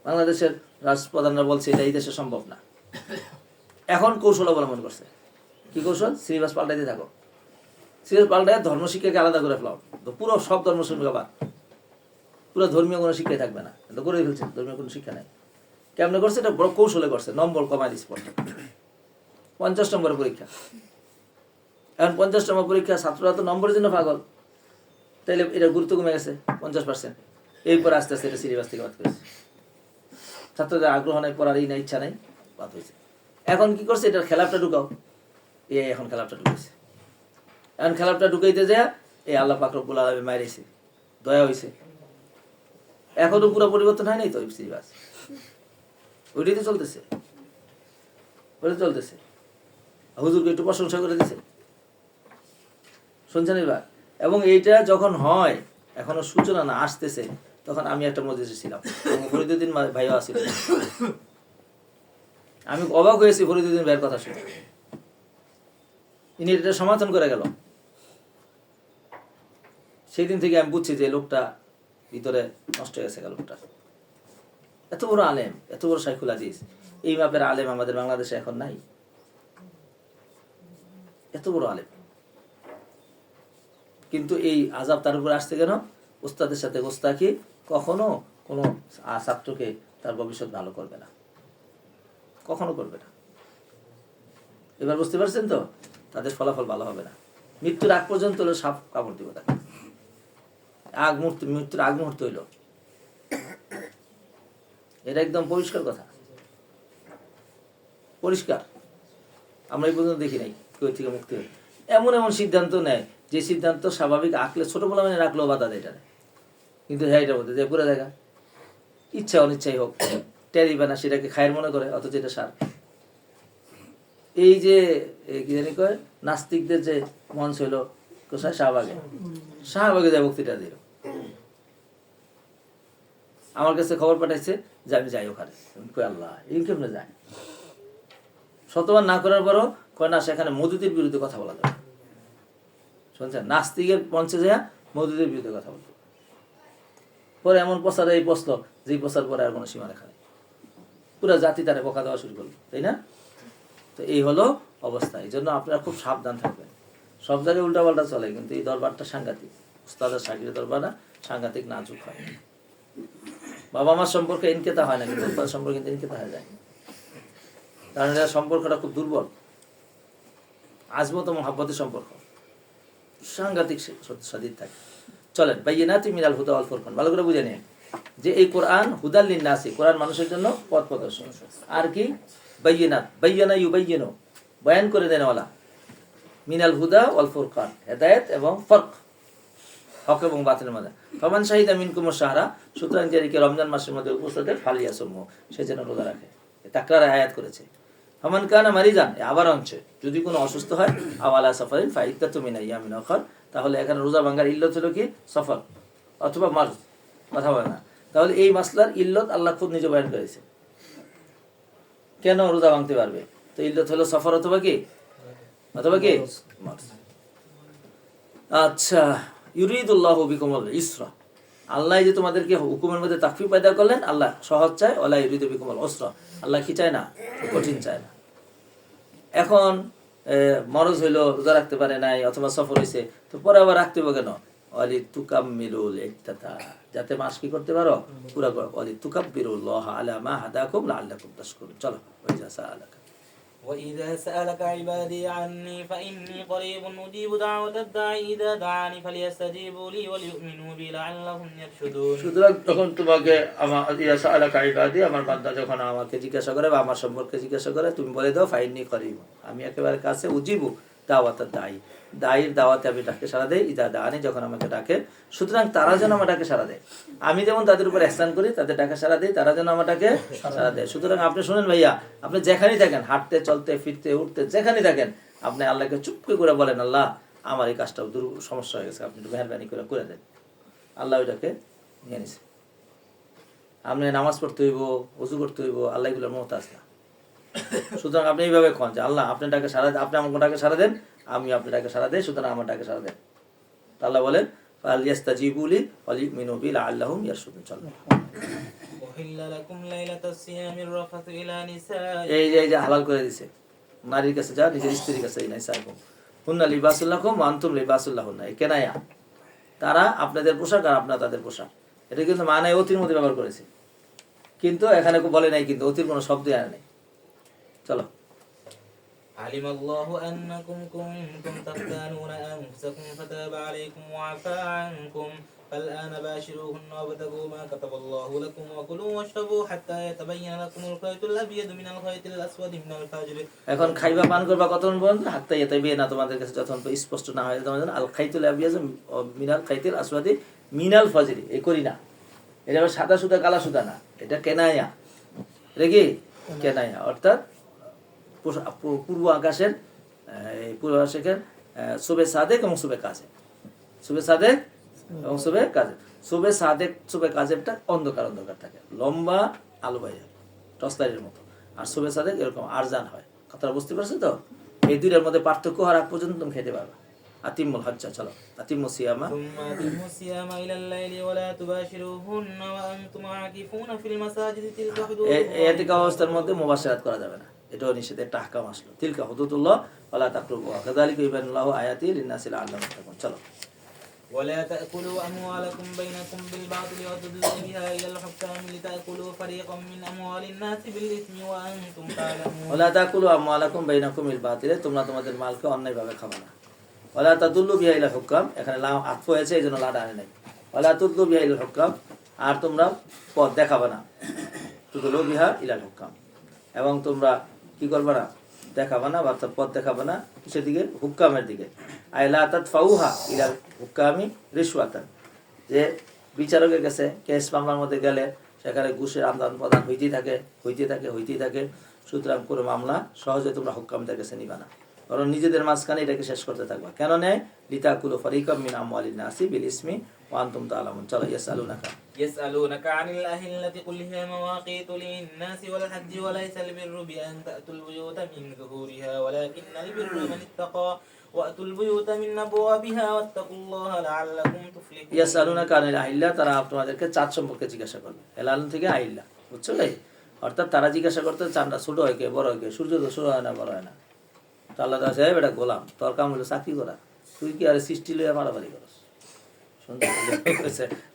বাংলাদেশের রাষ্ট্রপ্রধানরা বলছে এটা এই দেশে সম্ভব না। এখন কৌশল অবলম্বন করছে। কি কৌশল? সিলেবাস পাল্টাইতে থাকো, সিলেবাস পাল্টায় ধর্ম শিক্ষাকে আলাদা করে ফেলাও, তো পুরো সব ধর্ম শিক্ষা বাদ, পুরো ধর্মীয় কোনো শিক্ষাই থাকবে না, এটা করে ফেলছেন, ধর্মীয় কোনো শিক্ষা নেই। কেমনে করছে? এটা বড় কৌশলে করছে, নম্বর কমায় দিচ্ছে। 50 নম্বরের পরীক্ষা, এখন 50 নম্বর পরীক্ষা, ছাত্ররা তো নম্বরের জন্য পাগল, তাইলে এটা গুরুত্ব কমে গেছে 50%। এরপর আস্তে আস্তে এটা সিলেবাস থেকে বাদ করেছে, ছাত্রদের আগ্রহ নেই, পড়ার না ইচ্ছা নেই, বাদ হয়েছে। এখন কি করছে? এটার খেলাপটা ঢুকাও, এখন খেলাপটা ঢুকেছে। এখন খেলাপটা ঢুকাইতে যায় এই আল্লাহ পাক রব্বুল আলামিন মাইরেছে, দয়া হয়েছে। এখনো পুরো পরিবর্তন হয় নাই তো সিলেবাস, ওইটাই তো চলতেছে, ওইটা চলতেছে। হুজুরকে একটু প্রশংসা করে দিছে, শুনছেন এবার? এবং এইটা যখন হয়, এখনো সূচনা না আসতেছে, তখন আমি একটা মসজিদে ছিলাম, ফরিদুদ্দিন ভাইও আসছিল। আমি অবাক হয়েছি ফরিদুদ্দিন ভাইয়ের কথা শুনে। ইনি এটা সমাধান করে গেল। সেই দিন থেকে আমি বুঝছি যে লোকটা ভিতরে নষ্ট হয়ে গেছে। লোকটা এত বড় আলেম, এত বড় শাইখুল হাদিস, এই মাপের আলেম আমাদের বাংলাদেশে এখন নাই। এত বড় আলেম, কিন্তু এই আযাব তার উপরে আসছে কেন? ওস্তাদের সাথে গোস্তাকি কখনো কোনো ছাত্রকে তার ভবিষ্যৎ ভালো করবে না, কখনো করবে না। এবার বুঝতে পারছেন তো? তাদের ফলাফল ভালো হবে না। মৃত্যুর আগ পর্যন্ত হলো সাপ কামড় দিব তাকে, মৃত্যুর আগ মুহূর্ত হইল, এটা একদম পরিষ্কার কথা, পরিষ্কার। আমরা এই পর্যন্ত দেখি নাই কেউ থেকে মুক্তি হয়ে এমন এমন সিদ্ধান্ত নেয়, যে সিদ্ধান্ত স্বাভাবিক আঁকলে ছোট বলা মানে রাখলেও বাধা দেয় এটা, কিন্তু হ্যাঁ এটার মধ্যে যে পুরো দেখা ইচ্ছা অনিচ্ছাই হোক টেরি বানা সেটাকে খায়ের মনে করে, অথচ এটা সার। এই যে কি জানি কয় নাস্তিকদের যে মঞ্চ হইলো কোথায়? শাহবাগে যায় বক্তৃতা দিল। আমার কাছে খবর পাঠাইছে যে আমি যাই ওখানে। আল্লাহ, এই কেমনে যায়? শতবার না করার পরও কয় না, সেখানে মওদুদের বিরুদ্ধে কথা বলা যাবে। শুনছেন? নাস্তিকের মঞ্চে যায় মওদুদের বিরুদ্ধে কথা বলতো। পরে এমন প্রচার এই বসলো, যে প্রচার পরে আর কোনো সীমা রেখা নেই, পুরো জাতি তারা বকা দেওয়া শুরু করলো, তাই না? তো এই হলো অবস্থা। এই জন্য আপনারা খুব সাবধান থাকবেন। সব জায়গায় উল্টাপাল্টা চলে, কিন্তু এই দরবারটা সাংঘাতিক, উস্তাদের শাগির দরবারটা সাংঘাতিক নাজুক হয়। বাবা মার সম্পর্কে ইনকেতা হয় না, কিন্তু উস্তাদের সম্পর্কে কিন্তু ইনকেতা হয়ে যায়, কারণ এরা সম্পর্কটা খুব দুর্বল, আজমত মহাব্বতের সম্পর্ক সাংঘাতিক সাদিদ থাকে। চলেন, বাইয়িনাতিন মিনাল হুদা ওয়াল ফুরকান, ভালো করে বুঝে নিন যে এই কোরআন হুদাল লিন্নাসি, কোরআন মানুষের জন্য পথ প্রদর্শন। আর কি? বাইয়িনাত, বায়্যানা ইউবায়্যিনু, বয়ান করে দেনওয়ালা, মিনাল হুদা ওয়াল ফুরকান, হেদায়েত এবং ফরক, হক এবং বাতিলের মধ্যে। ফামান শাহিদা মিনকুমুশ শাহরা, সুতরাং যাদেরকে রমজান মাসের মধ্যে উপস্থিত ফালিয়াসুমহু, সে যেন রোজা রাখে। তাকরার আয়াত করেছে। ফামান কানা মারিজান, আবার অংশে যদি কোনো অসুস্থ হয়, আওয়ালা সাফারিন ফাইদ্দাতুম মিন আইয়ামিন উখর, তাহলে এখানে রোজা ভাঙার ইল্লত হলো কি? সফর অথবা মারজ, কথা বলে না। তাহলে এই মাসলার ইল্লত আল্লাহ খুব নিজে বয়ান করেছে, কেন রোজা ভাঙতে পারবে। তো ইল্লত হলো সফর অথবা কি? মারজ। আচ্ছা, ইউরিদুল্লাহু বিকুমুল ইসরা, আল্লাহ যে তোমাদেরকে হুকুমের মধ্যে তাকফিফ পয়দা করলেন, আল্লাহ সহজ চায়। ওয়ালা ইউরিদু বিকুমুল উসরা, আল্লাহ কি চায় না? কঠিন চায় না। এখন মরজ হইলো, রোজা রাখতে পারে নাই, অথবা সফর হয়েছে, তো পরে আবার রাখতে হবে কেন? ওয়ালি তুকাম্মিলুল ইদ্দাতা, যাতে মাস কি করতে পারো? পুরা করো। ওয়ালি তুকাব্বিরুল্লাহ আলা মা হাদাকুম লাআল্লাকুম তাশকুরুন। চলো, ওয়াইজা সাআলাকা وإذا سألك عبادي عني فإني قريب أجيب دعوة الداعي إذا دعاني فليستجيبوا لي وليؤمنوا بي لعلهم يرشدون। সুতরাং তখন তোমাকে আমার বান্দা যখন আমাকে জিজ্ঞাসা করে বা আমার সম্পর্কে জিজ্ঞাসা করে, তুমি বলে দাও ফাইন্নি করিব, আমি একেবারে কাছে, উজিবু দাওয়াতাদ দাঈ, দায়ীর দাওয়াতে আমি ডাকে সাড়া দেই, ইদা দাআনি, যখন আমাকে ডাকে। সুতরাং তারা যেন আমার ডাকে সাড়া দেয়। আমি যেমন তাদের উপর ইহসান করি, তাদের ডাকে সাড়া দেই, তারা যেন আমার ডাকে সাড়া দেয়। সুতরাং আপনি শুনেন ভাইয়া, আপনি যেখানেই থাকেন, হাঁটতে চলতে ফিরতে উঠতে যেখানেই থাকেন, আপনি আল্লাহকে চুপকে করে বলেন, আল্লাহ আমার এই কাজটা সমস্যা হয়ে গেছে, আপনি একটু মেহরবানি করে দেন। আল্লাহ ওইটাকে নিয়ে নিছে। আপনি নামাজ পড়তে হইব, ওযু করতে হইব, আল্লাহ এগুলোর মুহতাজ না। সুতরাং আপনি এইভাবে কন যে আল্লাহ আপনার ডাকে সাড়া দেন, আপনি আমার ডাকে সাড়া দেন, আমি আপনার ডাকে সাড়া দেই, সুতরাং আমার ডাকে সাড়া দেন। আল্লাহ বলেন ফালিয়াস্তাজিবু লি ওয়ালিউমিনু বি লাআল্লাহুম ইয়ারশুদুন। চলো, এই যে হালাল করে দিছে, নারীর কাছে যা, নিজের স্ত্রীর কাছে হুন্না লিবাসুল লাকুম ওয়া আনতুম লিবাসুল লাহুন্না, এই কেনায়া, তারা আপনাদের পোশাক আর আপনারা তাদের পোশাক। এটা কিন্তু মানায় অতির মধ্যে ব্যবহার করেছে, কিন্তু এখানে বলে নাই, কিন্তু অতির কোনো শব্দই আনে নাই। চলো। علم الله أنكم كنتم تختانون أنفسكم فتاب عليكم وعفى عنكم فالآن باشروهن وابتغوا ما كتب الله لكم وكلوا واشربوا حتى يتبين لكم الخيط الأبيض من الخيط الأسود من الفجر। এখন খাইবা পান করবা কতক্ষণ পর্যন্ত? হাত্তা ইয়াতাবিয়ানা, তোমাদের কাছে যতক্ষণ স্পষ্ট না হয় তোমাদের আল খাইতুল আবিয়াজ মিনাল খাইতিল আসওয়াদি মিনাল ফজরি, এই করি না, এটা আবার সাদা সুতা কালা সুতা না, এটা কেনায়া, এটা কি কেনায়া, অর্থাৎ পূর্ব আকাশের পূর্ব আকাশের সুবে সাদেক এবং সুবে কাজেব, সুবে সাদেক এবং সুবে কাজেব। সুবে সাদেক সুবে কাজেবটা অন্ধকার অন্ধকার থাকে, লম্বা আলো বাইরে টর্চ লাইটের মতো, আর সুবে সাদেক এরকম আরজান হয়। কথাটা বুঝতে পারছো তো? এই দুইটার মধ্যে পার্থক্য হওয়ার আগ পর্যন্ত তুমি খেতে পারবা। আতিমুল হজ্জা, চলো আতিমু সিয়ামা। ثم أتموا الصيام إلى الليل ولا تباشروهن وأنتم عاكفون في المساجد تلك حدود الله। এতিকা অবস্থার মধ্যে মুবাশশারাত করা যাবে না, এটাও নিষেধ, একটা আহকাম আসলো। তিলকা হুদুদুল্লাহ ওয়ালা তাকরাবুহা কাযালিকা ইউবাইনিল্লাহু আয়াতি লিন-নাসি লাআল্লাহুম ইয়াত্তাকুন। চলো। ولا تأكلوا أموالكم بينكم بالباطل وتدلوا بها إلى الحكام لتأكلوا فريقا من أموال الناس بالإثم وأنتم تعلمون। ওয়ালা তাকুলু আমওয়ালাকুম বাইনাকুম বিল বাতিল, তোমরা তোমাদের মালকে অন্যায়ভাবে খাবে না। ওয়ালা তাদুল্লু বিহা ইলাল হুকাম, এখানে লাম আতফ হয়েছে এইজন্য লাটা আনে নাই। ওয়ালা তুদলু বিহা ইলাল হুকাম, আর তোমরা পথ দেখাবে না, তুদলু বিহা ইলাল হুকাম, এবং তোমরা কি করবে না? দেখাবে না, বা পথ দেখাবে না কিসের দিকে? হুকামের দিকে। আইলা তাদফাউহা ইলাল হুকামি রিশওয়াতান, যে বিচারকের কাছে কেস মামলার মধ্যে গেলে সেখানে ঘুষের আদান প্রদান হইতেই থাকে। সুতরাং কোনো মামলা সহজে তোমরা হুকামদের কাছে নিবা না, বরং নিজেদের মাঝখানে এটাকে শেষ করতে থাকবা। কেন নেয়? লিতাকুলু ফারিকাম মিন আমওয়ালিন নাসি বিল ইসমি ওয়া আনতুম তাআলামুন। চলো। ইয়াসআলুনাকা يسألونك عن الأهلة قل هي مواقيت للناس والحج وليس البر بأن تأتوا البيوت من ظهورها ولكن البر من اتقى وأتوا البيوت من أبوابها واتقوا الله لعلكم تفلحون। ইয়াসআলুনাকা আনিল আহিল্লা, তারা তোমাদেরকে চাঁদ সম্পর্কে জিজ্ঞাসা করবে। হেলাল থেকে আহিল্লা, বুঝছো ভাই? অর্থাৎ তারা জিজ্ঞাসা করতে চাঁদটা ছোট হয় কে বড় হয় কে? সূর্য তো ছোট হয় না, বড় হয় না। তো আল্লাহ তাআলা সাহেব এটা গোলাম, তোর কাম হলো চাকরি করা, তুই কি আর সৃষ্টি লইয়া মারামারি করস?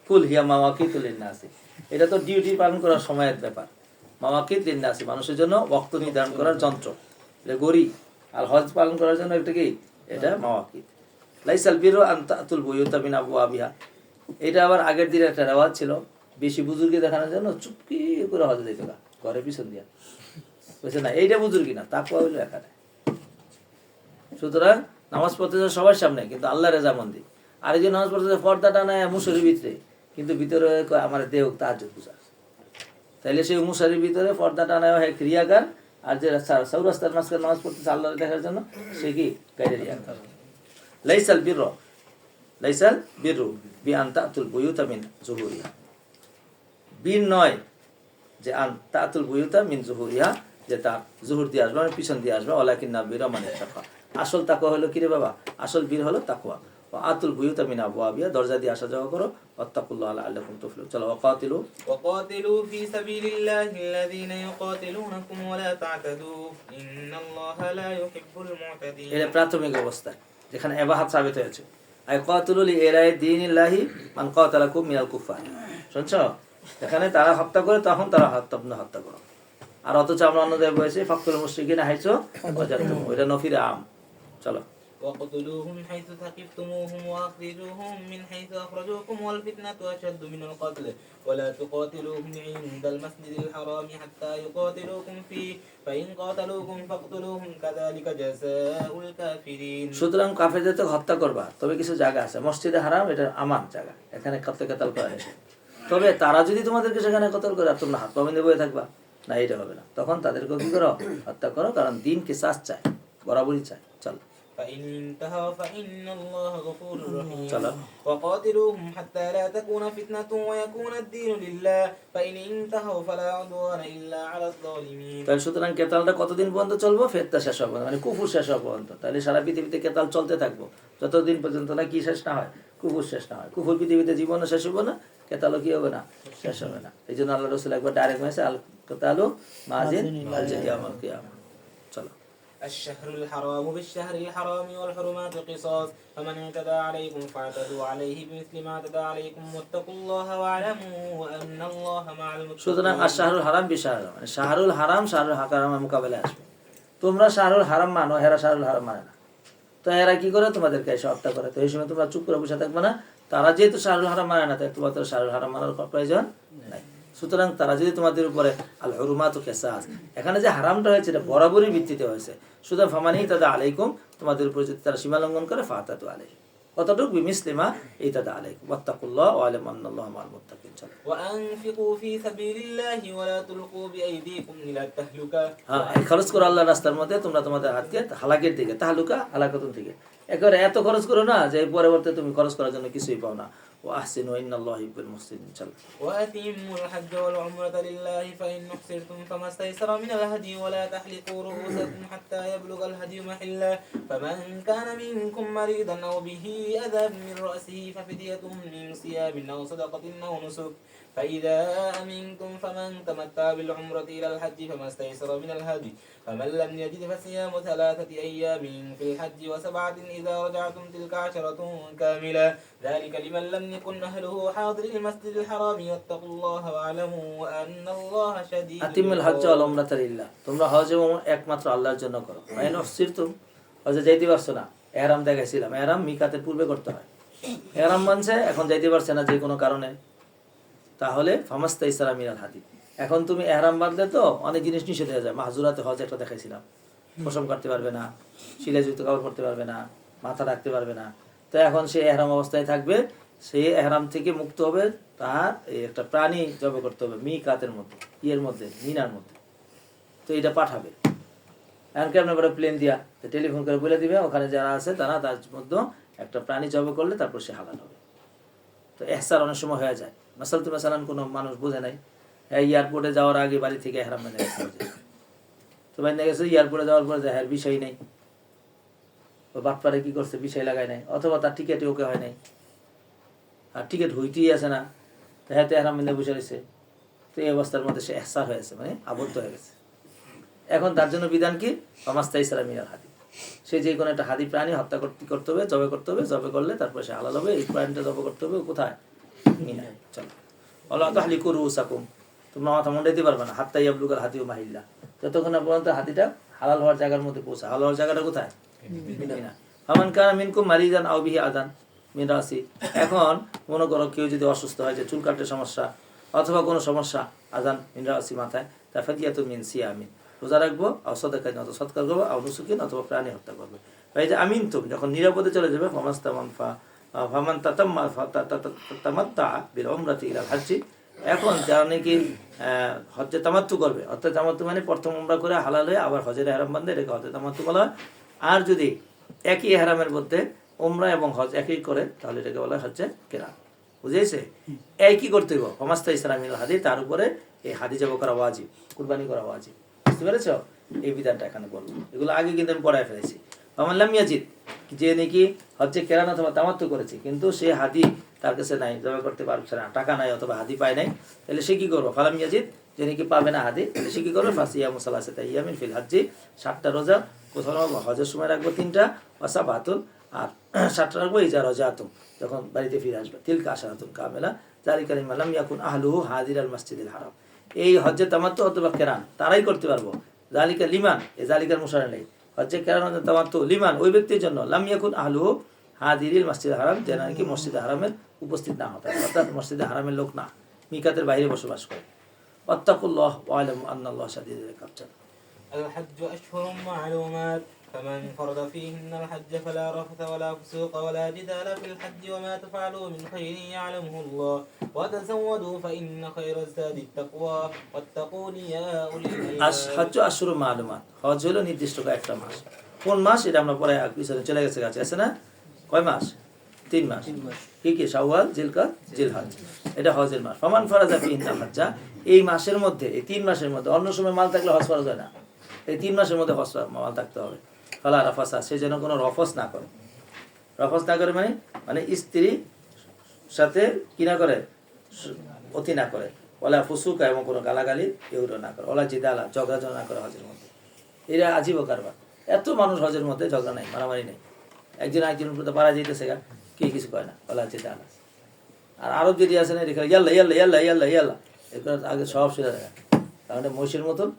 ফুল হিয়া মাওয়াকিতুল লিন্নাসি, এটা তো ডিউটি পালন করার সময়ের ব্যাপার। মাওয়াকিত লিন্নাসি, মানুষের জন্য ওয়াক্ত নির্ধারণ করার যন্ত্র, এটা গড়ি। আর হজ পালন করার জন্য একটা কি? এটা মাওয়াকিত। লাইসাল বিরু আন তাতুল বুয়ুতা মিন আবওয়াবিহা, এটা আবার আগের দিনের একটা রেওয়াজ ছিল, বেশি বুজুর্গি দেখানোর জন্য চুপকি করে হজে যেত না, ঘরে পিছন দিয়া, বুঝছে না? এইটা বুজুর্গি না, তাকওয়া হইলো এখানে। সুতরাং নামাজ পড়তে যায় সবার সামনে, কিন্তু আল্লাহ রেজামন্দি। আর এই যে নামাজ পড়তে যায় পর্দাটা নেয় মুসরির ভিতরে, কিন্তু ভিতরে আমার দেহ তাহাজ্জুদ পূজা। তাইলে সেই মুসরির ভিতরে পর্দাটা নেয় হয় ক্রিয়াকার, আর যে চৌরাস্তার মাঝখানে নামাজ পড়তেছে আল্লাহ দেখার জন্য, সে কি গাইরে রিয়াকার। লাইসাল বিররু বিআন তাতুল বুয়ুতা মিন যুহুরিহা, বীর নয় যে আন তাতুল বুয়ুতা মিন যুহুরিহা, যে তা জুহুর দিয়ে আসবে, মানে পিছন দিয়ে আসবে। ওয়ালাকিন্না বিরা মানে তাকওয়া, আসল তাকওয়া হলো কি রে বাবা? আসল বীর হলো তাকওয়া। আতুল বুয়ুতা মিন আবওয়াবিহা, দরজা দিয়ে আসা যাওয়া করো। ওয়াত্তাকুল্লাহ লাআল্লাকুম তুফলিহুন। চলো। وقاتلوا في سبيل الله الذين يقاتلونكم ولا تعتدوا إن الله لا يحب المعتدين। এটা প্রাথমিক অবস্থায় যেখানে এবাহাত সাবিত হয়েছে। আই কাতুলু লিইলাই দীনিল্লাহি মান কাতালাকুম মিনাল কুফার, শুনছো? এখানে তারা হত্যা করে, তখন তারা হত্যা করো। আর অথচ আমরা অন্য জায়গায় বলেছি ফাকতুল মুশরিকিনা হাইসু ওয়াজাদতুম, ওটা নফির আম। চলো। وقتلوهم حيث ثقفتموهم وأخرجوهم من حيث أخرجوكم والفتنة أشد من القتل ولا تقاتلوهم عند المسجد الحرام حتى يقاتلوكم فيه فإن قاتلوكم فاقتلوهم كذلك جزاء الكافرين। সুতরাং কাফেরদের তো হত্যা করবা, তবে কিছু জায়গা আছে, মসজিদে হারাম এটা আমান জায়গা, এখানে কাতাল করা হয়েছে। তবে তারা যদি তোমাদেরকে সেখানে কতল করে, আর তোমরা হাত পা বেঁধে বয়ে থাকবা না, এটা হবে না। তখন তাদেরকে কি করো? হত্যা করো, কারণ দিন কিসাস চায়, বরাবরই চায়। চলো। فإن انتهوا فإن الله غفور رحيم. চলো। وقاتلوهم حتى لا تكون فتنة ويكون الدين لله فإن انتهوا فلا عدوان إلا على الظالمين. তাহলে সুতরাং কেতালটা কতদিন পর্যন্ত চলবো? ফেতনা শেষ হওয়া পর্যন্ত, মানে কুফুর শেষ হওয়া পর্যন্ত। তাহলে সারা পৃথিবীতে কেতাল চলতে থাকবো যতদিন পর্যন্ত না কি শেষ না হয়? কুফুর শেষ না হয়। কুফুর পৃথিবীতে জীবনও শেষ হবে না, কেতালও কি হবে না? শেষ হবে না। এই জন্য আল্লাহ রসুল একবার ডাইরেক্ট হয়েছে আল কেতালু মাজিন আল ইয়াউমাল কিয়ামা। চলো। الشهر الحرام بالشهر الحرام والحرمات قصاص فمن اعتدى عليكم فاعتدوا عليه بمثل ما اعتدى عليكم واتقوا الله واعلموا أن الله مع সুতরাং المتقين শাহরুল হারাম বিশাহরুল মানে শাহরুল হারাম শাহরুল হারামের মোকাবেলায় আসবে। তোমরা শাহরুল হারাম মানো, এরা শাহরুল হারাম মানে না, তো এরা কি করে তোমাদেরকে এসে হত্যা করে। তো এই সময় তোমরা চুপ করে বসে থাকবে না। তারা যেহেতু শাহরুল হারাম মানে না, তাই তোমাদের শাহরুল হারাম মানার প্রয়োজন নাই। সুতরাং তারা যদি তোমাদের উপরে আল হুরুমাতু কিসাস, এখানে যে হারামটা হয়েছে এটা বরাবরই ভিত্তিতে হয়েছে। সুতরাং ফামানি তাদা আলাইকুম, তোমাদের উপরে যদি তারা সীমা লঙ্ঘন করে ফাতাতু আলাইহি, কতটুকু বিমিসলিমা এই তাদা আলাইকুম ওয়াত্তাকুল্লাহ ওয়া আলামু আন্নাল্লাহা মাআল মুত্তাকিন। وأنفقوا في سبيل الله ولا تلقوا بأيديكم إلى التهلكة। হ্যাঁ, খরচ করো আল্লাহর রাস্তার মধ্যে, তোমরা তোমাদের হাতকে হালাকের দিকে, তাহলুকা হালাকাতুন থেকে। একেবারে এত খরচ করো না যে পরবর্তী তুমি খরচ করার জন্য কিছুই পাও না। وأحسنوا إن الله يحب المحسنين. وأتموا الحج والعمرة لله فإن أحصرتم فما استيسر من الهدي ولا تحلقوا رؤوسكم حتى يبلغ الهدي محله فمن كان منكم مريضا أو به أذى من رأسه ففدية من صيام أو صدقة أو نسك فإذا أمنتم فمن تمتع بالعمرة إلى الحج فما استيسر من الهدي فمن لم يجد فصيام 3 أيام في الحج و7 إذا رجعتم تلك 10 كاملة ذلك لمن لم يكن أهله حاضر المسجد الحرام واتقوا الله واعلموا أن الله شديد আতিমুল হজ্জ ওয়াল উমরাতা লিল্লাহ, তোমরা হজ এবং একমাত্র আল্লাহর জন্য করো। ফাইন উহসিরতুম, হজে যাইতে পারছো না, ইহরাম দেখাইছিলাম, ইহরাম মিকাতের পূর্বে করতে হয়। ইহরাম মানছে, এখন যাইতে পারছে না যে কোনো কারণে, তাহলে ফামাস্তাইসারা মিনাল হাদি, এখন তুমি ইহরাম বাঁধলে তো অনেক জিনিস নিষেধ হয়ে যায়। মাহজুরাতে হজ একটা দেখাইছিলাম, পশম কাটতে পারবে না, শিলাযুক্ত কাপড় পরতে পারবে না, মাথা রাখতে পারবে না। তো এখন সে ইহরাম অবস্থায় থাকবে, সে ইহরাম থেকে মুক্ত হবে, তার একটা প্রাণী জবে করতে হবে মিকাতের মধ্যে, মধ্যে, মিনার মধ্যে। তো এটা পাঠাবে, এখন কেমন করে প্লেন দিয়া টেলিফোন করে বলে দিবে, ওখানে যারা আছে তারা তার মধ্যে একটা প্রাণী জবে করলে তারপর সে হালাল হবে। তো এহসার অনেক সময় হয়ে যায়। মাসালান কোনো মানুষ বোঝে নাই, এয়ারপোর্টে যাওয়ার আগে বাড়ি থেকে ইহরাম মেনে গেছে, তো বাইরে গেছে, এয়ারপোর্টে যাওয়ার পরে হ্যাঁ বিষয় নেই, ও বাটপারে কি করছে বিষয় লাগায় নাই, অথবা তার টিকিটে ওকে হয় নাই, আর টিকিট হইতেই আছে না, তো হ্যাঁ তো ইহরাম মেনে বসে রয়েছে। তো এই অবস্থার মধ্যে সে এহসার হয়েছে, মানে আবদ্ধ হয়ে গেছে। এখন তার জন্য বিধান কি? ফামাস্তাইসারা মিনাল হাদি, সে যে কোনো একটা হাদি প্রাণী হত্যা করতে হবে, জবে করতে হবে, জবে করলে তারপর সে হালাল হবে। এই প্রাণীটা জবে করতে হবে কোথায়? মিনায়। চলো আল্লাহ তাহলিকু রুউসাকুম, তোমরা মাথা মুন্ডাইতে পারবে না, হাত্তা ইয়াবলুগাল হাদিউ মাহিল্লা, যতক্ষণ না পর্যন্ত হাতিটা হালাল হওয়ার জায়গার মধ্যে পৌঁছায়। হালাল হওয়ার জায়গাটা কোথায়? মিনা। ফামান কানা মিনকুম মারিদান আও বিহি আদান মিন রাসি, এখন মনে করো কেউ যদি অসুস্থ হয়, যে চুল কাটের সমস্যা অথবা কোনো সমস্যা, আদান মিন রাসি মাথায়, তা ফাদিয়াতু মিন সিয়ামিন, রোজা রাখবো, আর সদকা অথবা সৎকার করবো, আর নুসুকিন অথবা প্রাণী হত্যা করবে। এই যে আমিন তুম, যখন নিরাপদে চলে যাবে, ফামান তাতামাত্তা বিল উমরাতি ইলাল হজ্জি, এখন যারা নাকি হজ্জে তামাত্তু করবে, অর্থাৎ তামাত্তু মানে প্রথম উমরা করে হালাল হয়ে আবার হজের ইহরাম বাঁধে, এটাকে হজ্জে তামাত্তু বলা হয়। আর যদি একই ইহরামের মধ্যে উমরা এবং হজ একই করে, তাহলে এটাকে বলা হয় হজ্জে কিরান। বুঝেছে? এই কি করতে হবে? ফামাস্তা ইসলামিল হাদি, তার উপরে এই হাদি জব করা ওয়াজিব, কুরবানি করা ওয়াজিব। বুঝতে পেরেছ? এই বিধানটা এখানে বলবো, এগুলো আগে কিন্তু আমি পড়ায় ফেলেছি। ফামান লাম ইয়াজিদ, যে নাকি হজ্জে কিরান অথবা তামাত্তু করেছে, কিন্তু সে হাদি তার কাছে নাই, জবে করতে পারছে না, টাকা নাই অথবা হাদি পায় নাই, তাহলে সে কি করবো? ফালাম ইয়াজিদ, যে নাকি পাবে না হাদি, তাহলে সে কি করবে? ফাসিয়ামু সালাসাতা আইয়ামিন ফিল হজ্জি, 7টা রোজা, কোথাও হজের সময় রাখবো 3টা, ওয়াসাবাতুন, আর 7টা রাখবো ইজা রাজাতুম, যখন বাড়িতে ফিরে আসবে, তিলকা আশারাতুন কামিলা, যালিকা লিমান লাম ইয়াকুন আহলুহু হাজিরাল মসজিদিল হারাম। এই হজ্জে তামাত্তু অথবা কিরান তারাই করতে পারবো। যালিকা লিমান, এই জালিকার মুশারা নেই, হজ্জে কিরান অথবা তামাত্তু লিমান, ওই ব্যক্তির জন্য, লাম ইয়াকুন আহলুহু হাজিরিল মসজিদুল হারাম, যে নাকি মসজিদে হারামের উপস্থিত না হতে, অর্থাৎ মসজিদে হারামের লোক না, মিকাতের বাইরে বসবাস করে। ওয়াত্তাকুল্লাহ ওয়া আলামু আন্নাল্লাহা শাদীদুল ইকাব। الحج أشهر معلومات فمن فرض فيهن الحج فلا رفث ولا فسوق ولا جدال في الحج وما تفعلوا من خير يعلمه الله وتزودوا فإن خير الزاد التقوى واتقون يا أولي الألباب। হজ আশহুর মালুমাত, হজ হলো নির্দিষ্ট একটা মাস। কোন মাস? এটা আমরা পরে পিছনে চলে গেছে, কাছে আছে না? কয় মাস? 3 মাস। কি কি? শাওয়াল, জিলকাদ, জিলহজ, এটা হজের মাস। ফামান ফারাজা ফিহিন্নাল হজ্জা, এই মাসের মধ্যে, এই 3 মাসের মধ্যে, অন্য সময় মাল থাকলে হজ ফরজ হয় না, এই 3 মাসের মধ্যে হজ মাল থাকতে হবে। ফালা রাফাসা, সে যেন কোনো রফস না করে। রফস না করে মানে মানে স্ত্রী সাথে কি না করে? অতি না করে। ওলা ফুসুকা, এবং কোনো গালাগালি এগুলো না করে। ওলা জিদালা, ঝগড়া না করে হজের মধ্যে, এরা আজীব কারবার। এত মানুষ হজের মধ্যে ঝগড়া নাই, মারামারি নেই, একজন একজনের প্রতি পারা যেতেছে গা, কে কিছু কয় না, বলা যেতে আলাস। আর আরব যদি আছে না এখানে ইয়াল্লা ইয়াল্লা ইয়াল্লা ইয়াল্লা ইয়াল্লা, এগুলো আগে সব সেটা দেখা, কারণ মহিষের মতন,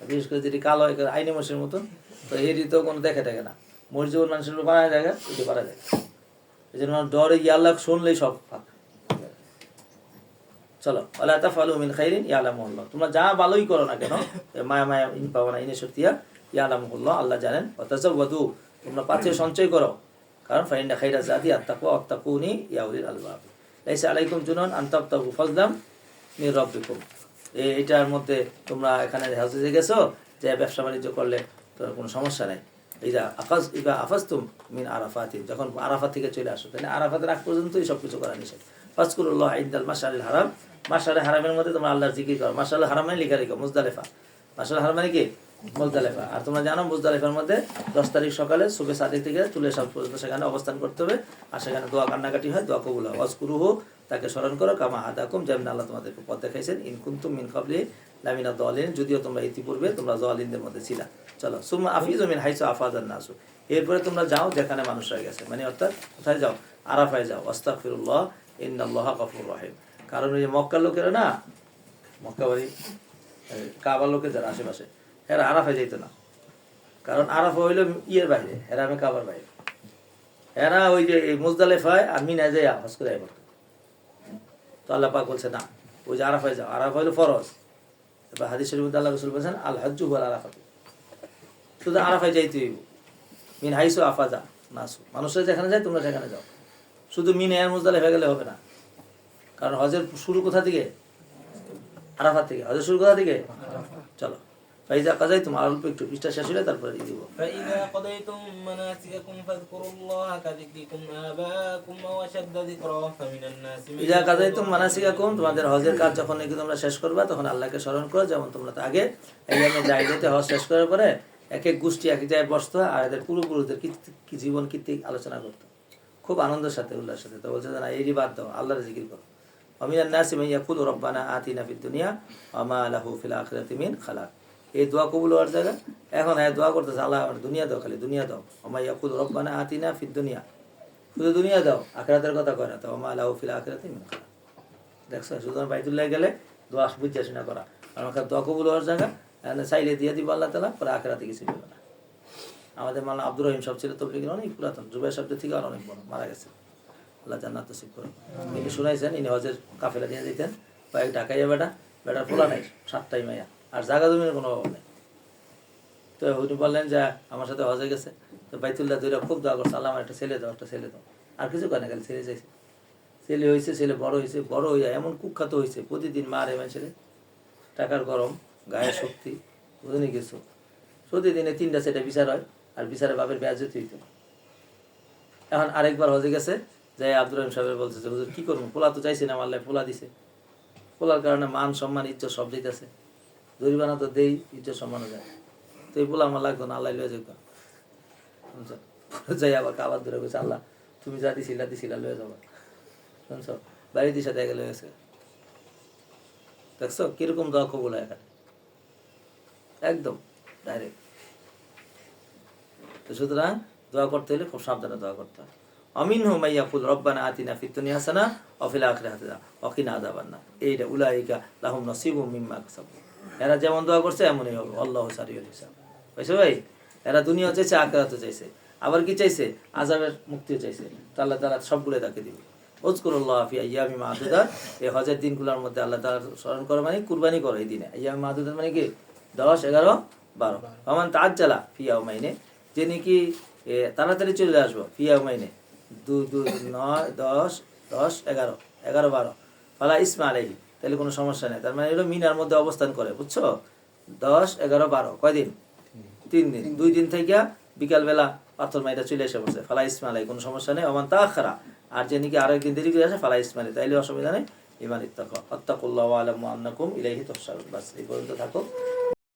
বিশেষ করে যদি কালো আইনি মহিষের মতন, তো এরই তো কোনো দেখে থাকে না, মহিষ যখন মানুষের পারা যায় এটি পারা যায়, এই জন্য মানুষ ডরে ইয়াল্লা শুনলেই সব ফাঁক। চলো আল্লাহ তাফালু মিন খাইরিন ইয়ালামুল্লাহ, তোমরা যা ভালোই করো না কেন, মায়া মায়া ইন পাওয়া না ইনে শক্তিয়া ইয়ালামুল্লাহ, আল্লাহ জানেন। অতাজাওয়াদু, তোমরা পাথে সঞ্চয় করো, কারণ ফাইন্না খাইরা জাদি আত্তাকওয়া আত্তাকুনি ইয়া উলিল আলবাব। লাইসা আলাইকুম জুনুন আন তাবতাগু ফাজলাম মির রাব্বিকুম। এইটার মধ্যে তোমরা এখানে হজে গেছো, যে ব্যবসা বাণিজ্য করলে তোর কোনো সমস্যা নেই। ইদা আফাজতুম মিন আরাফাতিন, যখন আরাফাত থেকে চলে আসো, তাহলে আরাফাতের আগ পর্যন্তই সব কিছু করা নিষেধ। ফাজকুরুল্লাহ ইনদাল মাশআরিল হারাম, মাশআরে হারামের মধ্যে তোমরা আল্লাহর জিকির করো। মাশআরে হারাম মানে লিখা রেখো মুজদালিফা, মাশআরে হারাম মানে কি মুজদালিফা। আর তোমরা জানো মুজদালিফার মধ্যে 10 তারিখ সকালে সুবে সাদিক থেকে চুলে সাত পর্যন্ত সেখানে অবস্থান করতে হবে, আর সেখানে দোয়া কান্নাকাটি হয়, দোয়া কবুল হয়। ওয়াজকুরুহু, তাকে স্মরণ করো, কামা হাদাকুম, যেমন আল্লাহ তোমাদেরকে পথ দেখাইছেন, ইন কুনতুম মিন ক্বাবলি লামিনা যালিমিন, যদিও তোমরা ইতিপূর্বে তোমরা যালিমদের মধ্যে ছিলা। চলো সুম্মা আফিযু মিন হাইসু আফাযান নাসু, এরপরে তোমরা যাও যেখানে মানুষ হয়ে গেছে, মানে অর্থাৎ কোথায় যাও, আরাফায় যাও। আস্তাগফিরুল্লাহ ইন্নাল্লাহা গফুরুর রহিম। কারণ ওই যে মক্কার লোকেরা না, মক্কা বাড়ি কাবার লোকের যারা আশেপাশে, এরা আরাফায় যাইতো না, কারণ আরাফা হইল ইয়ের বাইরে, এরা আমি কাবার বাইরে, এরা ওই যে মুজদালিফায় আর মিনায় যায় হজ করে আইব। তো আল্লাহ পাক বলছে না, ওই যে আরাফায় যাও, আরাফা হইল ফরজ। এবার হাদিস শরীফে আল্লাহ রাসূল বলেছেন আল হজ্জু ওয়াল আরাফাতু, শুধু আরাফায় যাইতে হইব। মিন হাইসু আফাজা নাসু, মানুষরা যেখানে যায় তোমরা সেখানে যাও, শুধু মিনে আর মুজদালিফা গেলে হবে না। কারণ হজের শুরু কোথা থেকে, আরাফাত থেকে। হজের শুরু কোথা থেকে, চলো ফাইজা কাযাইতুম, আর অল্প একটু পৃষ্ঠা শেষ হলে তারপরে দিব। فإذا قضيتم مناسككم فاذكروا الله كذكركم آباءكم أو أشد ذكرا فمن الناس من ইজা কাযাইতুম মানাসিকাকুম, তোমাদের হজের কাজ যখন নাকি তোমরা শেষ করবা, তখন আল্লাহকে স্মরণ করো, যেমন তোমরা তো আগে এইভাবে জাহিলিয়াতে হজ শেষ করার পরে এক এক গোষ্ঠী এক জায়গায় বসতো, আর এদের পূর্বপুরুষদের কি জীবন কীর্তি আলোচনা করতো, খুব আনন্দের সাথে উল্লাসের সাথে। তো বলছে যে না, এই বাদ দাও, আল্লাহর জিকির করো। ওয়ামিনান নাসি মান ইয়াকুলু রব্বানা আতিনা ফিদ দুনিয়া ওয়া মা লাহু ফিল আখিরাতি মিন খালাক। এই দোয়া কবুল হওয়ার জায়গা, এখন দোয়া করতেছে আল্লাহ আমার দুনিয়া দাও, খালি দুনিয়া দাও। ওয়া মা ইয়াকুলু রব্বানা আতিনা ফিদ দুনিয়া, শুধু দুনিয়া দাও, আখিরাতের কথা কয় না তো। ওয়া মা লাহু ফিল আখিরাতি মিন খালাক। দেখছো, সুতরাং বাইতুল্লাহ গেলে দোয়া বুঝে শুনা করা, আর আমার দোয়া কবুল হওয়ার জায়গা চাইলে দিয়ে দিব আল্লাহ তাআলা, পরে আখিরাতে কিছু দেবে না। আমাদের মাওলানা আব্দুর রহিম সাহেব ছিল তবলিগের অনেক পুরাতন, জুবাইর সাহেবের থেকে আর অনেক বড়, মারা গেছে, আল্লাহ জান্নাত নসিব করুন। ইনি শুনাইছেন, ইনি হজের কাফেলা দিয়ে দিতেন, কয়েক ঢাকাইয়া বেটার পোলা নাই, 7টাই মাইয়া, আর জায়গা জমির কোনো অভাব নেই। তো উনি বললেন যে আমার সাথে হজে গেছে, তো বাইতুল্লাহ দুইরা খুব দোয়া করছে, আল্লাহ আমার একটা ছেলে দাও, একটা ছেলে দাও। আর কিছু করে না, খালি ছেলে চাইছে। ছেলে হয়েছে, ছেলে বড় হয়েছে, বড় হইয়া এমন কুখ্যাত হয়েছে, প্রতিদিন মারে ছেলে, টাকার গরম, গায়ের শক্তি, বুঝলি কিছু, প্রতিদিনে 3টা সেটা বিচার হয়, আর বিচারে বাপের বেয়াজ্জতি হইতো। এখন আরেকবার হজে গেছে, যাই আব্দুর রহিম সাহেব বলছে যে হুজুর কি করবো, পোলা তো চাইছি না, আল্লাহ পোলা দিছে, পোলার কারণে মান সম্মান ইজ্জত সব দিতেছে, জরিমানা তো দেই, ইজ্জত সম্মানও যায়, তো এই পোলা আমার লাগতো না, আল্লাহ লয়ে যেত। যাই আবার কাবার ধরে গেছে, আল্লাহ তুমি যা দিছিলা লয়ে যাবো, শুনছ, বাড়ি দিশা দেখে লয়ে গেছে। দেখছো কিরকম দোয়া কবুল হয় এখানে, একদম ডাইরেক্ট। তো সুতরাং দোয়া করতে হলে খুব সাবধানে দোয়া করতে হয়। আমিনহু মান ইয়াকুল রব্বানা আতিনা ফিদ দুনিয়া হাসানা ওয়া ফিল আখিরাতি হাসানা ওয়া কিনা আযাবান্নার। এইটা উলাইকা লাহুম নসিবুম মিম্মা কাসাবু, এরা যেমন দোয়া করছে এমনই হবে, আল্লাহু সারিউল হিসাব। বুঝছো ভাই, এরা দুনিয়া চাইছে, আখিরাতও চাইছে, আবার কি চাইছে, আযাবের মুক্তিও চাইছে, তো আল্লাহ তাআলা সবগুলো তাকে দিবে। উযকুরুল্লাহ ফি আইয়ামি মাদুদাত, এই হজের দিনগুলোর মধ্যে আল্লাহ তাআলা স্মরণ করো, মানে কুরবানি করো এই দিনে। আইয়ামি মাদুদাত মানে কি 10, 11, 12। ওমান তাআজ্জালা ফি ইয়াউমাইনি, যে নাকি তাড়াতাড়ি চলে আসবো, ফি ইয়াউমাইনি 2, 9, 10, 11, 12, ফালা ইসমা আলাইহি, তাহলে কোনো সমস্যা নেই। তার মানে হলো মিনার মধ্যে অবস্থান করে, বুঝছো, 10, 11, 12 কয়দিন, 3 দিন। 2 দিন থেকে বিকালবেলা পাথর মাইটা চলে এসে বসে, ফালা ইসমা আলাইহি, কোনো সমস্যা নেই। ওমান তাআখারা, আর যে নাকি আরো একদিন দেরি করে আসে, ফালা ইসমা আলাইহি, তাইলে অসুবিধা নেই। ইমান ইত্তাকা আত্তাকুল্লাহ ওয়া আলামু আন্নাকুম ইলাইহি তুহশারুন। বাস এই পর্যন্ত থাকো।